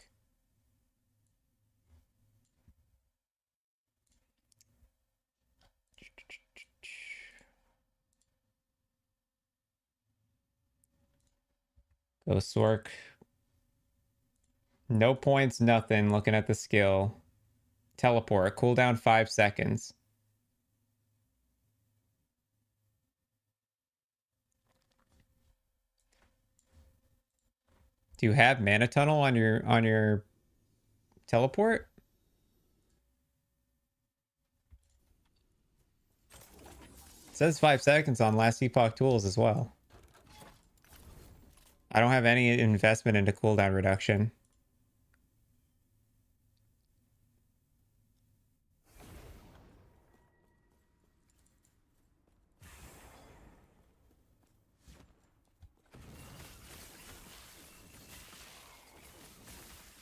Go Sork. No points, nothing. Looking at the skill. Teleport. Cooldown 5 seconds. Do you have mana tunnel on your teleport? It says 5 seconds on last Epoch tools as well. I don't have any investment into cooldown reduction.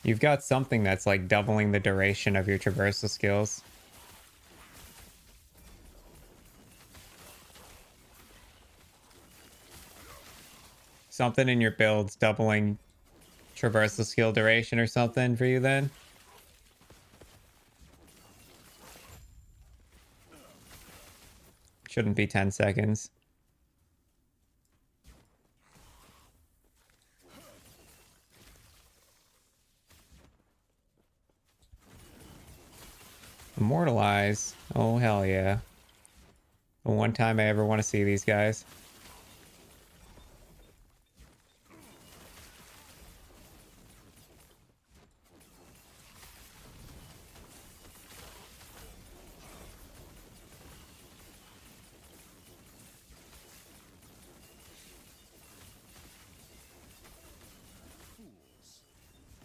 You've got something that's like doubling the duration of your traversal skills. Something in your build's doubling traversal skill duration or something for you then? Shouldn't be 10 seconds. Immortalize. Oh, hell yeah. The one time I ever want to see these guys.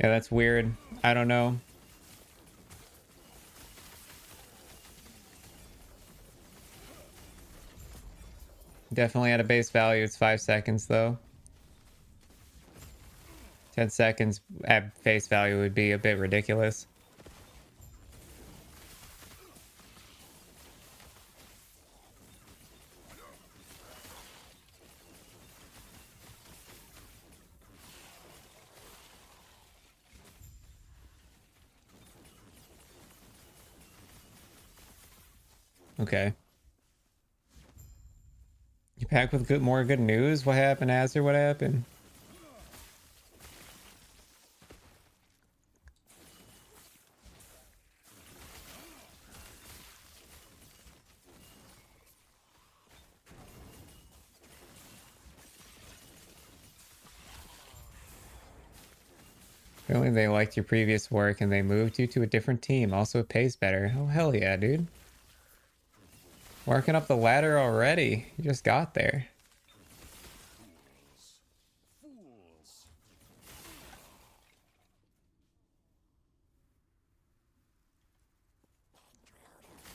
Yeah, that's weird. I don't know. Definitely at a base value, it's 5 seconds though. 10 seconds at face value would be a bit ridiculous. Okay. Back with more good news. What happened, Azir? What happened? Apparently they liked your previous work and they moved you to a different team. Also, it pays better. Oh, hell yeah, dude. Working up the ladder already. You just got there.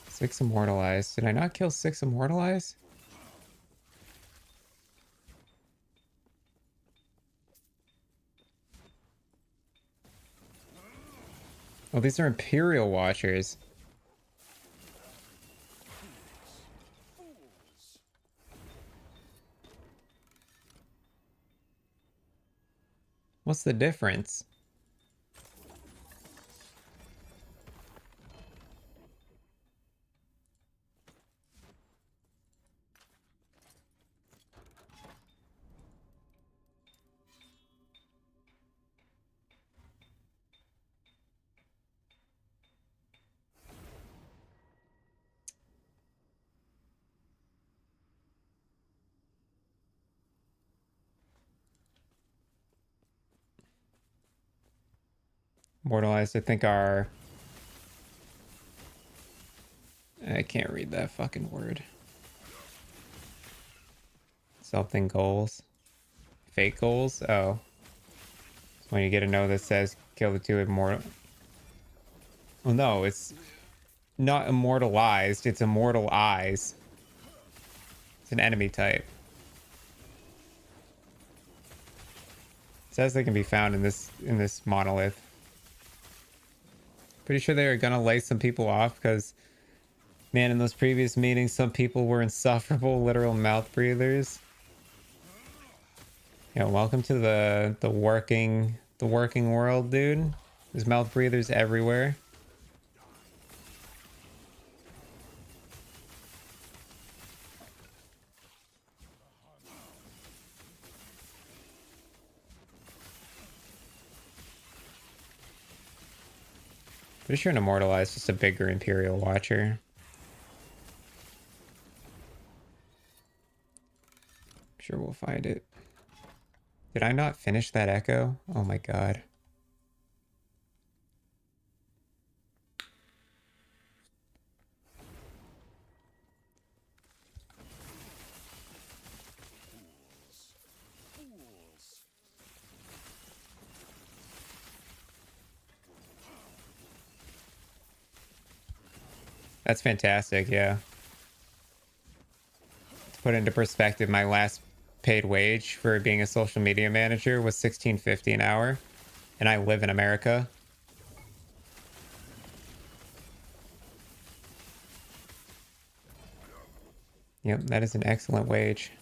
Six immortalized. Did I not kill six immortalized? Oh, these are Imperial Watchers. What's the difference? Immortalized, I think are... I can't read that fucking word. Something goals. Fake goals? Oh. So when you get a note that says kill the two immortal... Well, no, it's not immortalized. It's immortal eyes. It's an enemy type. It says they can be found in this monolith. Pretty sure they were gonna lay some people off because, man, in those previous meetings, some people were insufferable, literal mouth breathers. Yeah, welcome to the working world, dude. There's mouth breathers everywhere. Pretty sure an immortalized is just a bigger Imperial Watcher. I'm sure we'll find it. Did I not finish that echo? Oh my god. That's fantastic, yeah. To put into perspective, my last paid wage for being a social media manager was $16.50 an hour, and I live in America. Yep, that is an excellent wage.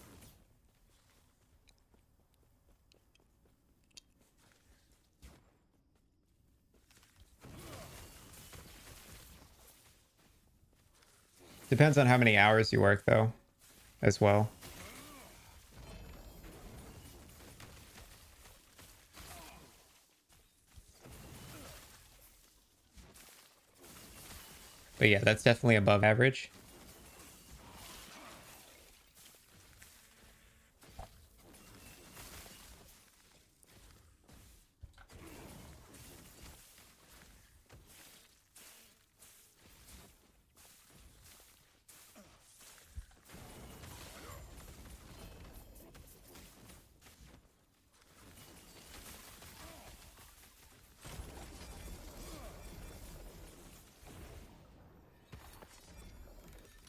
Depends on how many hours you work, though, as well. But yeah, that's definitely above average.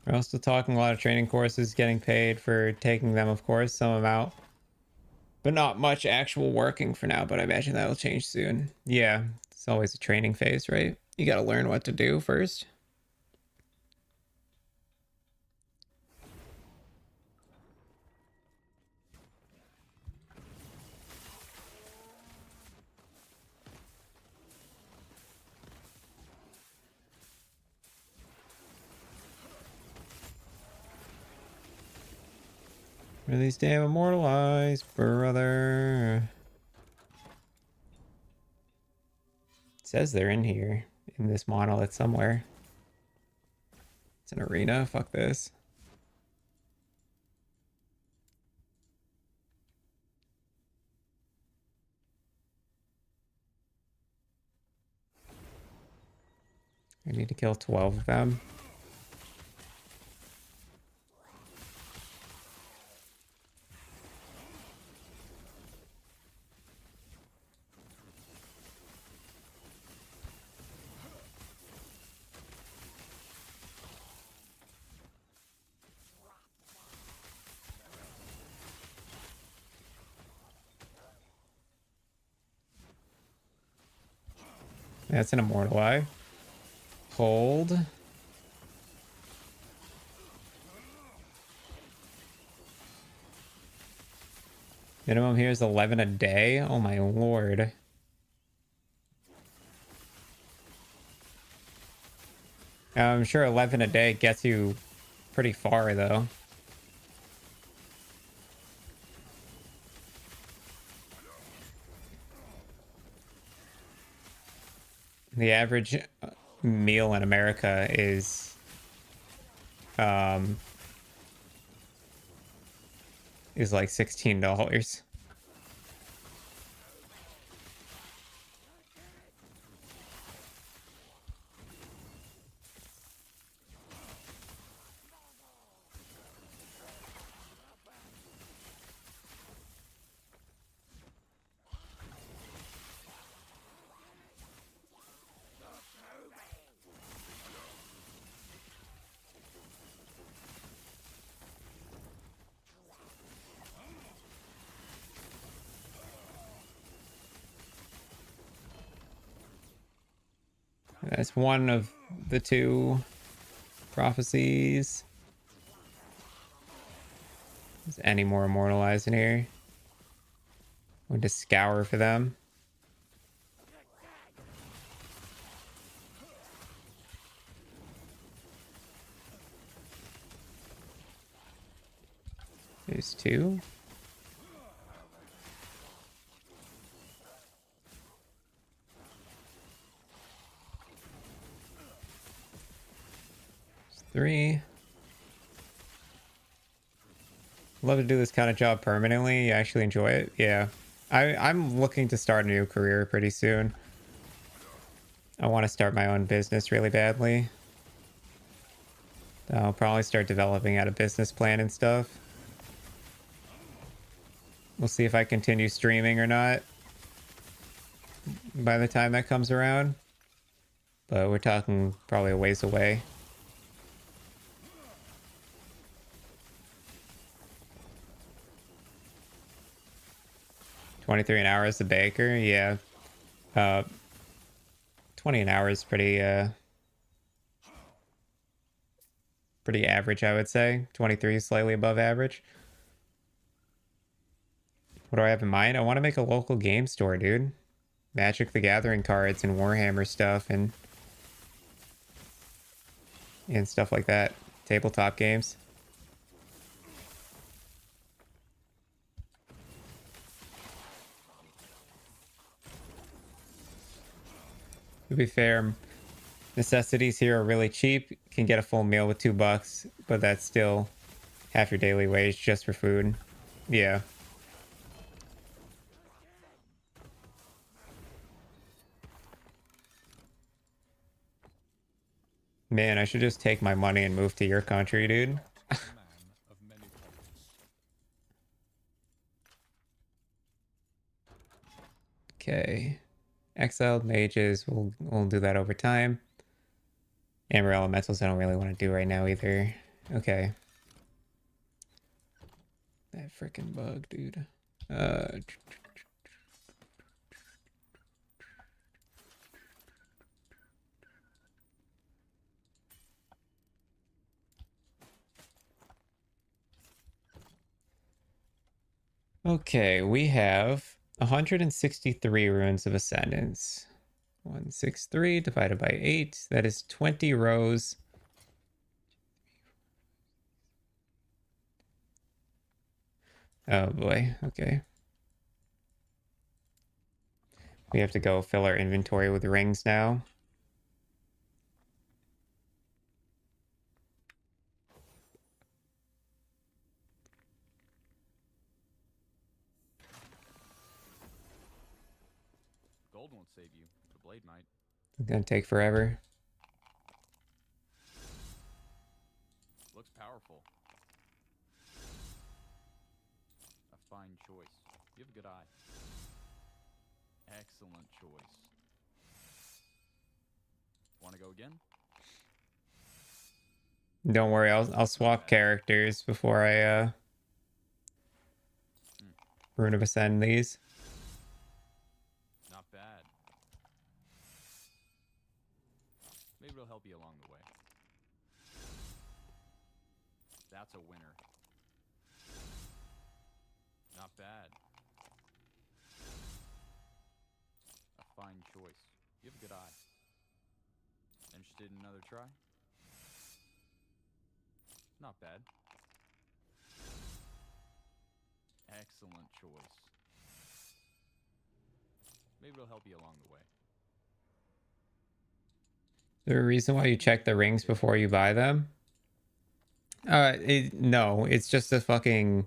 We're also talking a lot of training courses, getting paid for taking them, of course, some amount. But not much actual working for now, but I imagine that'll change soon. Yeah, it's always a training phase, right? You gotta learn what to do first. Where are these damn immortalized, brother? It says they're in here, in this monolith somewhere. It's an arena. Fuck this. I need to kill 12 of them. That's an immortal eye. Hold. Minimum here is 11 a day. Oh my lord. I'm sure 11 a day gets you pretty far though. The average meal in America is like $16. That's one of the two prophecies. Is any more immortalized in here? I'm going to scour for them. There's two. There's three. Love to do this kind of job permanently. You actually enjoy it? Yeah. I'm looking to start a new career pretty soon. I want to start my own business really badly. I'll probably start developing out a business plan and stuff. We'll see if I continue streaming or not by the time that comes around. But we're talking probably a ways away. $23 an hour as the baker, yeah. 20 an hour is pretty average, I would say. 23 is slightly above average. What do I have in mind? I want to make a local game store, dude. Magic the Gathering cards and Warhammer stuff and stuff like that. Tabletop games. To be fair, necessities here are really cheap. You can get a full meal with $2, but that's still half your daily wage just for food. Yeah. Man, I should just take my money and move to your country, dude. Okay. Exiled mages, we'll do that over time. Amber elementals I don't really want to do right now either. Okay. That freaking bug, dude. Okay, we have 163 runes of ascendance. 163 divided by 8. That is 20 rows. Oh boy. Okay. We have to go fill our inventory with rings now. Gold won't save you. The blade might. It's gonna take forever. Looks powerful. A fine choice. You have a good eye. Excellent choice. Want to go again? Don't worry, I'll swap characters before I Rune of Ascend these. Not bad. Maybe it'll help you along the way. That's a winner. Not bad. A fine choice. You have a good eye. Interested in another try? Not bad. Excellent choice. Maybe it'll help you along the way. Is there a reason why you check the rings before you buy them? No, it's just a fucking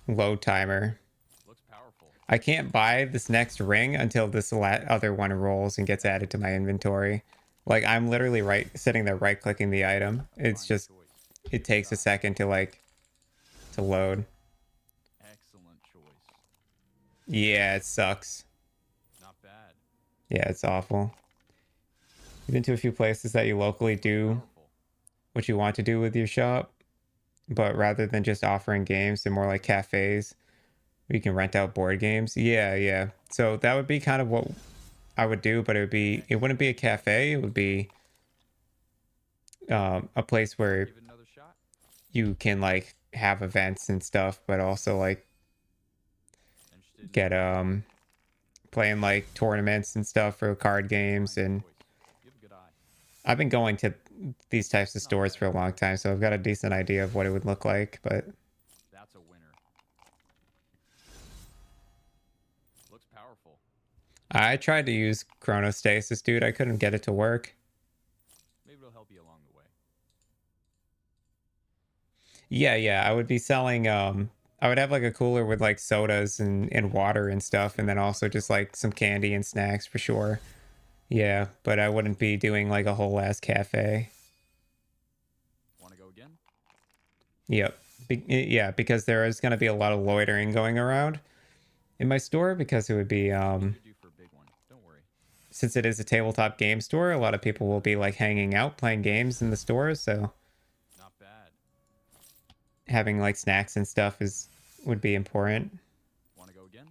load timer. Looks powerful. I can't buy this next ring until this other one rolls and gets added to my inventory. Like, I'm literally sitting there right clicking the item. It's Fine just, choice. it takes a second to load. Excellent choice. Yeah, it sucks. Not bad. Yeah, it's awful. You've been to a few places that you locally do Powerful. what you want to do with your shop, but rather than just offering games, they're more like cafes where you can rent out board games. Yeah. So that would be kind of what I would do, but it wouldn't be a cafe. It would be a place where Give it another shot. you can like have events and stuff, but also like Interested in get playing like tournaments and stuff for card games. fine And choice. You have a good eye. I've been going to these types of stores for a long time, so I've got a decent idea of what it would look like. But That's a winner. Looks powerful. I tried to use chronostasis, dude. I couldn't get it to work. Maybe it'll help you along the way. Yeah. I would be selling I would have like a cooler with like sodas and water and stuff, and then also just like some candy and snacks for sure. Yeah, but I wouldn't be doing like a whole ass cafe. Want to go again? Yep. Yeah, because there is going to be a lot of loitering going around in my store, because it would be You're due for a big one. Don't worry. since it is a tabletop game store, a lot of people will be like hanging out playing games in the store, so Not bad. having like snacks and stuff would be important. Want to go again?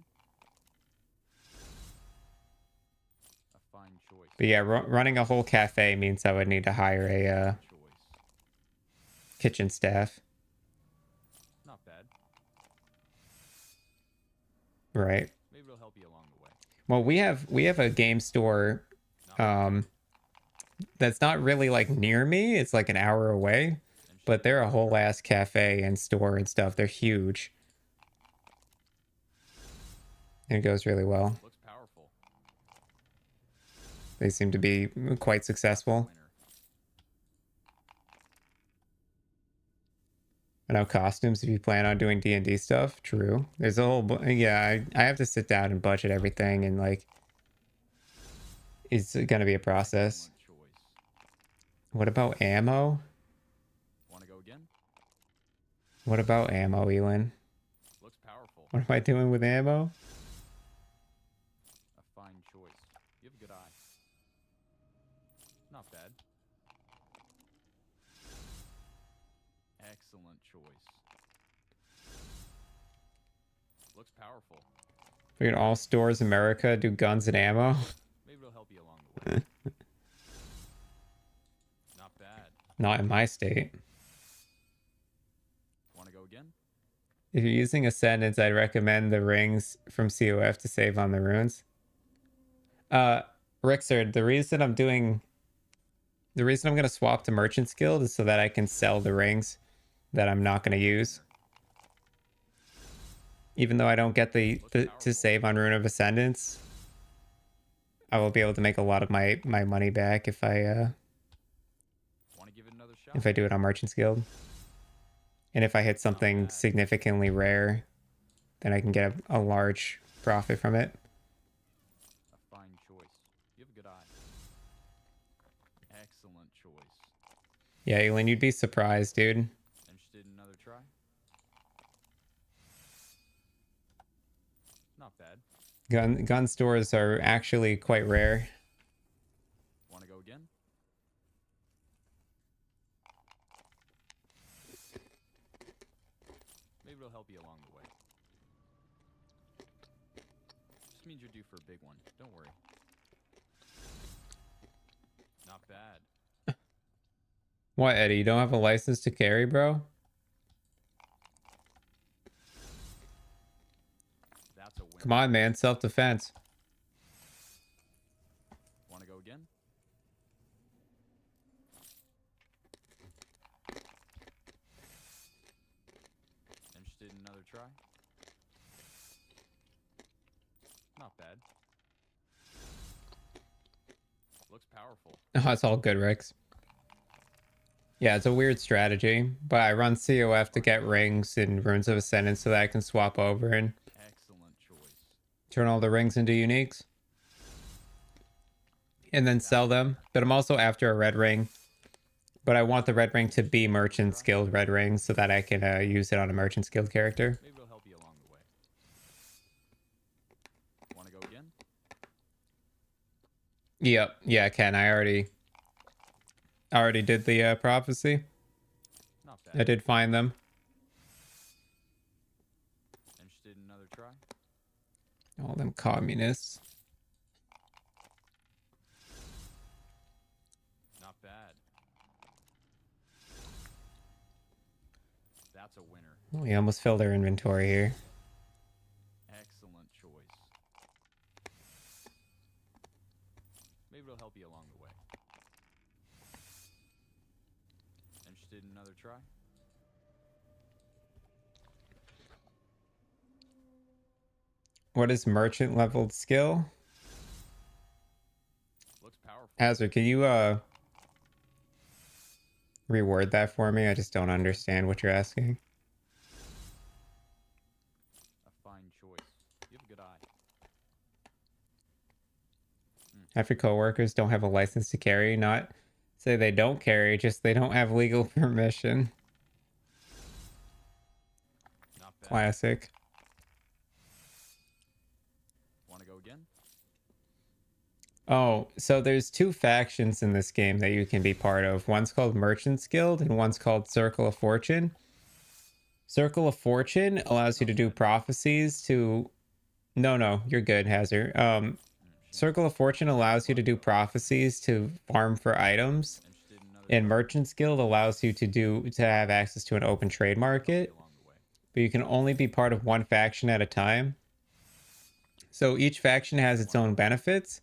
A fine choice. But yeah, running a whole cafe means I would need to hire a Choice. kitchen staff, Not bad. right? Maybe it'll help you along the way. Well, we have a game store Not bad. that's not really like near me. It's like an hour away, but they're a whole ass cafe and store and stuff. They're huge. And it goes really well. Looks powerful. They seem to be quite successful. Winner. I know costumes, if you plan on doing D&D stuff, true. There's a whole yeah, I have to sit down and budget everything, and like it's gonna be a process. Excellent choice. What about ammo? Want to go again? What about ammo, Elin? Looks powerful. What am I doing with ammo? A fine choice. You have a good eye. Not bad. Excellent choice. Looks powerful. Figured all stores in America do guns and ammo. Maybe it'll help you along the way. Not bad. Not in my state. Want to go again? If you're using Ascendance, I'd recommend the rings from COF to save on the runes. Rixard, the reason I'm going to swap to Merchant's Guild is so that I can sell the rings that I'm not going to use. Even though I don't get the to save on Rune of Ascendance, I will be able to make a lot of my money back if I do it on Merchant's Guild. And if I hit something significantly rare, then I can get a large profit from it. A fine choice. You have a good eye. Excellent choice. Yeah, Elin, you'd be surprised, dude. Interested in another try? Not bad. Gun stores are actually quite rare. Want to go again? Maybe it'll help you along the way. Just means you're due for a big one. Don't worry. Not bad. What, Eddie? You don't have a license to carry, bro? That's a win. Come on, man. Self-defense. Want to go again? Interested in another try? Not bad. Looks powerful. Oh, it's all good, Rex. Yeah, it's a weird strategy, but I run COF to get rings and Runes of Ascendance so that I can swap over and Excellent choice. turn all the rings into uniques. And then sell them. But I'm also after a red ring. But I want the red ring to be Merchant's Guild red ring so that I can use it on a Merchant's Guild character. Maybe it'll help you along the way. Want to go again? Yep. Yeah, Ken, I already did the prophecy. Not I bad. did find them. Interested in another try? All them communists. Not bad. That's a winner. Oh, we almost filled our inventory here. Excellent choice. Maybe it'll help you along the way. Interested in another try? What is merchant leveled skill? Looks powerful. Hazard, can you reword that for me? I just don't understand what you're asking. A fine choice. You have a good eye. Half your coworkers don't have a license to carry, not say they don't carry, just they don't have legal permission. Not bad. Classic. Want to go again? Oh, so there's two factions in this game that you can be part of. One's called Merchant's Guild and one's called Circle of Fortune. Circle of Fortune allows you to do prophecies to... No, you're good, Hazard. Circle of Fortune allows you to do prophecies to farm for items. Interested in another And Merchant's Guild allows you to have access to an open trade market. along the way. But you can only be part of one faction at a time. So each faction has its own benefits.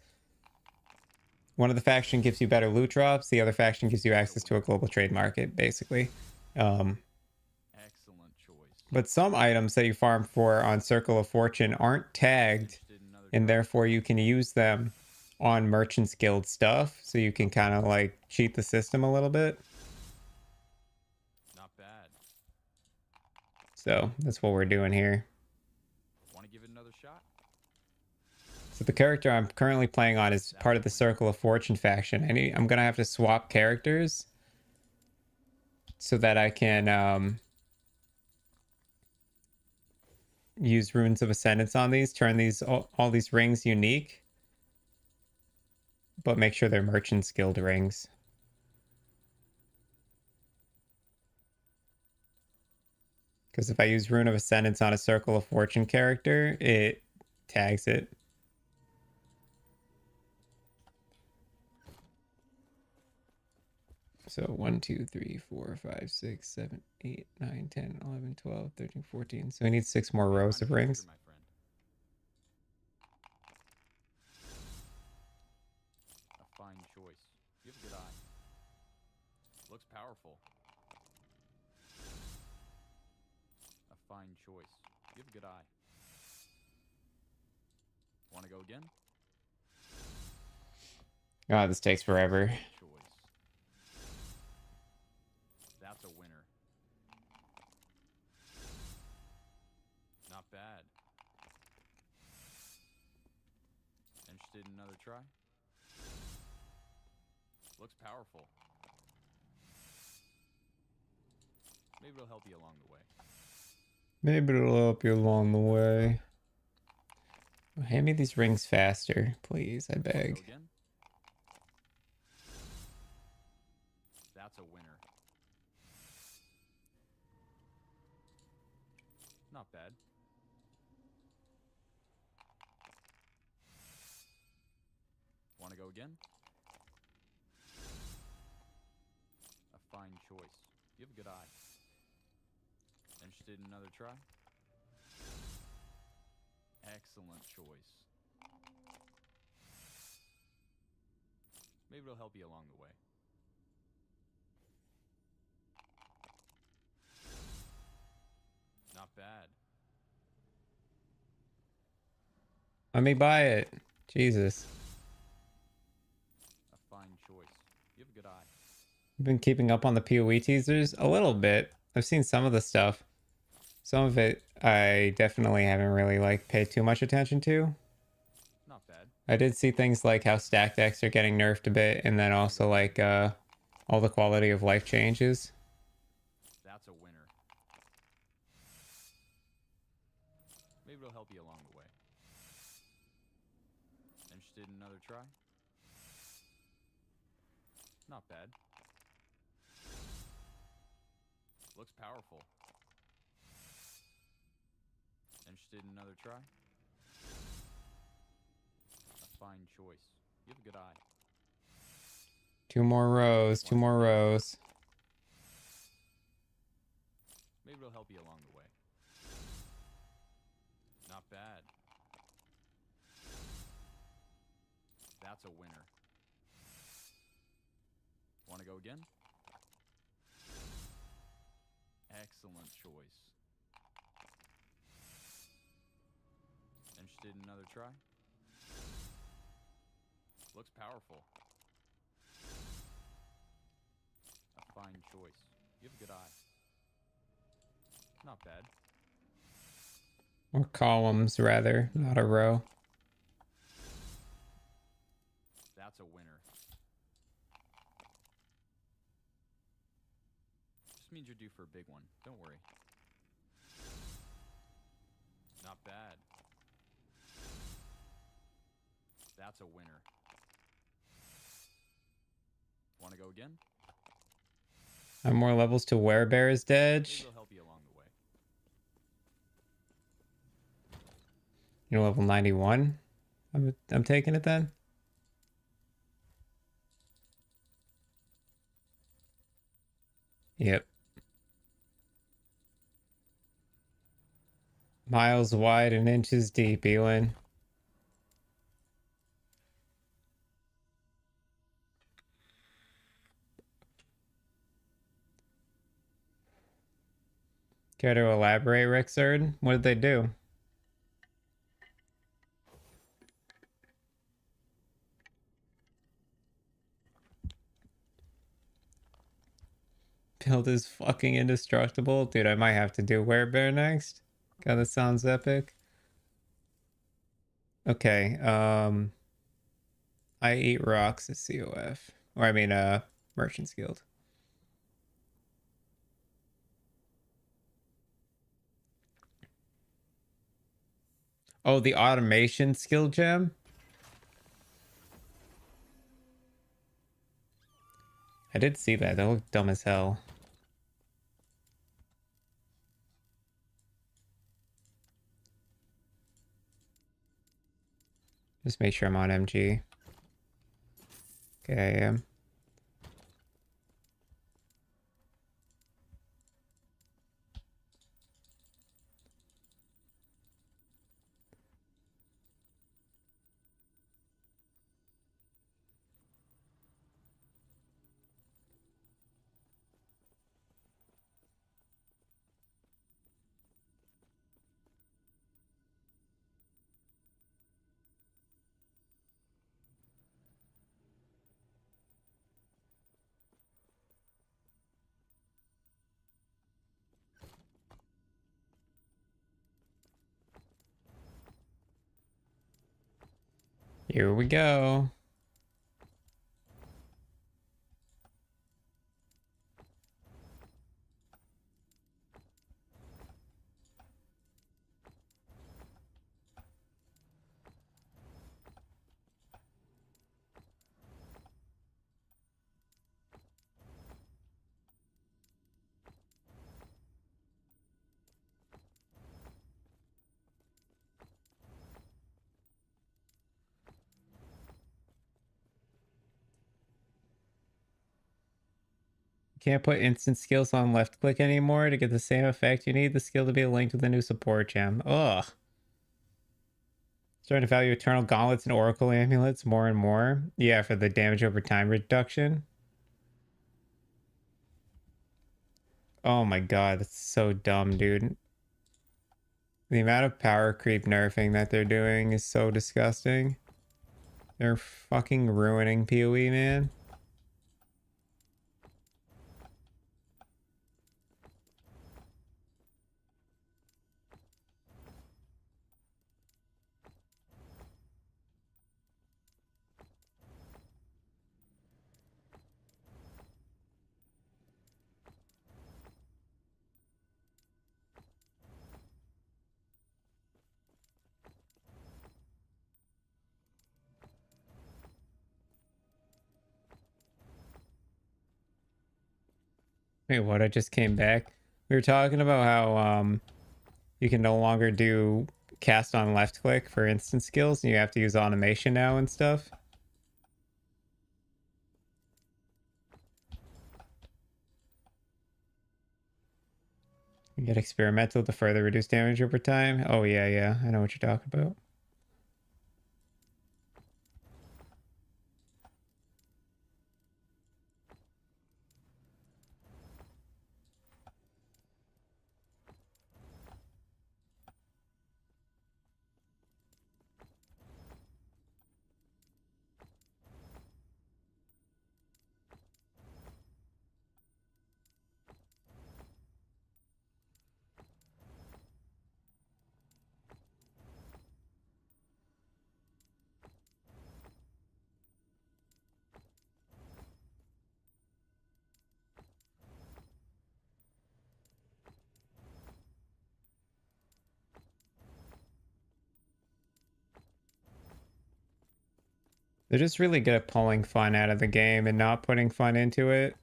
One of the faction gives you better loot drops. The other faction gives you access to a global trade market, basically. Excellent choice. But some items that you farm for on Circle of Fortune aren't tagged, Interested in another and try? therefore you can use them on Merchant's Guild stuff. So you can kind of like cheat the system a little bit. Not bad. So that's what we're doing here. Want to give it another shot? So the character I'm currently playing on is part of the Circle of Fortune faction. I'm gonna have to swap characters so that I can use Runes of Ascendance on these, turn these all these rings unique, but make sure they're Merchant's Guild rings. Because if I use Rune of Ascendance on a Circle of Fortune character, it tags it. So 1, 2, 3, 4, 5, 6, 7, 8, 9, 10, 11, 12, 13, 14. So we need 6 more rows of Find a rings. character, my friend. A fine choice. You have a good eye. Looks powerful. fine choice. You have a good eye. Want to go again? God, this takes forever. Choice. That's a winner. Not bad. Interested in another try? Looks powerful. Maybe it'll help you along the way. Maybe it'll help you along the way. Hand me these rings faster, please. I Go beg. again? That's a winner. Not bad. Want to go again? A fine choice. You have a good eye. Interested in another try? Excellent choice. Maybe it'll help you along the way. Not bad. Let me buy it. Jesus. A fine choice. You have a good eye. I've been keeping up on the PoE teasers a little bit. I've seen some of the stuff. Some of it I definitely haven't really like paid too much attention to. Not bad. I did see things like how stack decks are getting nerfed a bit, and then also like all the quality of life changes. That's a winner. Maybe it'll help you along the way. Interested in another try? Not bad. Looks powerful. Interested in another try? A fine choice. You have a good eye. Two more rows, two more rows. Maybe it'll help you along the way. Not bad. That's a winner. Want to go again? Excellent choice. Interested in another try? Looks powerful. A fine choice. You have a good eye. Not bad. Or columns, rather, not a row. That's a winner. Just means you're due for a big one. Don't worry. Not bad. That's a winner. Want to go again? I'm more levels to Werebear is dead. Maybe it'll help you along the way. You're level 91. I'm taking it then. Yep. Miles wide and inches deep, Elin. Care to elaborate, Rexard? What did they do? Build is fucking indestructible. Dude, I might have to do Werebear next. God, that sounds epic. Okay, I eat rocks at COF. Or I mean, Merchant's Guild. Oh, the automation skill gem? I did see that. That looked dumb as hell. Just make sure I'm on MG. Okay, I am. Here we go. Can't put instant skills on left click anymore to get the same effect. You need the skill to be linked with a new support gem. Ugh. Starting to value Eternal Gauntlets and Oracle Amulets more and more. Yeah, for the damage over time reduction. Oh my god, that's so dumb, dude. The amount of power creep nerfing that they're doing is so disgusting. They're fucking ruining PoE, man. Wait, what? I just came back. We were talking about how you can no longer do cast on left click for instant skills and you have to use automation now and stuff. You get experimental to further reduce damage over time. Oh yeah, I know what you're talking about. They're just really good at pulling fun out of the game and not putting fun into it.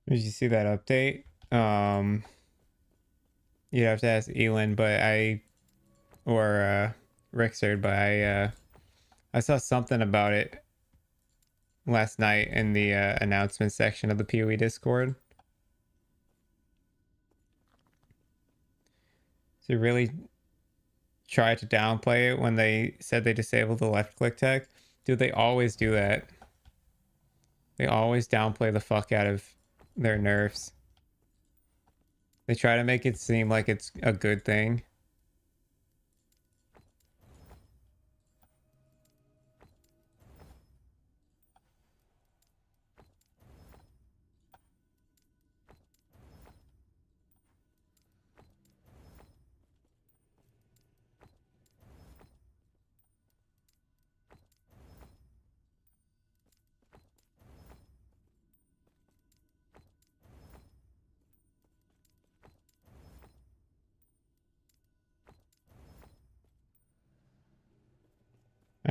Did you see that update? You'd have to ask Elin, but or Rixard, but I saw something about it last night in the announcement section of the PoE Discord. So really try to downplay it when they said they disabled the left click tech. Dude, they always do that. They always downplay the fuck out of their nerfs. They try to make it seem like it's a good thing.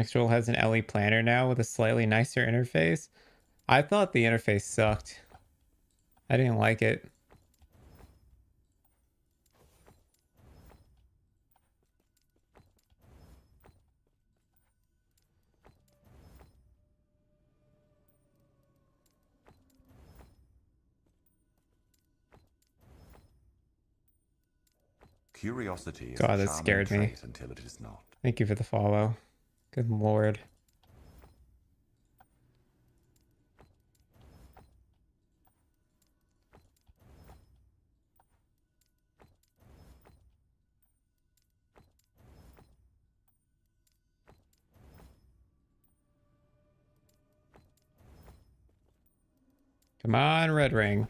Next role has an LE planner now with a slightly nicer interface. I thought the interface sucked. I didn't like it. Curiosity is God, a that charming scared me. trait until it is not. Thank you for the follow. Good lord. Come on, red ring.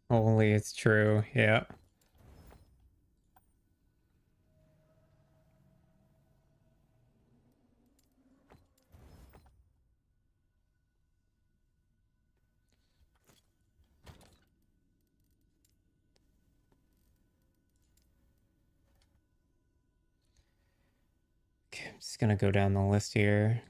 Only it's true. Yeah. Okay, I'm just gonna go down the list here.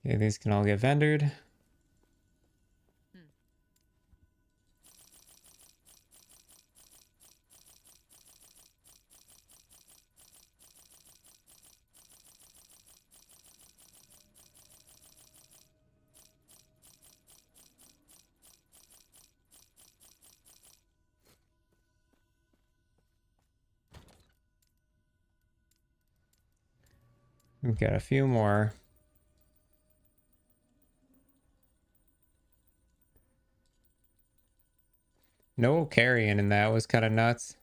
Okay, these can all get vendored. We've got a few more. No carrying in that was kind of nuts.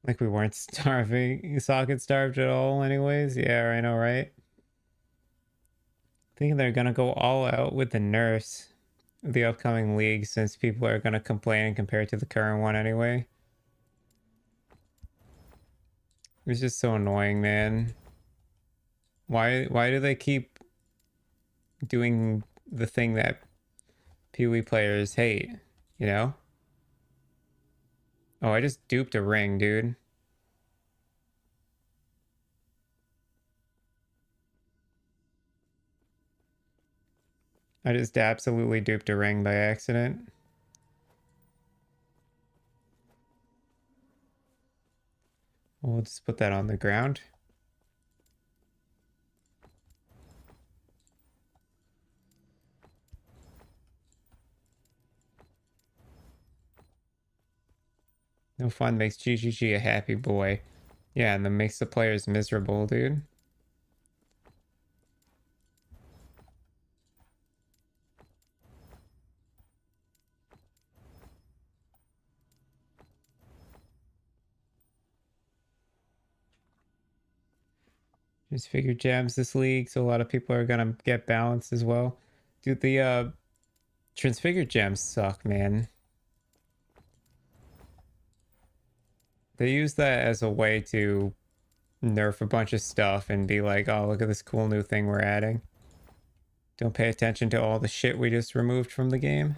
Like we weren't starving, socket starved at all anyways. Yeah, I know, right? Thinking they're gonna go all out with the nerfs of the upcoming league since people are gonna complain compared to the current one anyway. It's just so annoying, man. Why do they keep doing the thing that PoE players hate, you know? Oh, I just duped a ring, dude. I just absolutely duped a ring by accident. We'll just put that on the ground. No fun makes GGG a happy boy. Yeah, and then makes the players miserable, dude. Transfigure gems this league, so a lot of people are gonna get balanced as well. Dude, the transfigure gems suck, man. They use that as a way to nerf a bunch of stuff and be like, oh, look at this cool new thing we're adding. Don't pay attention to all the shit we just removed from the game.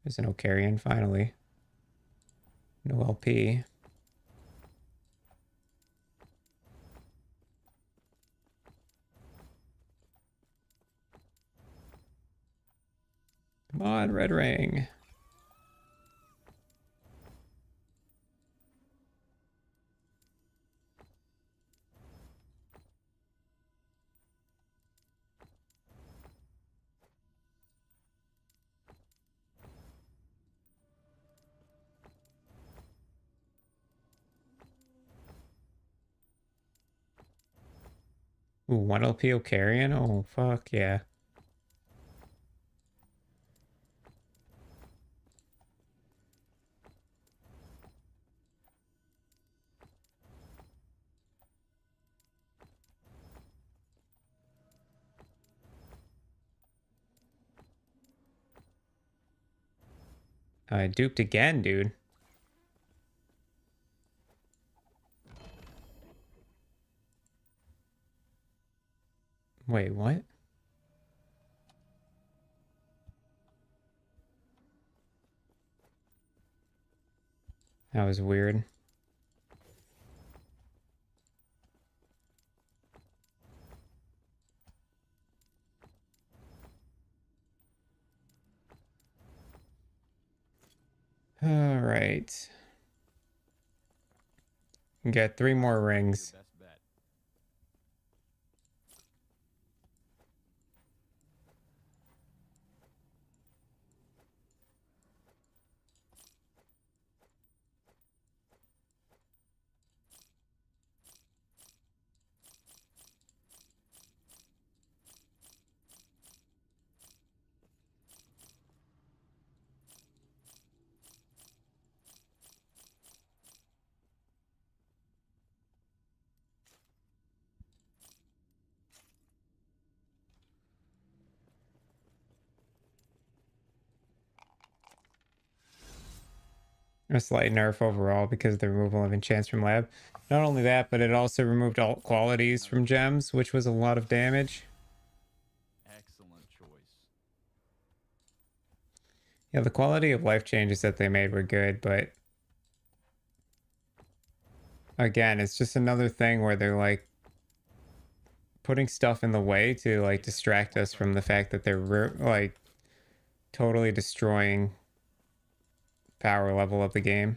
There's an Ocarian, finally. No LP. Come on, Red Ring. Ooh, 1 LP Ocarian? Oh, fuck yeah. I duped again, dude. Wait, what? That was weird. All right. Get 3 more rings. Your best bet. A slight nerf overall because of the removal of enchants from lab. Not only that, but it also removed alt qualities from gems, which was a lot of damage. Excellent choice. Yeah, the quality of life changes that they made were good, but again, it's just another thing where they're like putting stuff in the way to like distract us from the fact that they're like totally destroying power level of the game.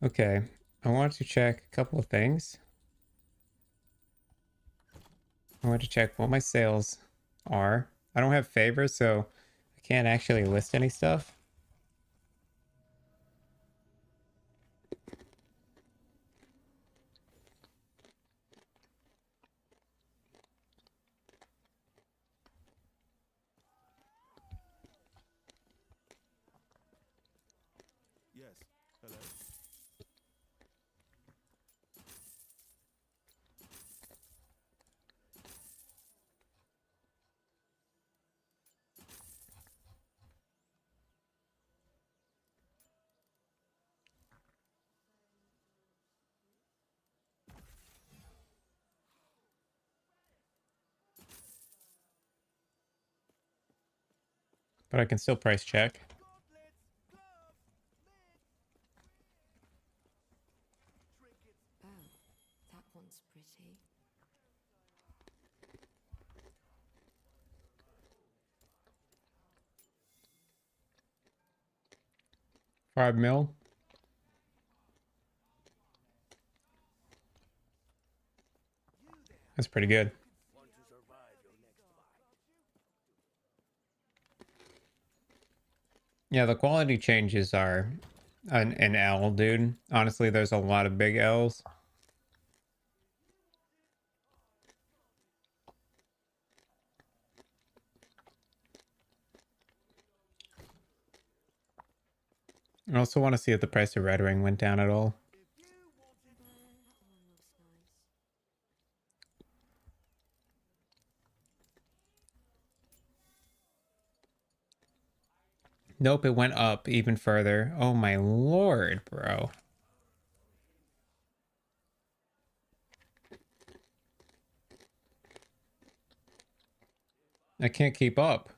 Okay, I want to check a couple of things. I want to check what my sales are. I don't have favors, so I can't actually list any stuff. Yes. Hello. But I can still price check. Oh, that one's pretty. 5 mil. That's pretty good. Yeah, the quality changes are an L, dude. Honestly, there's a lot of big L's. I also want to see if the price of Red Ring went down at all. That one looks nice. Nope, it went up even further. Oh my lord, bro. I can't keep up.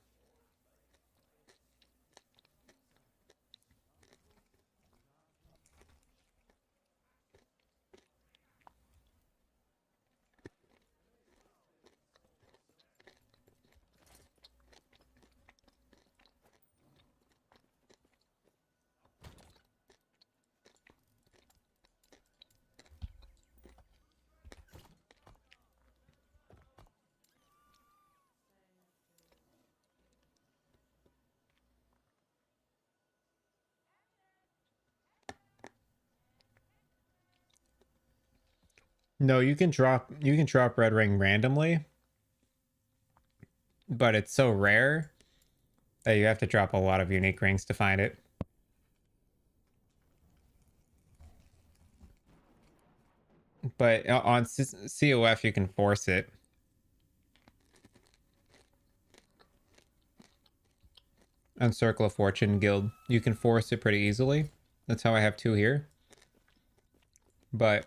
No, you can drop Red Ring randomly, but it's so rare that you have to drop a lot of unique rings to find it. But on COF you can force it. On Circle of Fortune Guild, you can force it pretty easily. That's how I have 2 here. But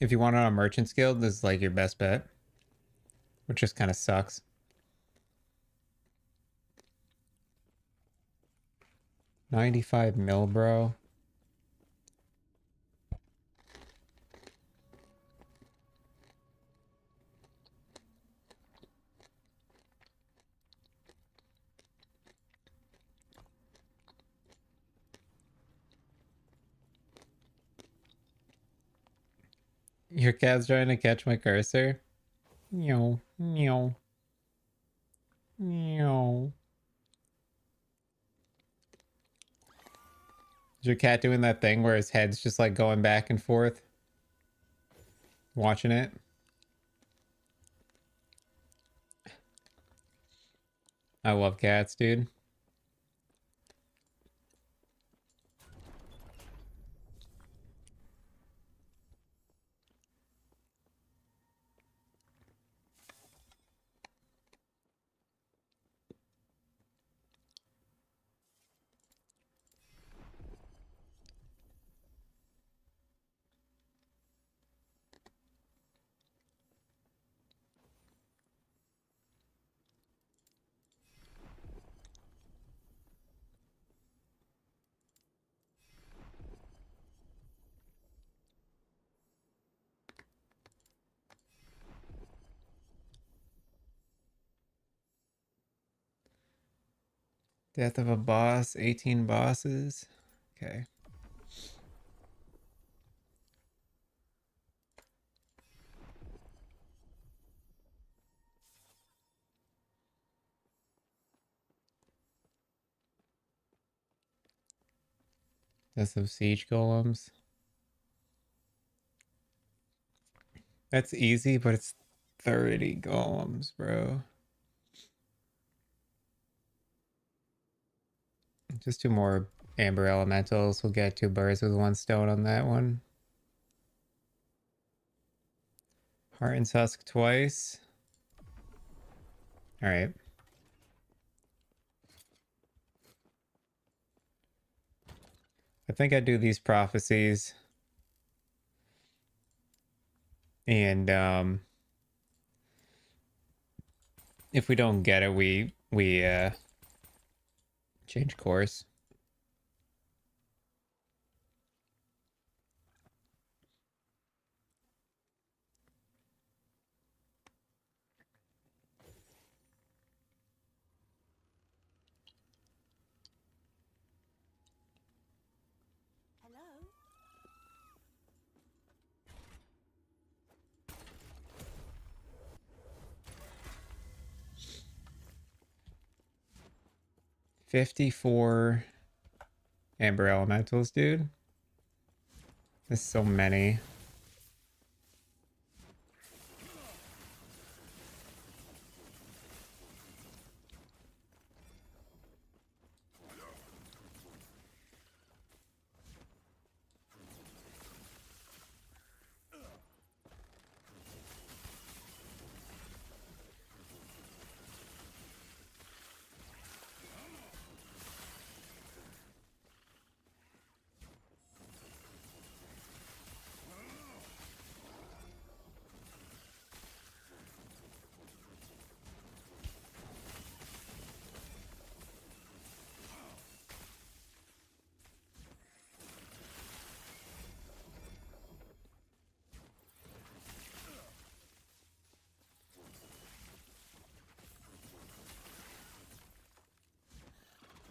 if you want it on Merchant's Guild, this is like your best bet, which just kind of sucks. $95 mil, bro. Your cat's trying to catch my cursor. Meow, meow, meow. Is your cat doing that thing where his head's just like going back and forth? Watching it? I love cats, dude. Death of a boss, 18 bosses. Okay. Death of siege golems. That's easy, but it's 30 golems, bro. Just 2 more amber elementals. We'll get 2 birds with 1 stone on that one. Heart Husk twice. All right. I think I do these prophecies. And if we don't get it, we change course. Hello? 54 amber elementals, dude. There's so many.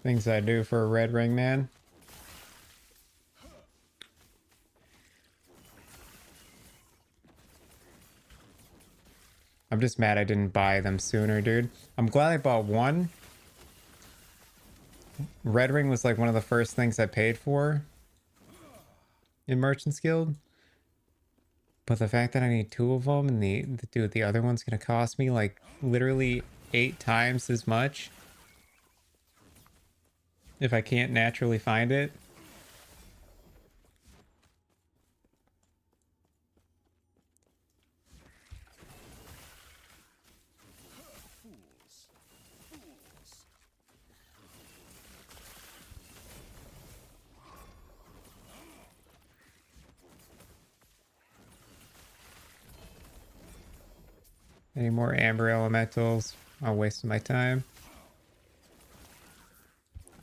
Things I do for a red ring man. I'm just mad I didn't buy them sooner, dude. I'm glad I bought one. Red ring was like one of the first things I paid for in Merchant's Guild. But the fact that I need two of them and the other one's gonna cost me like literally 8 times as much if I can't naturally find it. Any more amber elementals? I'll waste my time.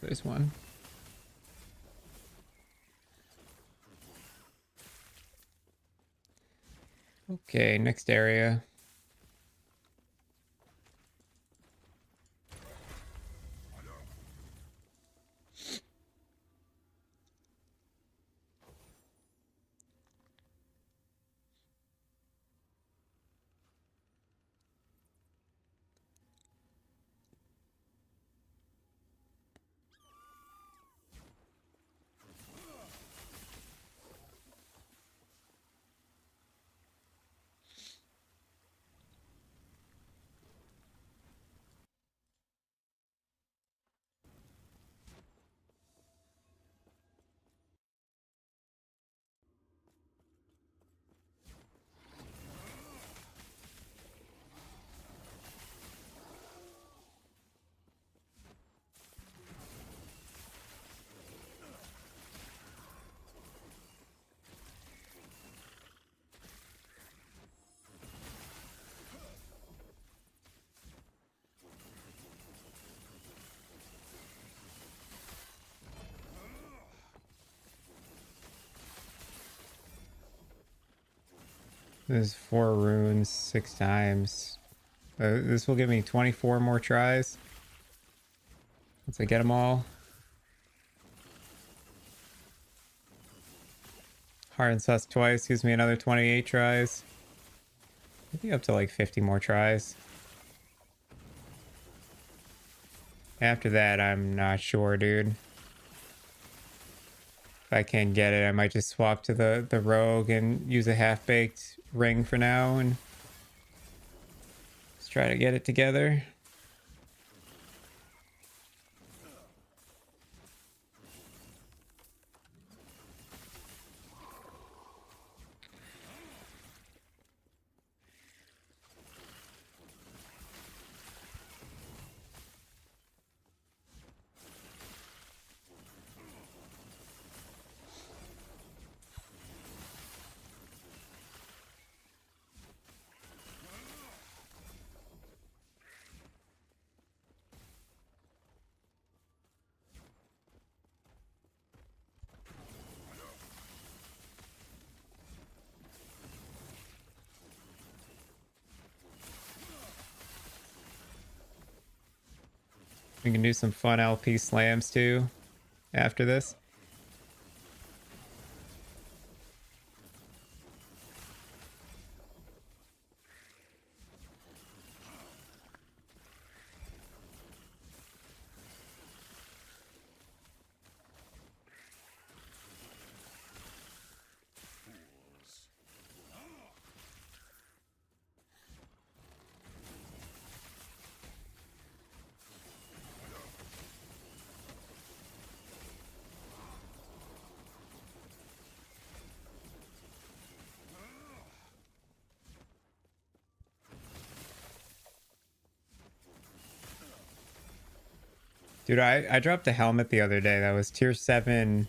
There's one. Okay, next area. There's 4 runes 6 times. This will give me 24 more tries. Once I get them all. Hard and sus twice gives me another 28 tries. Maybe up to like 50 more tries. After that, I'm not sure, dude. If I can't get it, I might just swap to the rogue and use a half-baked ring for now and let's try to get it together. We can do some fun LP slams too after this. Dude, I dropped a helmet the other day that was tier 7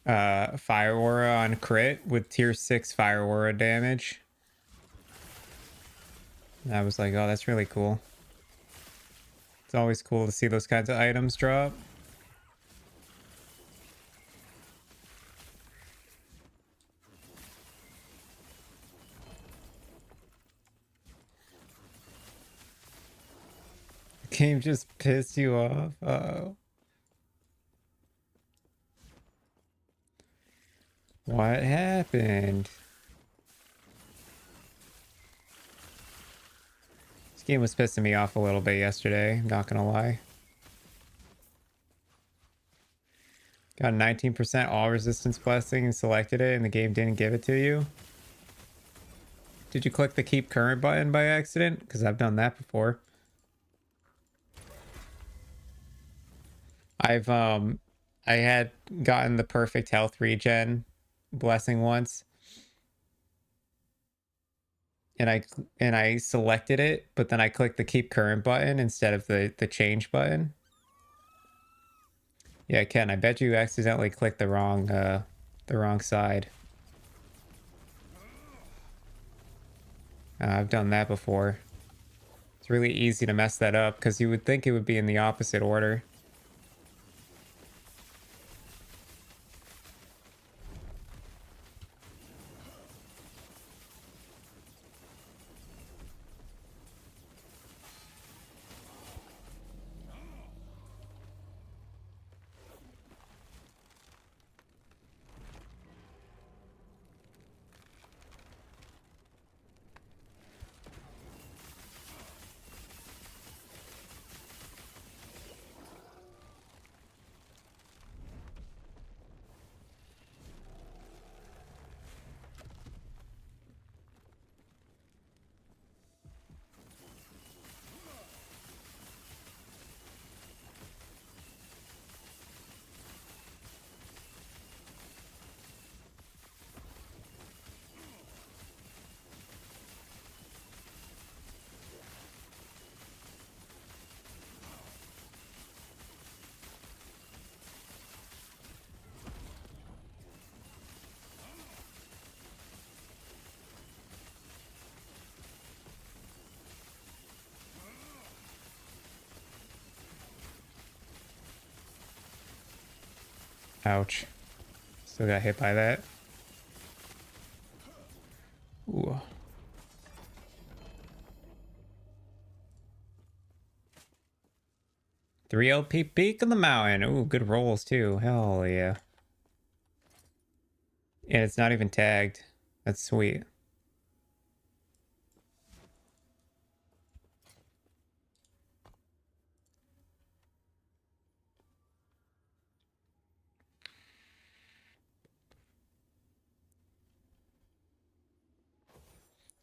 fire aura on crit with tier 6 fire aura damage. And I was like, oh, that's really cool. It's always cool to see those kinds of items drop. Game just pissed you off. Oh. What happened? This game was pissing me off a little bit yesterday, not gonna lie. Got a 19% all resistance blessing and selected it and the game didn't give it to you. Did you click the keep current button by accident? Because I've done that before. I had gotten the perfect health regen blessing once. And I selected it, but then I clicked the keep current button instead of the change button. Yeah, Ken, I bet you accidentally clicked the wrong side. I've done that before. It's really easy to mess that up because you would think it would be in the opposite order. Ouch. Still got hit by that. Ooh. Three LP peak on the mountain. Ooh, good rolls too. Hell yeah. And it's not even tagged. That's sweet.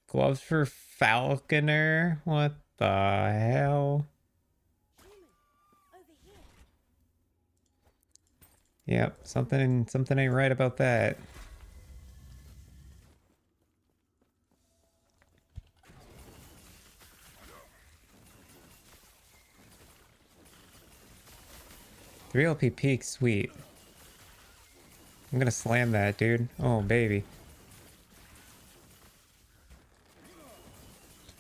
Gloves for Falconer? What the hell? Human, over here. Yep, something ain't right about that. Three LP peak, sweet. I'm gonna slam that, dude. Oh baby.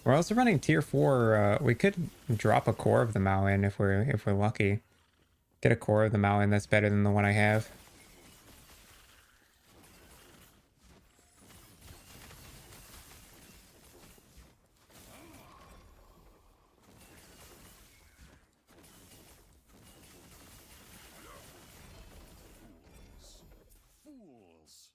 We're also running tier 4. We could drop a core of the Mountain if we're lucky. Get a core of the Mountain that's better than the one I have. Fools!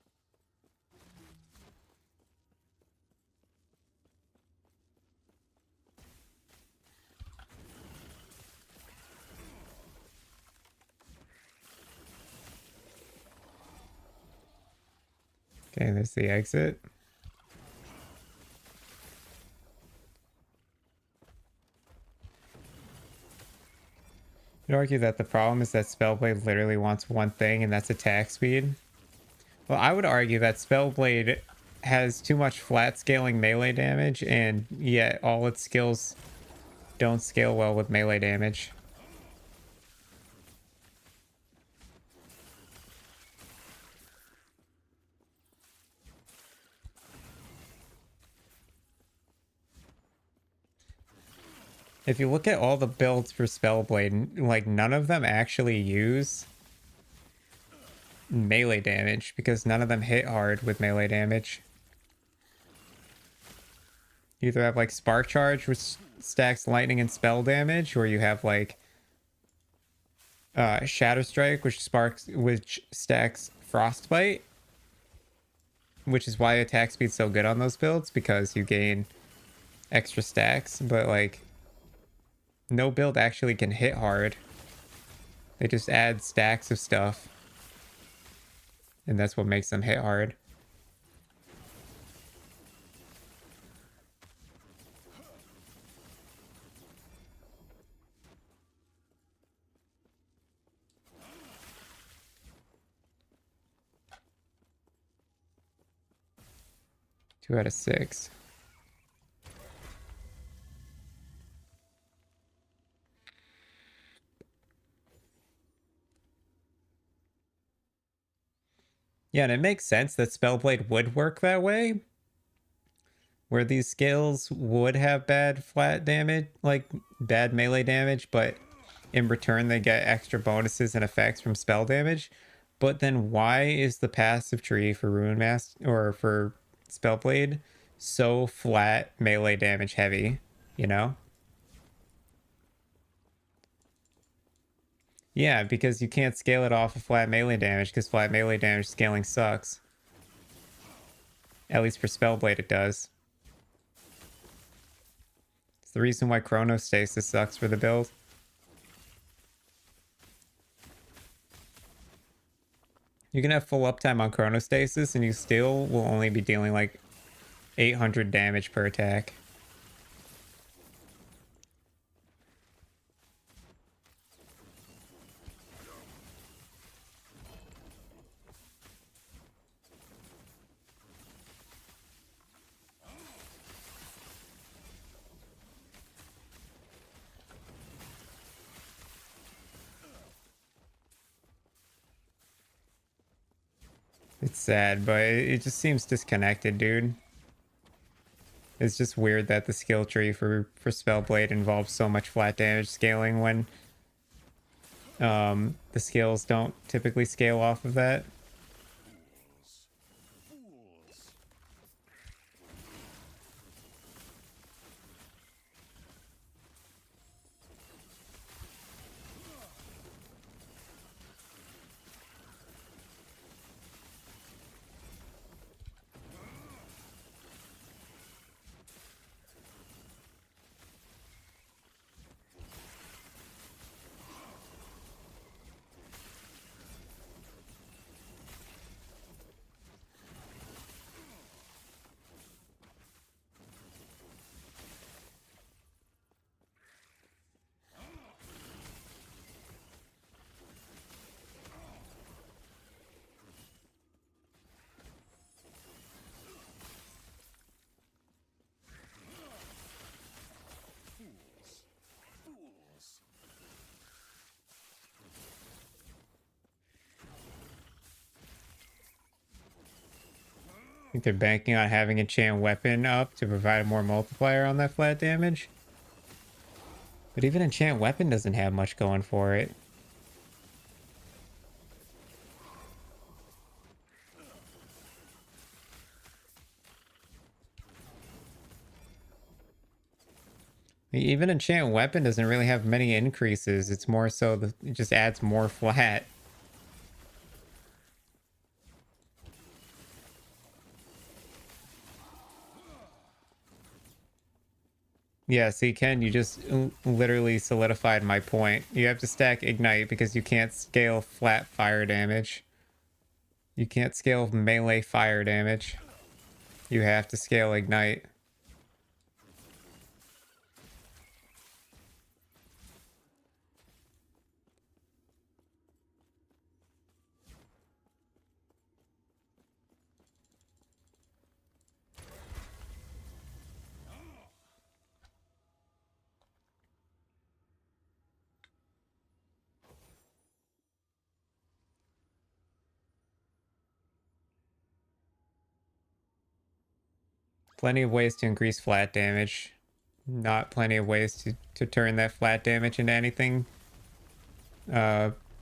Okay, there's the exit. You'd argue that the problem is that Spellblade literally wants one thing, and that's attack speed. Well, I would argue that Spellblade has too much flat scaling melee damage, and yet all its skills don't scale well with melee damage. If you look at all the builds for Spellblade, like none of them actually use melee damage because none of them hit hard with melee damage. You either have like Spark Charge, which stacks lightning and spell damage, or you have like Shadow Strike, which stacks Frostbite, which is why attack speed's so good on those builds, because you gain extra stacks. But like, no build actually can hit hard. They just add stacks of stuff, and that's what makes them hit hard. Two out of 6. Yeah, and it makes sense that Spellblade would work that way, where these skills would have bad flat damage, like bad melee damage, but in return they get extra bonuses and effects from spell damage. But then why is the passive tree for Ruin Mask or for Spellblade so flat melee damage heavy, you know? Yeah, because you can't scale it off of flat melee damage, because flat melee damage scaling sucks. At least for Spellblade it does. It's the reason why Chronostasis sucks for the build. You can have full uptime on Chronostasis and you still will only be dealing like 800 damage per attack. It's sad, but it just seems disconnected, dude. It's just weird that the skill tree for Spellblade involves so much flat damage scaling when the skills don't typically scale off of that. I think they're banking on having Enchant Weapon up to provide more multiplier on that flat damage. But even Enchant Weapon doesn't have much going for it. Even Enchant Weapon doesn't really have many increases. It's more so it just adds more flat. Yeah, see, Ken, you just literally solidified my point. You have to stack Ignite because you can't scale flat fire damage. You can't scale melee fire damage. You have to scale Ignite. Plenty of ways to increase flat damage. Not plenty of ways to turn that flat damage into anything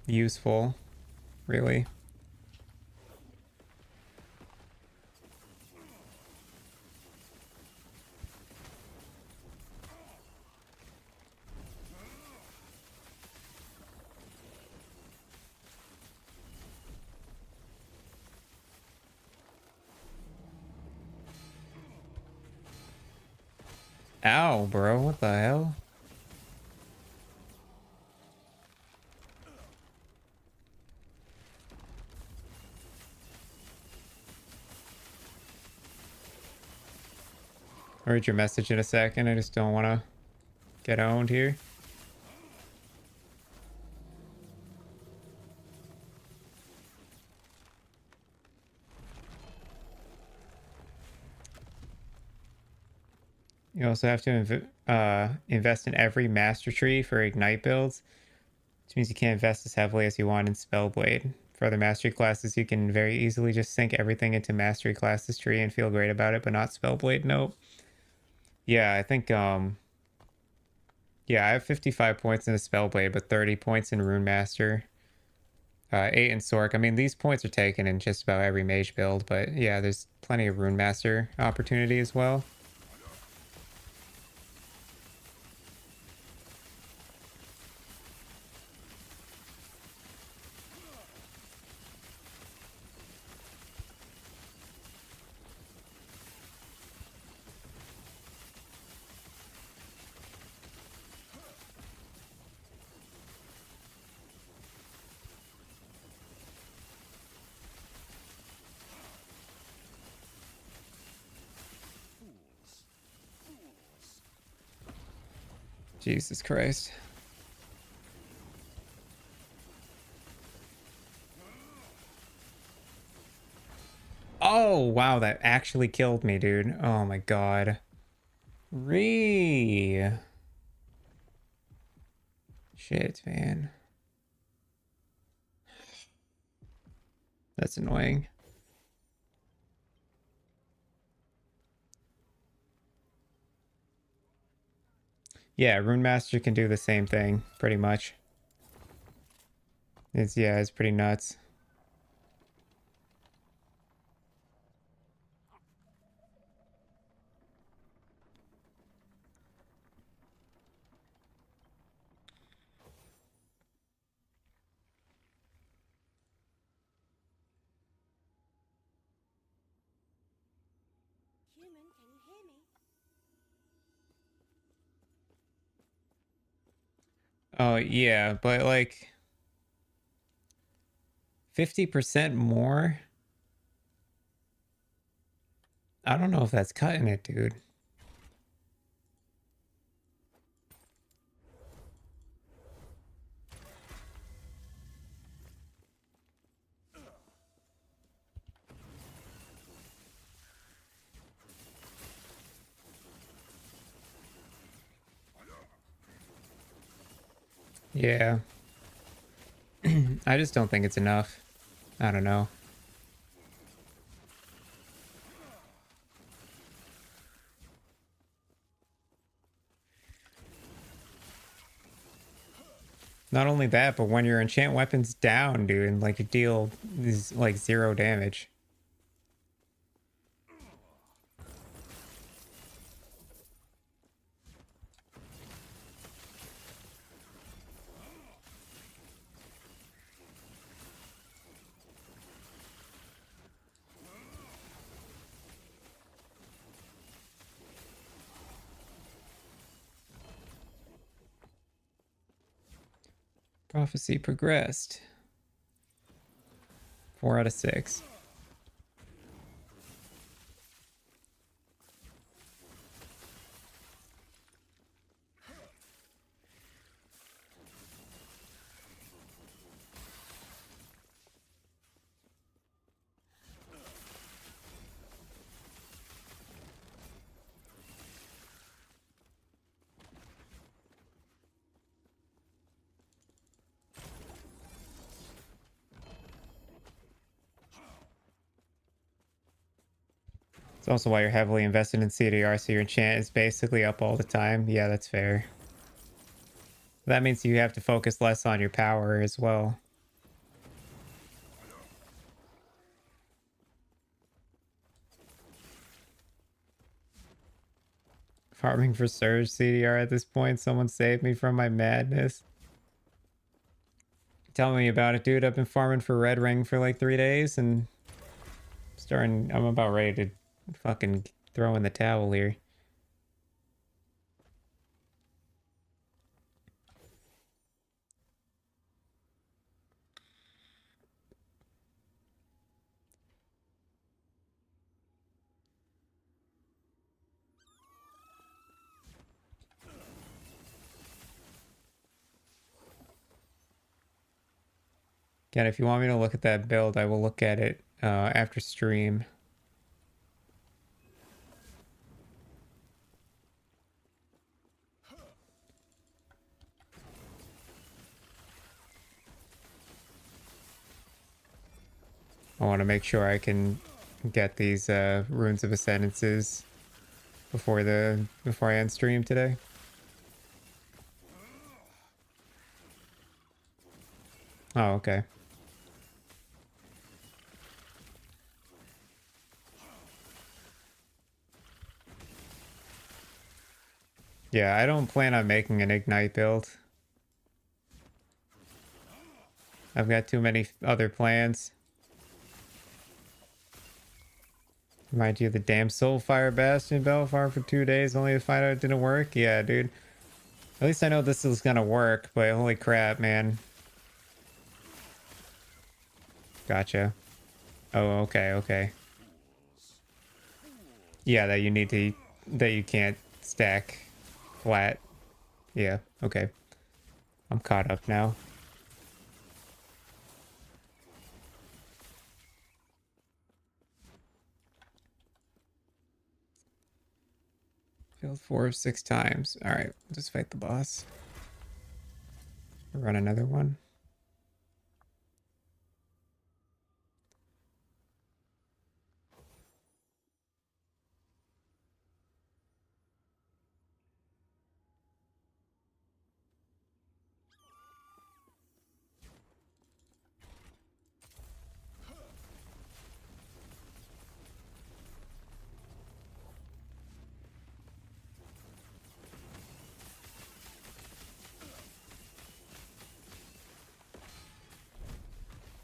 useful, really. Ow, bro. What the hell? I'll read your message in a second. I just don't want to get owned here. You also have to invest in every master tree for ignite builds, which means you can't invest as heavily as you want in Spellblade. For other mastery classes, you can very easily just sink everything into mastery classes tree and feel great about it, but not Spellblade. Nope. Yeah, I think yeah, I have 55 points in a Spellblade, but 30 points in Rune Master. 8 in Sork. I mean, these points are taken in just about every mage build, but yeah, there's plenty of Rune Master opportunity as well. Jesus Christ. Oh, wow, that actually killed me, dude. Oh my god. Shit, man. That's annoying. Yeah, Rune Master can do the same thing, pretty much. It's pretty nuts. Human, can you hear me? Oh, yeah, but like 50% more? I don't know if that's cutting it, dude. Yeah. I just don't think it's enough. I don't know. Not only that, but when your enchant weapon's down, dude, like you deal is like 0 damage. Prophecy progressed. 4 out of 6. It's also why you're heavily invested in CDR, so your enchant is basically up all the time. Yeah, that's fair. That means you have to focus less on your power as well. Farming for Surge CDR at this point. Someone saved me from my madness. Tell me about it, dude. I've been farming for Red Ring for like 3 days and I'm about ready to fucking throw in the towel here. Again, if you want me to look at that build, I will look at it after stream. I want to make sure I can get these runes of ascendances before I end stream today. Oh, okay. Yeah, I don't plan on making an ignite build. I've got too many other plans. Remind you of the damn Soulfire Bastion Bell farm for 2 days only to find out it didn't work? Yeah, dude. At least I know this is gonna work, but holy crap, man. Gotcha. Oh, okay, okay. Yeah, that you can't stack flat. Yeah, okay. I'm caught up now. Failed 4 of 6 times. Alright, just fight the boss. Run another one.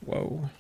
Whoa.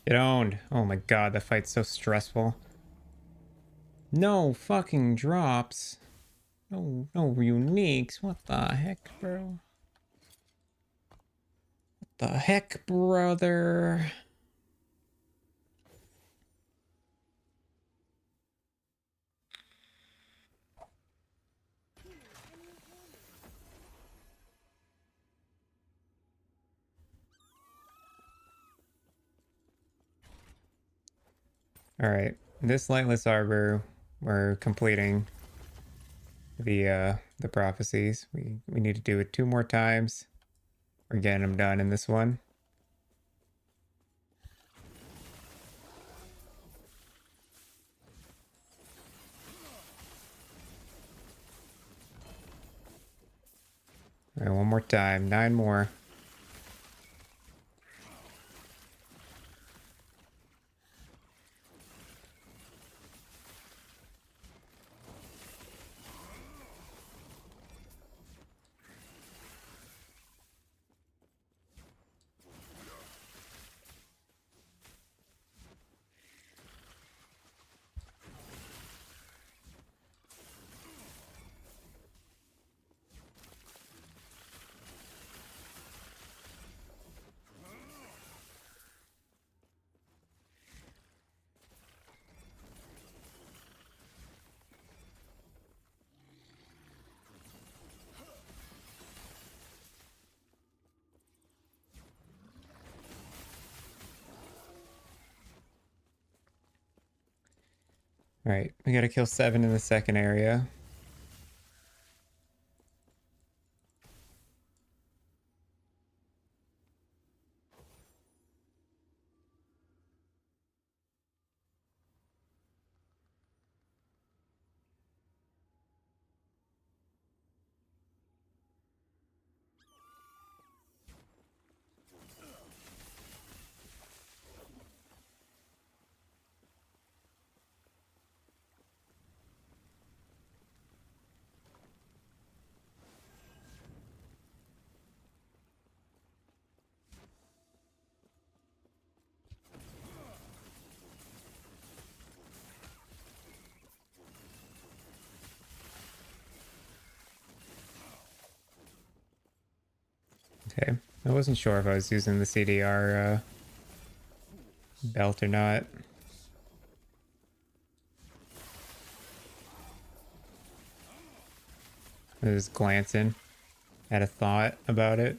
Get owned. Oh my god, the fight's so stressful. No fucking drops. No uniques. What the heck, bro? What the heck, brother? All right, this lightless arbor, we're completing the prophecies. We need to do it 2 more times. We're getting them done in this one. All right, one more time. 9 more. Right, we gotta kill 7 in the second area. Okay, I wasn't sure if I was using the CDR belt or not. I was glancing, had a thought about it.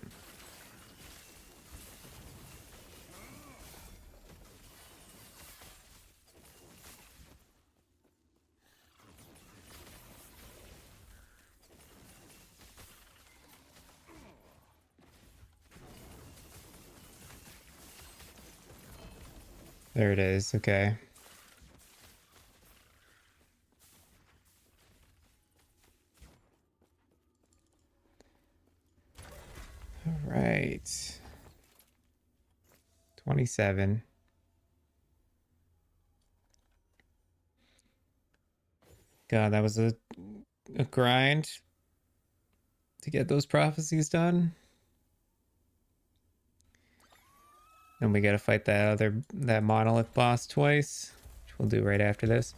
There it is, okay. All right. 27. God, that was a grind to get those prophecies done. And we gotta fight that monolith boss twice, which we'll do right after this.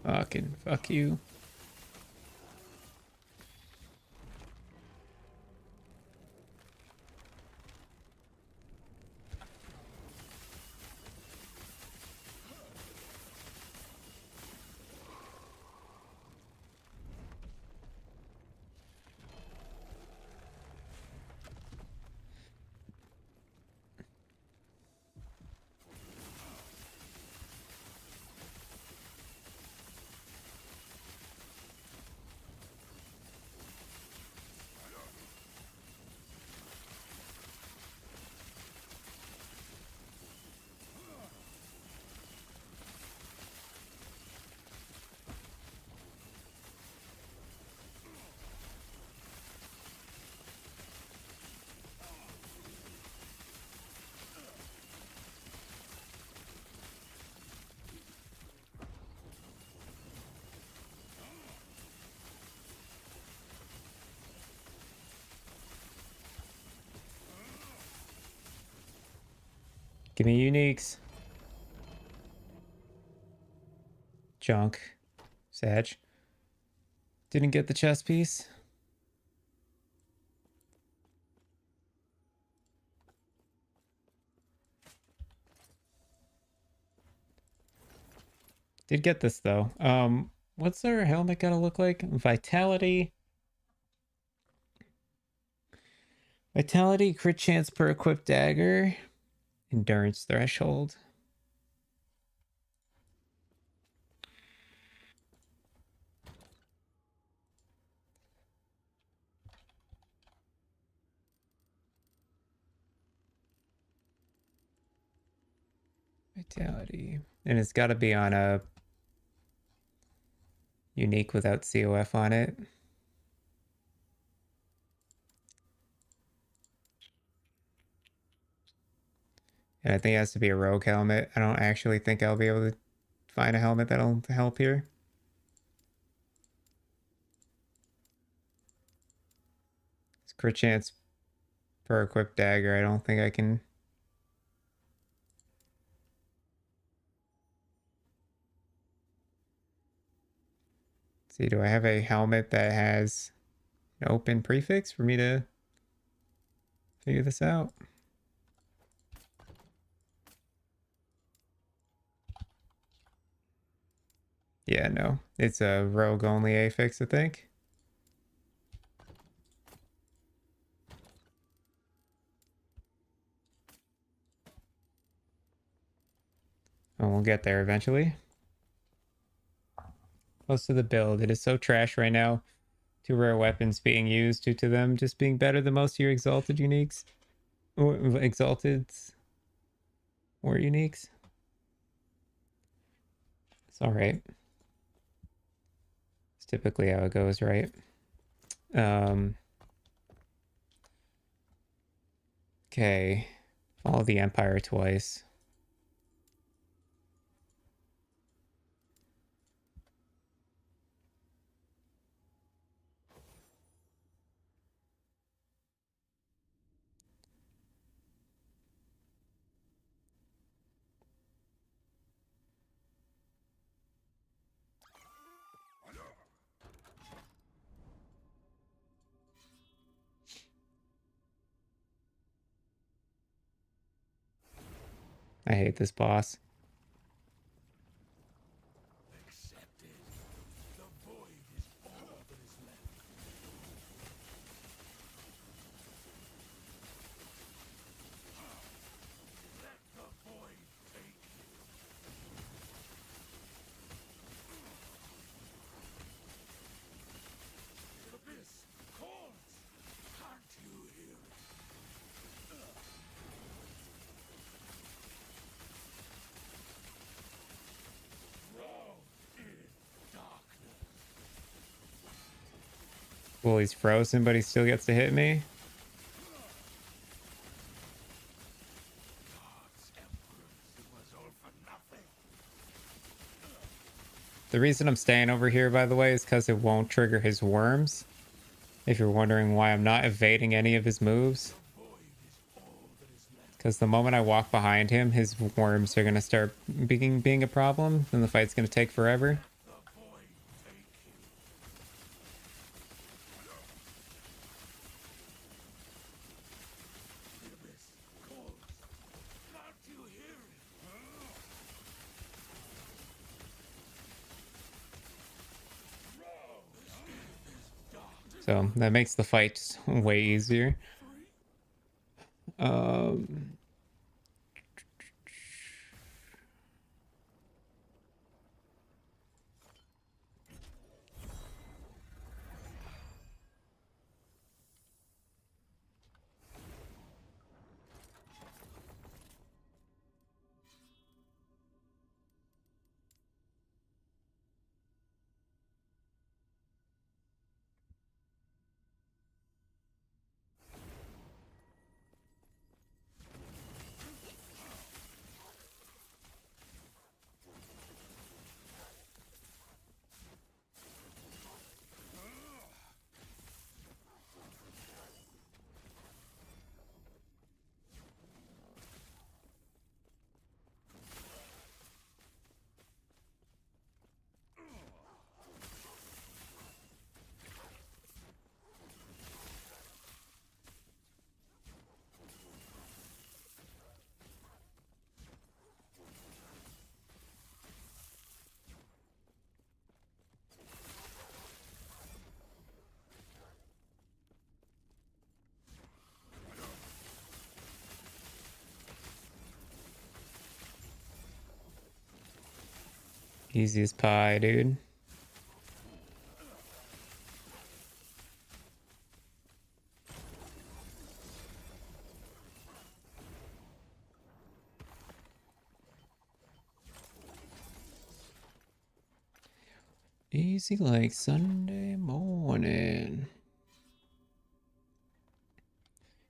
Fucking fuck you. Give me uniques. Junk. Sag. Didn't get the chest piece. Did get this though. What's our helmet gotta look like? Vitality. Vitality, crit chance per equipped dagger. Endurance threshold. Vitality. And it's got to be on a unique without COF on it. And I think it has to be a rogue helmet. I don't actually think I'll be able to find a helmet that'll help here. It's crit chance per equipped dagger. I don't think I can. See, do I have a helmet that has an open prefix for me to figure this out. Yeah, no. It's a rogue only affix, I think. And we'll get there eventually. Most of the build. It is so trash right now. 2 rare weapons being used due to them just being better than most of your exalted uniques. Or exalteds. Or uniques. It's alright. It's typically how it goes, right? Okay. Follow the Empire twice. I hate this boss. Well, he's frozen, but he still gets to hit me. The reason I'm staying over here, by the way, is because it won't trigger his worms. If you're wondering why I'm not evading any of his moves. Because the moment I walk behind him, his worms are going to start being a problem, and the fight's going to take forever. So that makes the fight way easier. Easy as pie, dude. Easy like Sunday morning.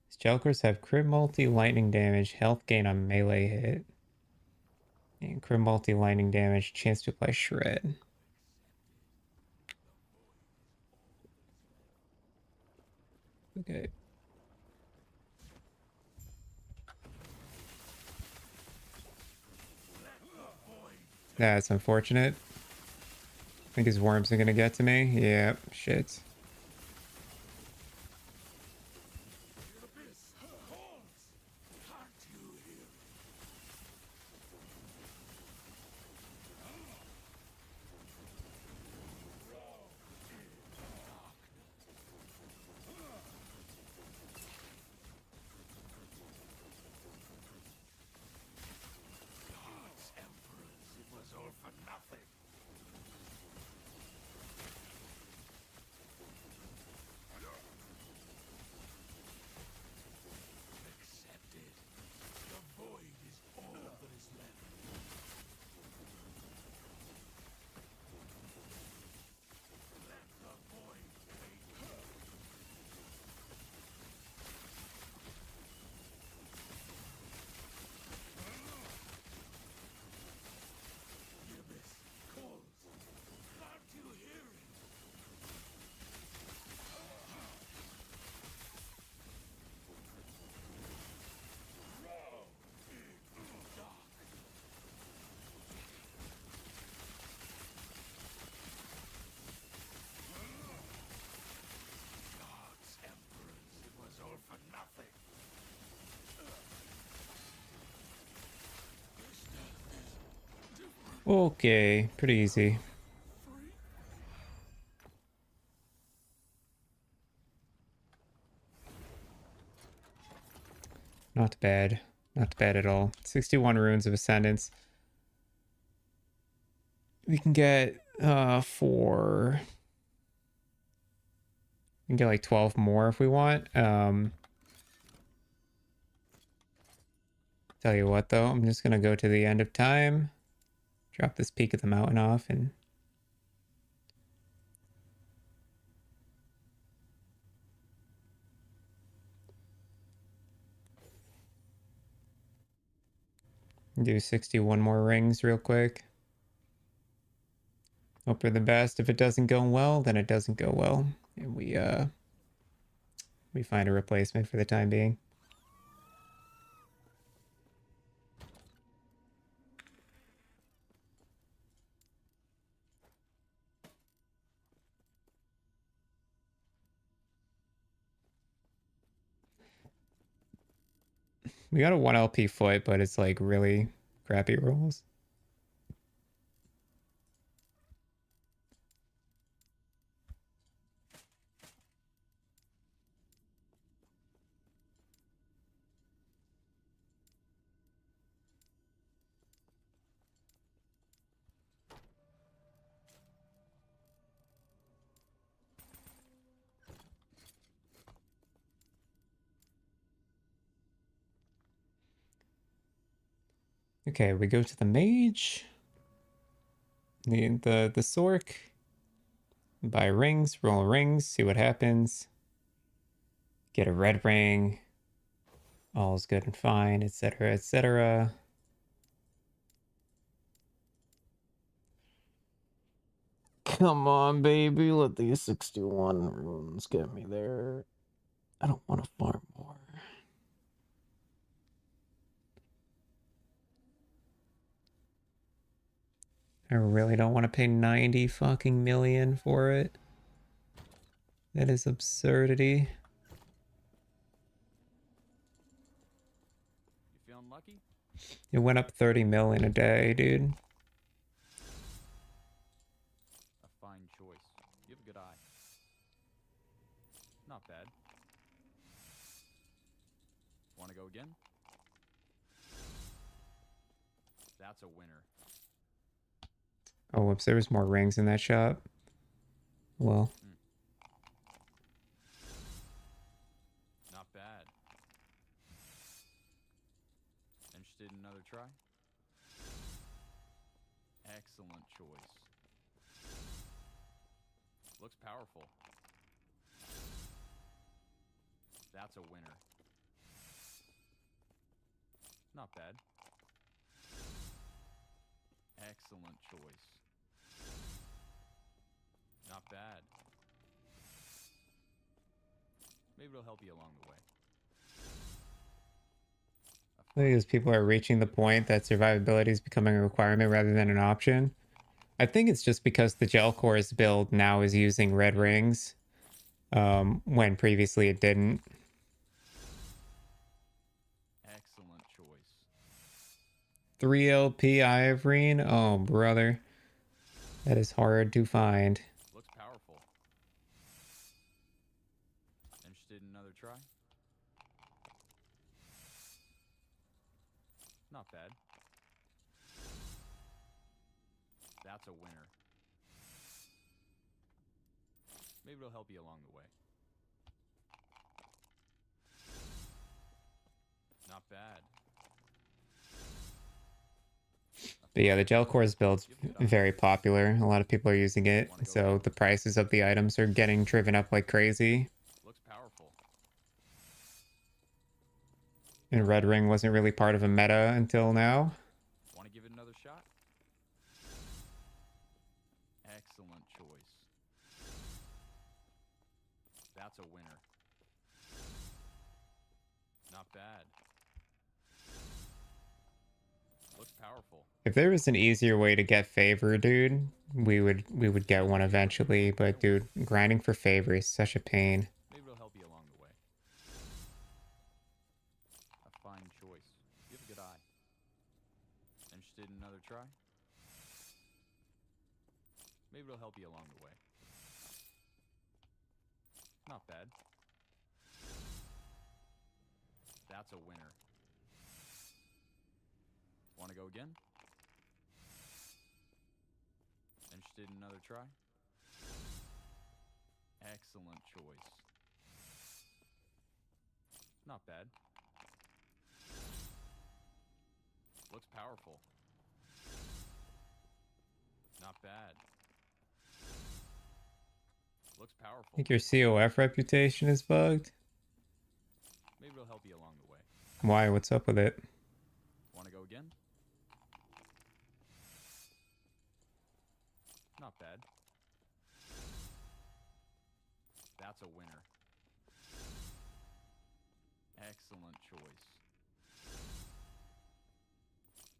These Jokers have crit multi, lightning damage, health gain on melee hit. And crit multi, lightning damage, chance to apply shred. Okay. That's unfortunate. I think his worms are gonna get to me. Yep, shit. Okay, pretty easy. Not bad. Not bad at all. 61 runes of ascendance. We can get 4. We can get like 12 more if we want. Tell you what though, I'm just gonna go to the end of time, drop this peak of the mountain off, and do 61 more rings real quick. Hope for the best. If it doesn't go well, then it doesn't go well, and we find a replacement for the time being. We got a 1 LP foot, but it's like really crappy rolls. Okay, we go to the mage. The Sork. Buy rings, roll rings, see what happens. Get a red ring. All's good and fine, etc., etc. Come on, baby. Let these 61 runes get me there. I don't want to farm more. I really don't want to pay 90 fucking million for it. That is absurdity. You feeling lucky? It went up 30 million a day, dude. A fine choice. You have a good eye. Not bad. Want to go again? That's a winner. Oh, whoops, there was more rings in that shop. Well, Not bad. Interested in another try? Excellent choice. Looks powerful. That's a winner. Not bad. Excellent choice. Not bad. Maybe it'll help you along the way. I think as people are reaching the point that survivability is becoming a requirement rather than an option. I think it's just because the gel cores build now is using red rings, when previously it didn't. Excellent choice. 3 LP Ivorine? Oh, brother. That is hard to find. Looks powerful. Interested in another try? Not bad. That's a winner. Maybe it'll help you along the way. Not bad. But yeah, the gel cores build's very popular. A lot of people are using it. So the prices of the items are getting driven up like crazy. Looks powerful. And Red Ring wasn't really part of a meta until now. Want to give it another shot? Excellent choice. That's a winner. Not bad. Looks powerful. If there was an easier way to get favor, dude, we would get one eventually. But dude, grinding for favor is such a pain. Maybe it'll help you along the way. A fine choice. You have a good eye. Interested in another try? Maybe it'll help you along the way. Not bad. That's a winner. Want to go again? Interested in another try? Excellent choice. Not bad. Looks powerful. Not bad. Looks I powerful. think your COF reputation is bugged. Maybe it'll help you along the way. Why? What's up with it? Want to go again? Not bad. That's a winner. Excellent choice.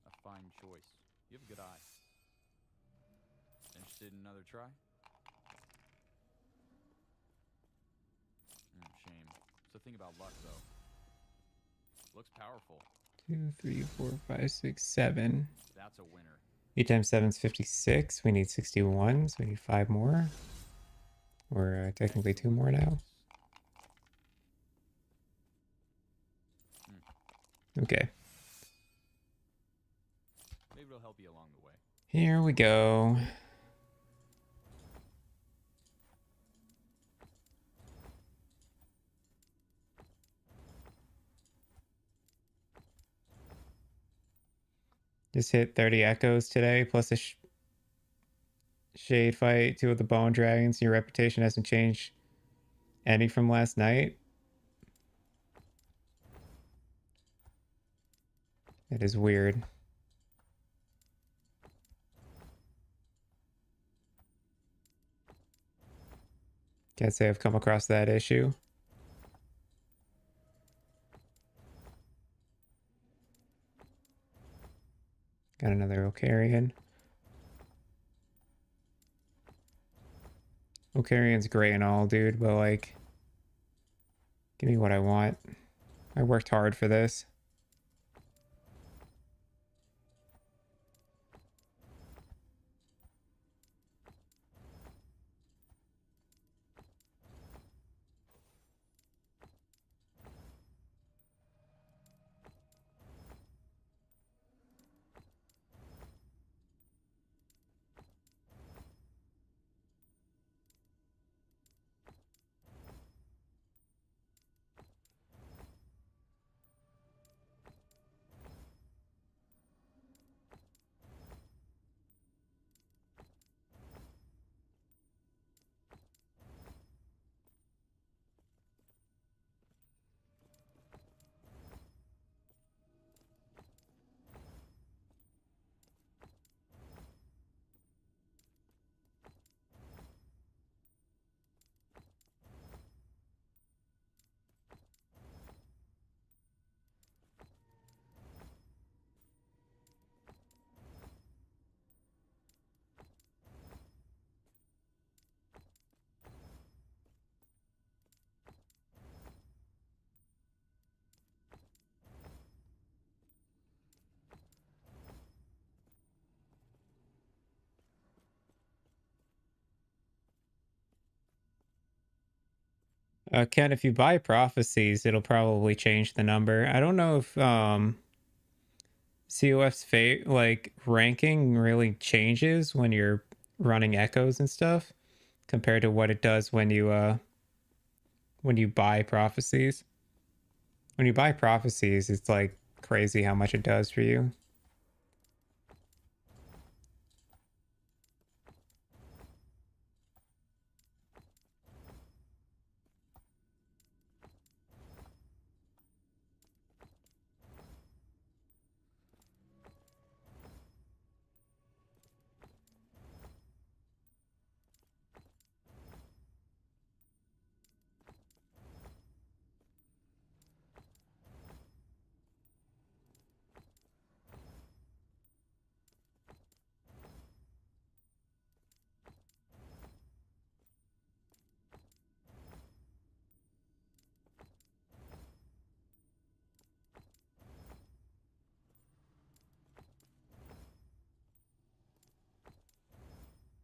A fine choice. You have a good eye. Interested in another try? Shame. So think about luck, though. Looks powerful. 2, 3, 4, 5, 6, 7. That's a winner. 8 times 7 is 56. We need 61, so we need 5 more. Or technically 2 more now. Okay. Maybe it'll help you along the way. Here we go. Just hit 30 echoes today, plus a shade fight, 2 of the bone dragons. Your reputation hasn't changed any from last night. It is weird. Can't say I've come across that issue. Got another Ocarian. Ocarian's great and all, dude, but like, give me what I want. I worked hard for this. Ken, if you buy prophecies, it'll probably change the number. I don't know if COF's like ranking really changes when you're running echoes and stuff compared to what it does when you buy prophecies. When you buy prophecies, it's like crazy how much it does for you.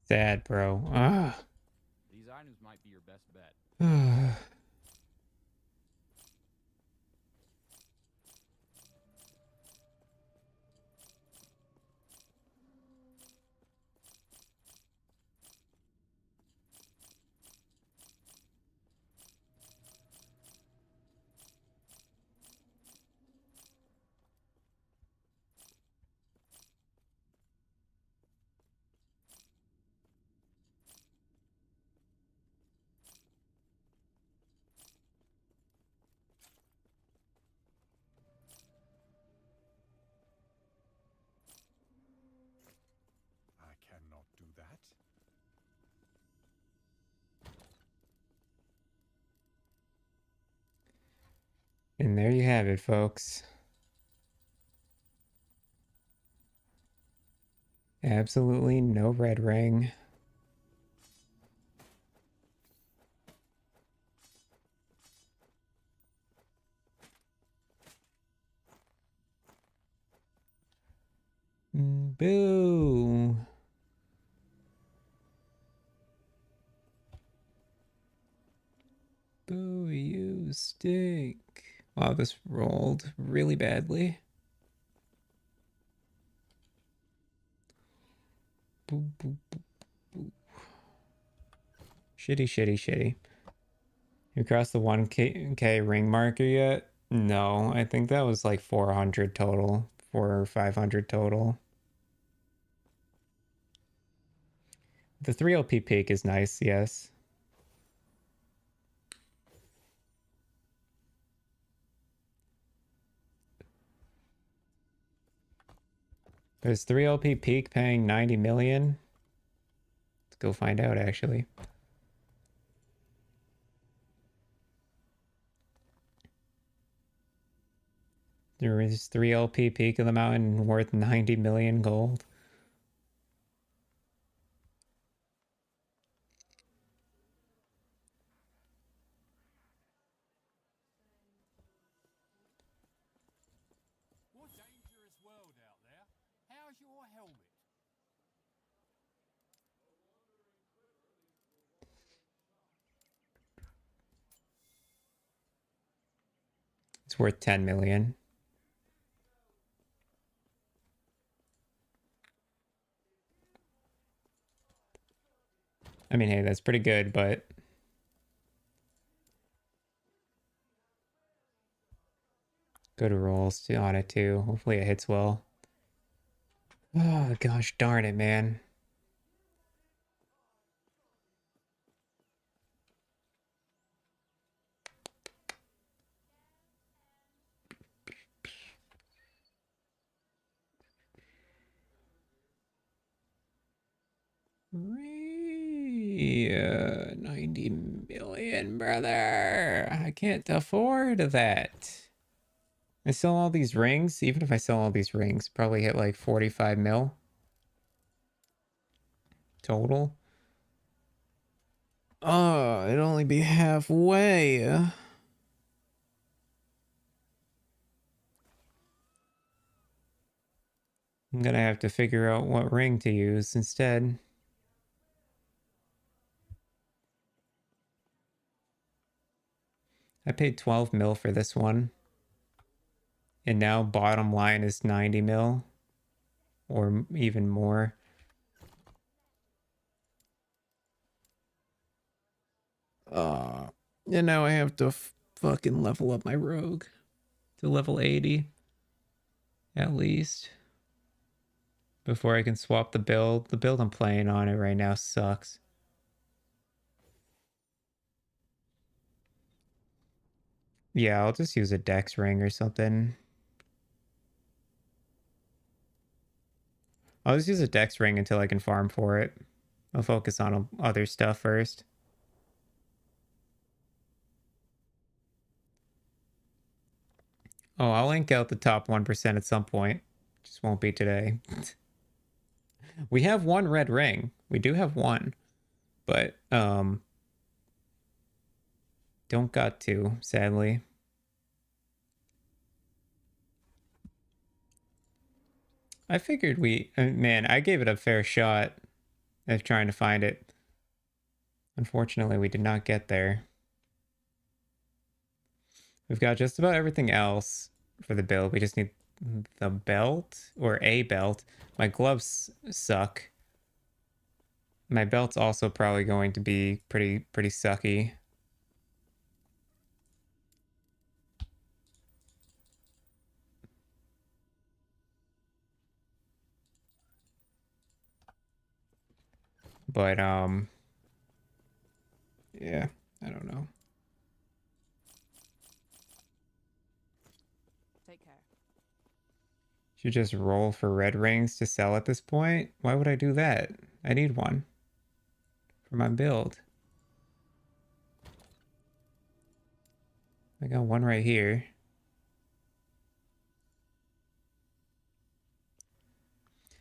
Sad, bro. Ah. These items might be your best bet. I cannot do that. And there you have it, folks. Absolutely no red ring. Boo. Boo, you stink. Wow, this rolled really badly. Boo, boo, boo, boo. Shitty, shitty, shitty. You crossed the 1K ring marker yet? No, I think that was like 400 total. 4 or 500 total. The 3LP peak is nice, yes. Is 3LP peak paying 90 million? Let's go find out, actually. There is 3LP peak of the mountain worth 90 million gold. What dangerous world out there? How's your helmet? It's worth 10 million. I mean, hey, that's pretty good, but good rolls on it too. Hopefully it hits well. Oh, gosh darn it, man. Yeah, 90 million, brother. I can't afford that. I sell all these rings. Even if I sell all these rings, probably hit like 45 mil total. Oh, it'd only be halfway. I'm gonna have to figure out what ring to use instead. I paid 12 mil for this one. And now bottom line is 90 mil. Or even more. And now I have to fucking level up my rogue to level 80. At least. Before I can swap the build. The build I'm playing on it right now sucks. Yeah, I'll just use a dex ring or something. I'll just use a dex ring until I can farm for it. I'll focus on other stuff first. Oh, I'll link out the top 1% at some point. Just won't be today. We have one red ring. We do have one. But, don't got to, sadly. I figured man, I gave it a fair shot. of trying to find it. Unfortunately, we did not get there. We've got just about everything else for the build. We just need the belt or a belt. My gloves suck. My belt's also probably going to be pretty sucky. But yeah, I don't know. Take care. Should just roll for red rings to sell at this point. Why would I do that? I need one for my build. I got one right here.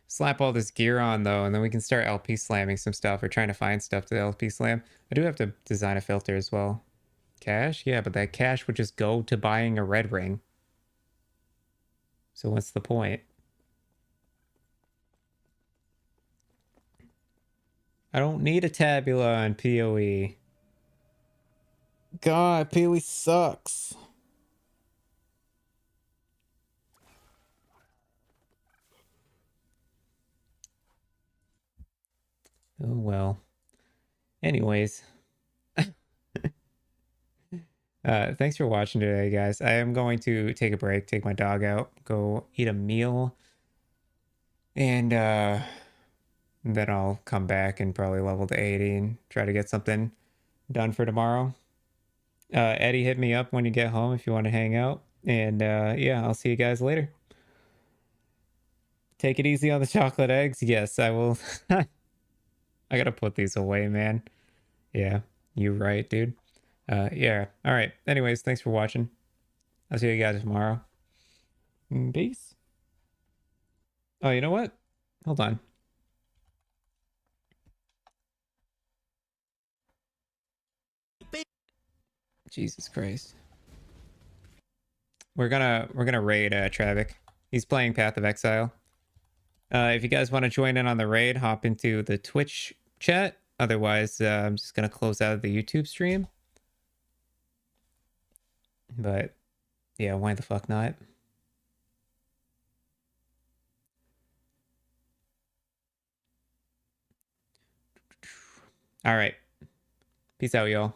Slap all this gear on though, and then we can start LP slamming some stuff or trying to find stuff to LP slam. I do have to design a filter as well. Cash? Yeah, but that cash would just go to buying a red ring. So what's the point? I don't need a tabula on PoE. God, PoE sucks. Oh well. Anyways. Thanks for watching today, guys. I am going to take a break, take my dog out, go eat a meal, and then I'll come back and probably level to 80 and try to get something done for tomorrow. Eddie, hit me up when you get home if you want to hang out. And yeah, I'll see you guys later. Take it easy on the chocolate eggs. Yes, I will. I gotta put these away, man. Yeah, you're right, dude. Yeah. All right. Anyways, thanks for watching. I'll see you guys tomorrow. Peace. Oh, you know what? Hold on. Jesus Christ. We're gonna raid Travic. He's playing Path of Exile. If you guys want to join in on the raid, hop into the Twitch chat. Otherwise, I'm just gonna close out the YouTube stream. But yeah, why the fuck not? All right. Peace out, y'all.